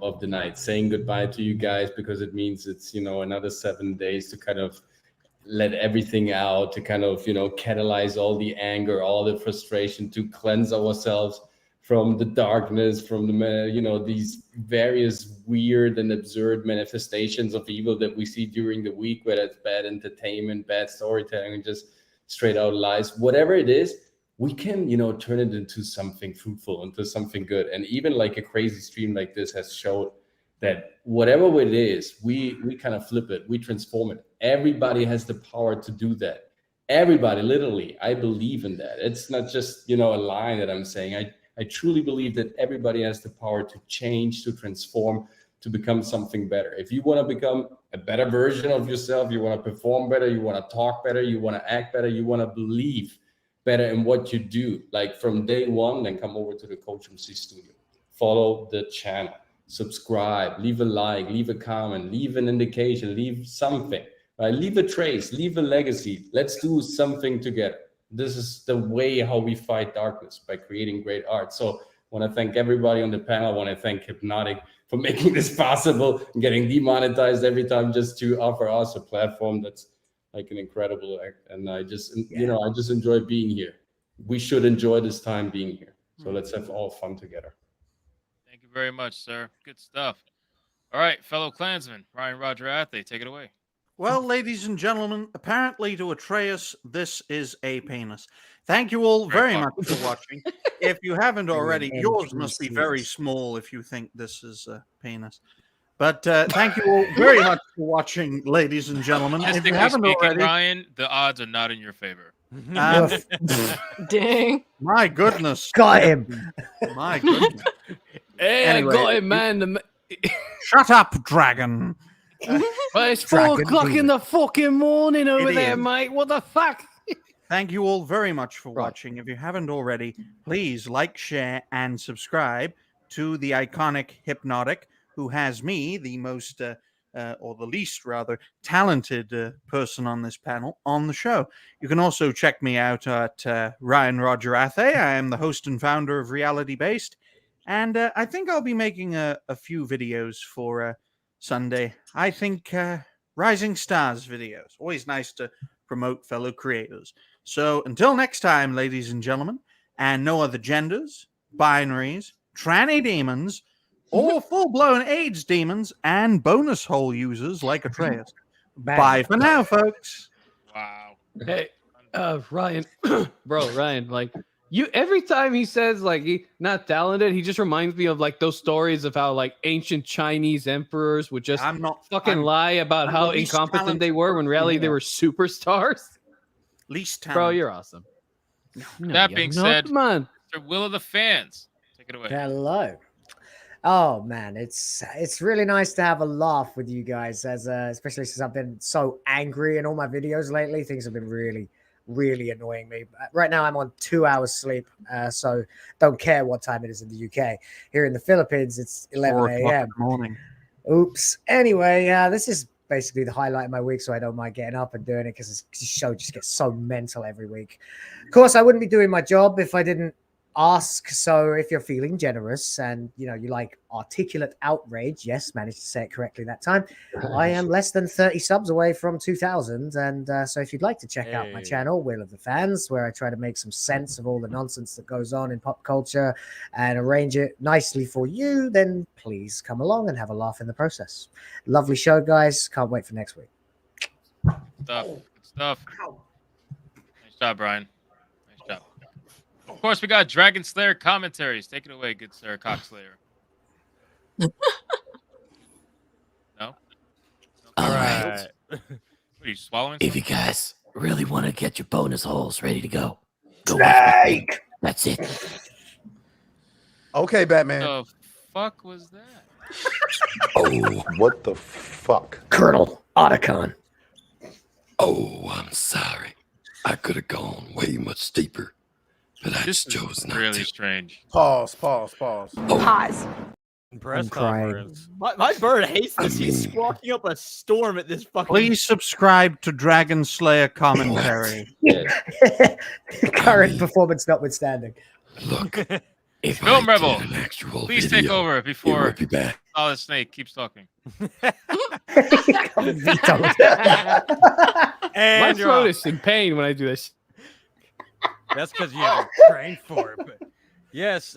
of the night, saying goodbye to you guys, because it means it's, another 7 days to kind of let everything out, to kind of, catalyze all the anger, all the frustration, to cleanse ourselves from the darkness, from the, these various weird and absurd manifestations of evil that we see during the week, whether it's bad entertainment, bad storytelling, and just straight out lies, whatever it is. We can, turn it into something fruitful, into something good. And even like a crazy stream like this has showed that whatever it is, we kind of flip it, we transform it. Everybody has the power to do that. Everybody, literally, I believe in that. It's not just, a line that I'm saying. I truly believe that everybody has the power to change, to transform, to become something better. If you want to become a better version of yourself, you want to perform better, you want to talk better, you want to act better, you want to believe better in what you do, like from day one, then come over to the Coach MC studio. Follow the channel, subscribe, leave a like, leave a comment, leave an indication, leave something, right? Leave a trace, leave a legacy. Let's do something together. This is the way how we fight darkness, by creating great art. So I want to thank everybody on the panel. I want to thank Hypnotic for making this possible and getting demonetized every time, just to offer us a platform that's like an incredible act. And I just, I just enjoy being here. We should enjoy this time being here. So let's have all fun together. Thank you very much, sir. Good stuff. All right, fellow Klansman, Ryan Roger Athe, take it away. Well, ladies and gentlemen, apparently to Atreus, this is a penis. Thank you all very much for watching. if you haven't already, Brilliant. yours must be very NPCs. small if you think this is a penis. But thank you all very much for watching, ladies and gentlemen. If you Statistically haven't speaking, already, Ryan, the odds are not in your favor. Dang. My goodness. Got him. My goodness. Hey, Anyway, I got it, man. Shut up, dragon. Well, it's Dragon 4:00 in the fucking morning over It there, is. mate. What the fuck? Thank you all very much for watching. If you haven't already, please like, share, and subscribe to the iconic Hypnotic, who has me, the most, or the least rather, talented person on this panel, on the show. You can also check me out at Ryan Roger Athe. I am the host and founder of Reality Based, and I think I'll be making a few videos for Sunday. I think Rising Stars videos. Always nice to promote fellow creators. So until next time, ladies and gentlemen, and no other genders, binaries, tranny demons, or full-blown AIDS demons and bonus hole users like Atreus. Bye for now, folks. Wow. Hey, Ryan, bro, Ryan, like you, every time he says like he not talented, he just reminds me of like those stories of how like ancient Chinese emperors would just lie about I'm how the least incompetent they talented were when really they were superstars. Least Bro, talented. you're awesome. No, That you're being not, said, man. Mr. Will of the Fans, take it away. Hello. Oh man, it's really nice to have a laugh with you guys, as especially since I've been so angry in all my videos lately. Things have been really annoying me. Right now, I'm on 2 hours sleep, so don't care what time it is in the UK. Here in the Philippines, it's 11 4 o'clock in a.m. the morning. Oops. Anyway, this is basically the highlight of my week, so I don't mind getting up and doing it because the show just gets so mental every week. Of course, I wouldn't be doing my job if I didn't ask. So if you're feeling generous and you like articulate outrage, yes, managed to say it correctly that time, I am less than 30 subs away from 2,000. And so if you'd like to check out my channel, Will of the Fans, where I try to make some sense of all the nonsense that goes on in pop culture and arrange it nicely for you, then please come along and have a laugh in the process. Lovely show, guys. Can't wait for next week. Good stuff. Nice job, Brian. Nice job. Of course, we got Dragon Slayer commentaries. Take it away, good sir, Cockslayer. No? All right. What are you swallowing? If you guys really want to get your bonus holes ready to go, Snake! That's it. Okay, Batman. The fuck was that? Oh, what the fuck? Colonel Otacon. Oh, I'm sorry. I could have gone way much deeper, but I just chose not Really to. strange. Pause. Pause. Press crying. conference. My bird hates this. He's squawking up a storm at this fucking. Please subscribe to Dragon Slayer commentary. Current performance notwithstanding. Look, if Film I Rebel, did an actual please video, take over before it would be bad. Solid Snake keeps talking. And My you're throat off. is in pain when I do this. That's because you haven't trained for it. But yes,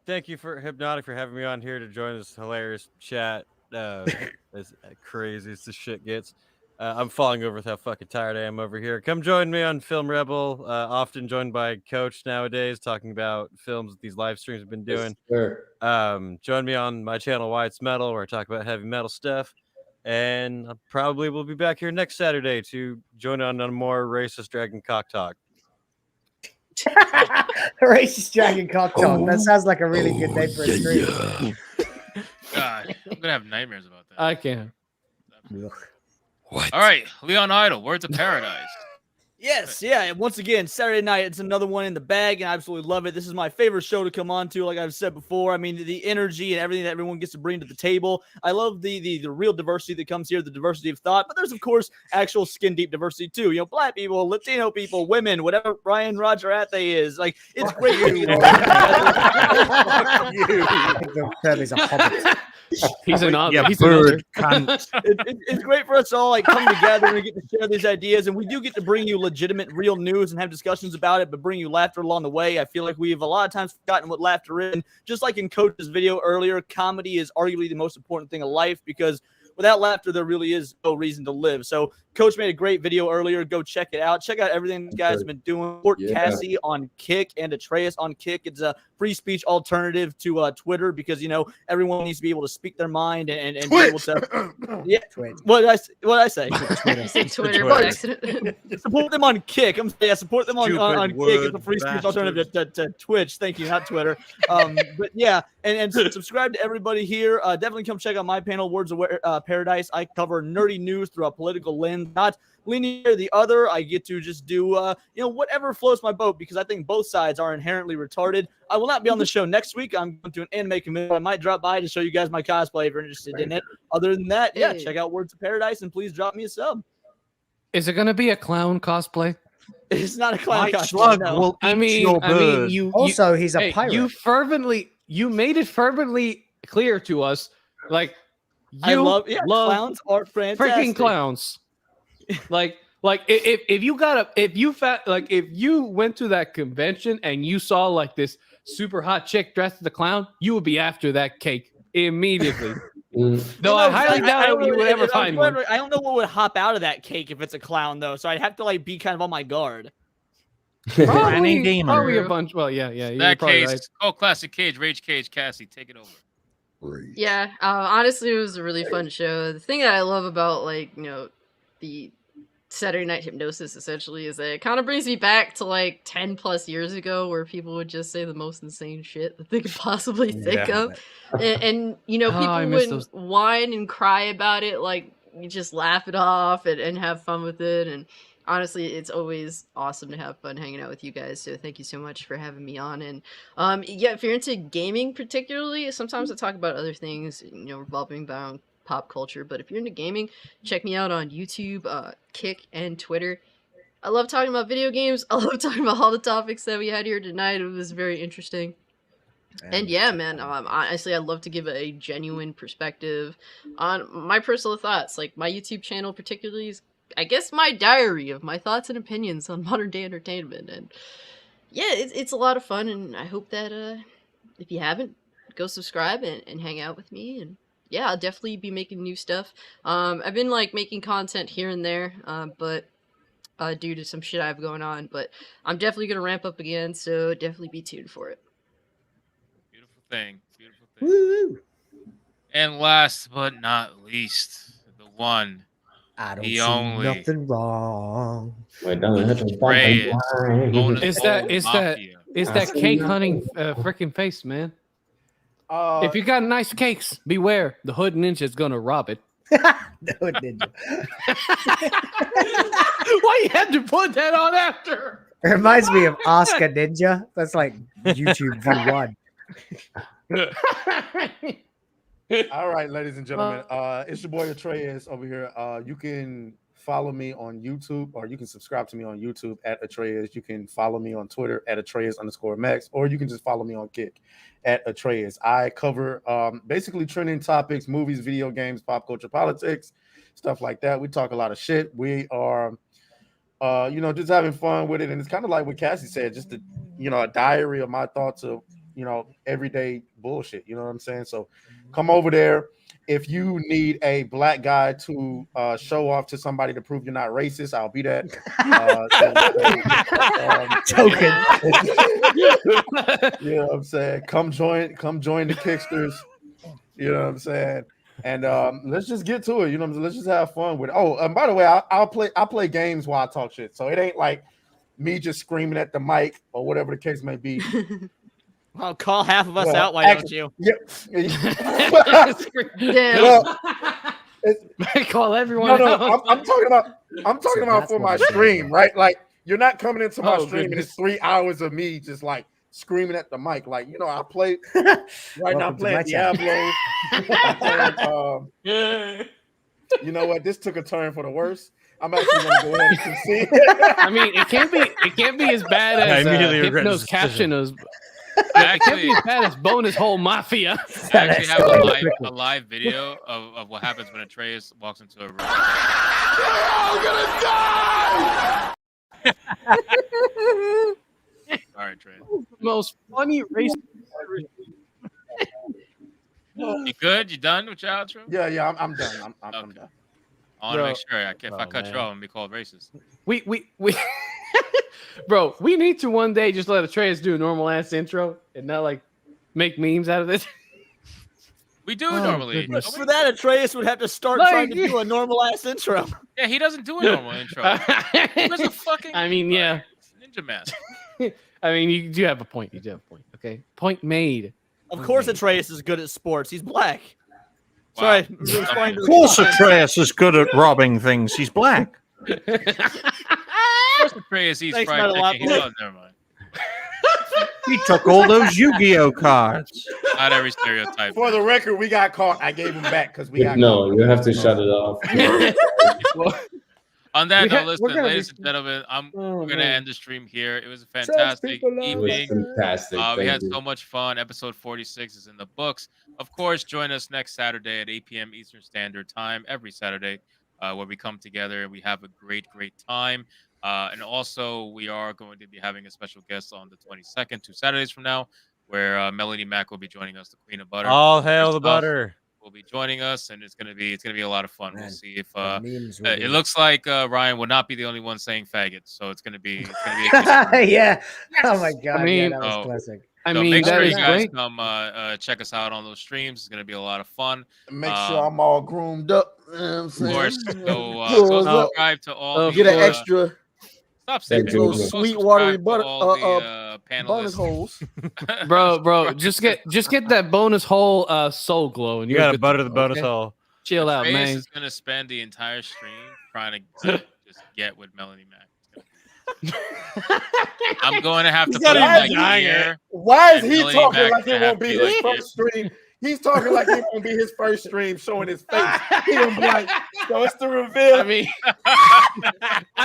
thank you for Hypnotic for having me on here to join this hilarious chat. It's crazy as the shit gets. I'm falling over with how fucking tired I am over here. Come join me on Film Rebel. Often joined by Coach nowadays, talking about films that these live streams have been doing. Join me on my channel Why It's Metal, where I talk about heavy metal stuff. And I probably will be back here next Saturday to join on a more racist Dragon Cock Talk. Racist Dragon Cock Talk. That sounds like a really good name for a stream. God, I'm gonna have nightmares about that. I can't. All right, Leon Idol, Words of Paradise. Yes, yeah. And once again, Saturday night, it's another one in the bag, and I absolutely love it. This is my favorite show to come on to, like I've said before. I mean, the energy and everything that everyone gets to bring to the table. I love the real diversity that comes here, the diversity of thought, but there's, of course, actual skin-deep diversity, too. Black people, Latino people, women, whatever Ryan Roger Athe is. Like, it's great. He's an Yeah, he's bird an cunt. It's great for us all, like, come together and get to share these ideas, and we do get to bring you legitimate, real news and have discussions about it, but bring you laughter along the way. I feel like we've a lot of times forgotten what laughter is. Just like in Coach's video earlier, comedy is arguably the most important thing in life, because without laughter, there really is no reason to live. So Coach made a great video earlier. Go check it out. Check out everything the guys have been doing. Support Cassie on Kick and Atreus on Kick. It's a free speech alternative to Twitter because, everyone needs to be able to speak their mind and be able to. Yeah. What did I say? You said Twitter by accident. Support them on Kick. Support them on Kick. It's a free speech alternative to Twitch. Thank you, not Twitter. But yeah, and subscribe to everybody here. Definitely come check out my panel, Words of Paradise. I cover nerdy news through a political lens, not leaning to the other. I get to just do whatever floats my boat because I think both sides are inherently retarded. I will not be on the show next week. I'm going to an anime committee. I might drop by to show you guys my cosplay if you're interested in it. Other than that, yeah, check out Words of Paradise and please drop me a sub. Is it gonna be a clown cosplay? It's not a clown Mike cosplay. Slug No. will eat your bird. Also, he's a hey, pirate. You made it fervently clear to us, like I you love love clowns are fantastic. freaking clowns. like if you went to that convention and you saw like this super hot chick dressed as a clown, you would be after that cake immediately. No, I highly doubt you would ever find one. I don't know what would hop out of that cake if it's a clown though, so I'd have to be kind of on my guard. Probably a bunch. Well, yeah. In You're that probably case, right. oh, Classic Cage, Rage Cage, Cassie, take it over. Yeah, honestly, it was a really fun show. The thing that I love about the Saturday Night Hypnosis essentially is that it kind of brings me back to 10 plus years ago where people would just say the most insane shit that they could possibly think of. And people wouldn't whine and cry about it. You just laugh it off and have fun with it. And honestly, it's always awesome to have fun hanging out with you guys. So thank you so much for having me on. And if you're into gaming particularly, sometimes I talk about other things, revolving around pop culture. But if you're into gaming, check me out on YouTube, Kick, and Twitter. I love talking about video games. I love talking about all the topics that we had here tonight. It was very interesting. And yeah, man, honestly, I'd love to give a genuine perspective on my personal thoughts. My YouTube channel particularly is, I guess, my diary of my thoughts and opinions on modern day entertainment. And yeah, it's a lot of fun. And I hope that if you haven't, go subscribe and hang out with me. And yeah, I'll definitely be making new stuff. I've been making content here and there, but due to some shit I have going on. But I'm definitely going to ramp up again. So definitely be tuned for it. Beautiful thing. Woo! And last but not least, the one. I don't the see only nothing wrong. Is that cake hunting freaking face, man? If you got nice cakes, beware. The Hood Ninja is gonna rob it. The Hood Ninja. Why you had to put that on after? It reminds me of Oscar Ninja. That's like YouTube V1. All right, ladies and gentlemen, it's your boy Atreus over here. You can follow me on YouTube, or you can subscribe to me on YouTube at Atreus. You can follow me on Twitter at Atreus_Max, or you can just follow me on Kick at Atreus. I cover basically trending topics, movies, video games, pop culture, politics, stuff like that. We talk a lot of shit. We are, just having fun with it, and it's kind of like what Cassie said, just a diary of my thoughts of everyday bullshit. You know what I'm saying? So come over there. If you need a black guy to show off to somebody to prove you're not racist, I'll be that. Token. You know what I'm saying? Come join the Kicksters. You know what I'm saying? And let's just get to it. You know what I'm saying? Let's just have fun with it. Oh, and by the way, I play games while I talk shit. So it ain't like me just screaming at the mic or whatever the case may be. Well, call half of us out. Why don't you? Call everyone. No. I'm talking about for my stream, right? Like you're not coming into my stream and it's 3 hours of me just screaming at the mic. I play right now. I'm playing Diablo. You know what? This took a turn for the worse. I'm actually going to go ahead and concede. I mean, it can't be as bad as Hypno's caption is. It can't be as bad as Bonus Hole Mafia. I actually have a live video of what happens when Atreus walks into a room. We're all gonna die! All right, Trey. Most funny race. You good? You done with your outro? Yeah, I'm done. I'm done. I want to Bro. make sure if I cut you off, I'm gonna be called racist. We Bro, we need to one day just let Atreus do a normal ass intro and not like make memes out of this. We do normally. For that, Atreus would have to start trying to do a normal ass intro. Yeah, he doesn't do a normal intro. Where's a fucking I mean, yeah. ninja mask? I mean, you do have a point. You do have a point. Okay, point made. Of course, Atreus is good at sports. He's black. Sorry. Of course, Atreus is good at robbing things. He's black. Of course, Atreus eats fried chicken. Never mind. He took all those Yu-Gi-Oh cards. Not every stereotype. For the record, we got caught. I gave him back because we got No, caught. you have to shut it off. On that note, we're listen, gonna ladies and gentlemen, we're gonna end the stream here. It was a fantastic It evening. was fantastic. We Thank had you. so much fun. Episode 46 is in the books. Of course, join us next Saturday at 8 p.m. Eastern Standard Time, every Saturday, where we come together and we have a great time. And also, we are going to be having a special guest on the 22nd, 2 Saturdays from now, where Melanie Mack will be joining us, the Queen of Butter. All hail the Herself butter. will be joining us, and it's gonna be a lot of fun. Man, we'll see if memes will be- it looks like Ryan will not be the only one saying faggot, so it's gonna be Yeah. Oh my god. I mean- yeah, that was Oh. classic. I so mean, make that sure is you guys great. come check us out on those streams. It's gonna be a lot of fun. Make sure I'm all groomed up. You know what I'm Of saying? course, go Close up. subscribe to all. Of the, Get an extra Stop saying Thank you. go sweet subscribe watery to butter all the bonus panelists. holes. Bro, just get that bonus hole soul glow, and You you're gotta good to butter the go, bonus okay? hole. Chill out, Reyes man. is gonna spend the entire stream trying to just get with Melanie Mack. I'm going to have to He's put in gotta my be dying ear. Why is and he Melanie talking Mack like it gonna won't be have to his like first stream? He's talking like it won't be his first stream, showing his face. He gonna be like, so it's the reveal. I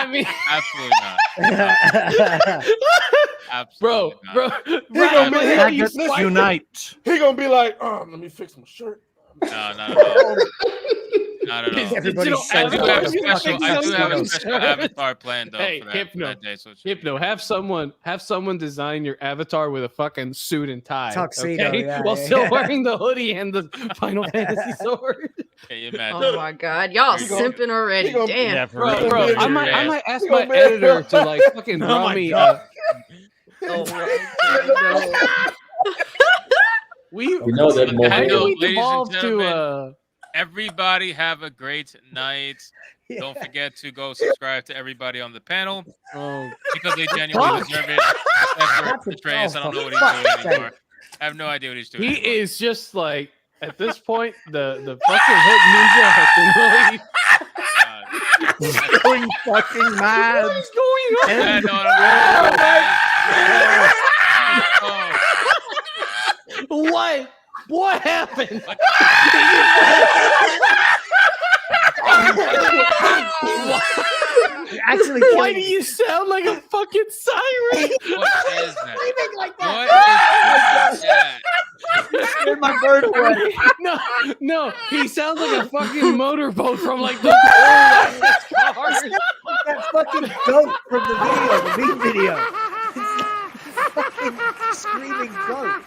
mean, Absolutely not. bro, Absolutely not. bro, He gonna be Faggots unite. He gonna be like, let me fix my shirt. No, not at all. Not at all. Everybody Digital says I do have a that. special, I do have a special avatar planned though Hey, for Hypno. that day. So Hypno, have someone design your avatar with a fucking suit and tie, Tuxedo, okay? yeah, while yeah. still wearing the hoodie and the Final Fantasy sword. can you imagine? Oh my god, y'all He gonna- simping already. he gonna- Damn. Yeah, for Bro, real. bro, Yeah. I might ask He my gonna be- editor to like fucking Oh draw my me. God. Oh my god, We know that On moment. that How do note, we ladies and devolve to gentlemen, everybody have a great night. Yeah. Don't forget to go subscribe to everybody on the panel oh, because they genuinely Fuck. deserve it. Except for That's a- Atreus, I don't know what fuck's he's doing sake. anymore. I have no idea what he's doing. he anymore. is just like at this point the fucking hood ninja has been really Going fucking mad. what's going on? Yeah, no, no. What happened? Actually, Why do you sound like a fucking siren? What is that? like What is that? Scared my bird away. No, he sounds like a fucking motorboat from like the old cars. That fucking goat from the meme video. Fucking screaming goat.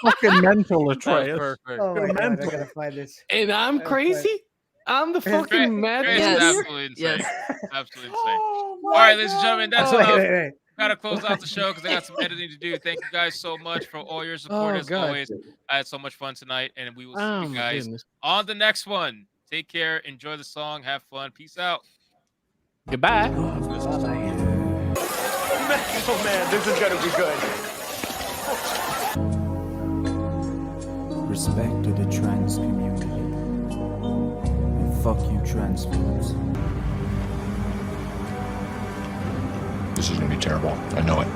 Fucking mental, That's Atreus. perfect. Oh my god, I mental. gotta find this. And I'm crazy. I'm the Trace fucking madness. is Yes. absolutely insane. Yes. Absolutely insane. All right, ladies and gentlemen, that's Oh, enough. wait. Gotta close out the show because I got some editing to do. Thank you guys so much for all your support Oh, as God. always. I had so much fun tonight, and we will see Oh you my guys goodness. on the next one. Take care, enjoy the song, have fun, peace out. Goodbye. Oh man, this is gonna be good. Respect to the trans community. And fuck you, transphobes. This is gonna be terrible. I know it.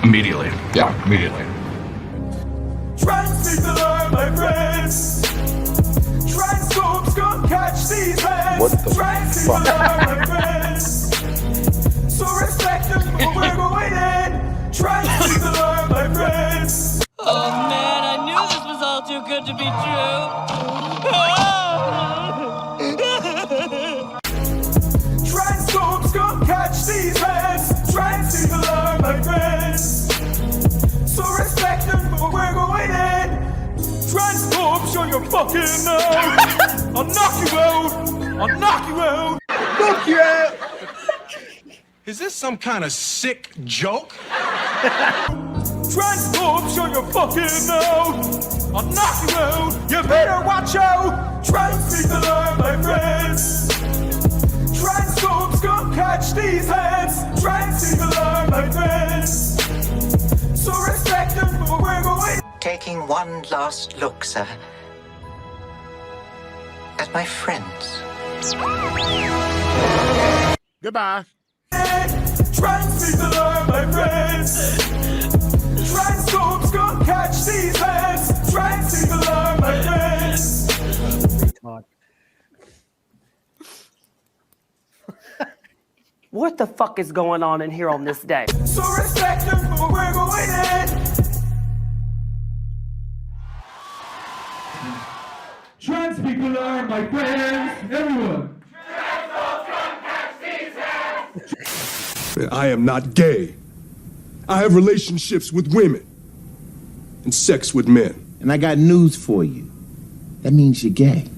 Immediately. Yeah, immediately. Trans people are my friends. Transphobes come catch these hands. What the Trans people are my friends. So respect them for we're going in. Trans people are my friends. Oh man, I knew this was all too good to be true. Transphobes come catch these hands. Trans people are my friends. So respect them for your fucking nose. I'll knock you out. I'll knock you out. Knock you out. Is this some kind of sick joke? Transform, show your fucking nose. I'll knock you out. You better watch out. Try and speak the line, my friends. Transform's gonna catch these hands. Try and speak the line, my friends. So respect them for we're going. Taking one last look, sir, at my friends. Goodbye. Try and speak the line, my friends. Transform's gonna catch these hands. Try and speak the line, my friends. What the fuck is going on in here on this day? So respect them for we're going in. Trans people are my friends, everyone. I am not gay. I have relationships with women and sex with men. And I got news for you. That means you're gay.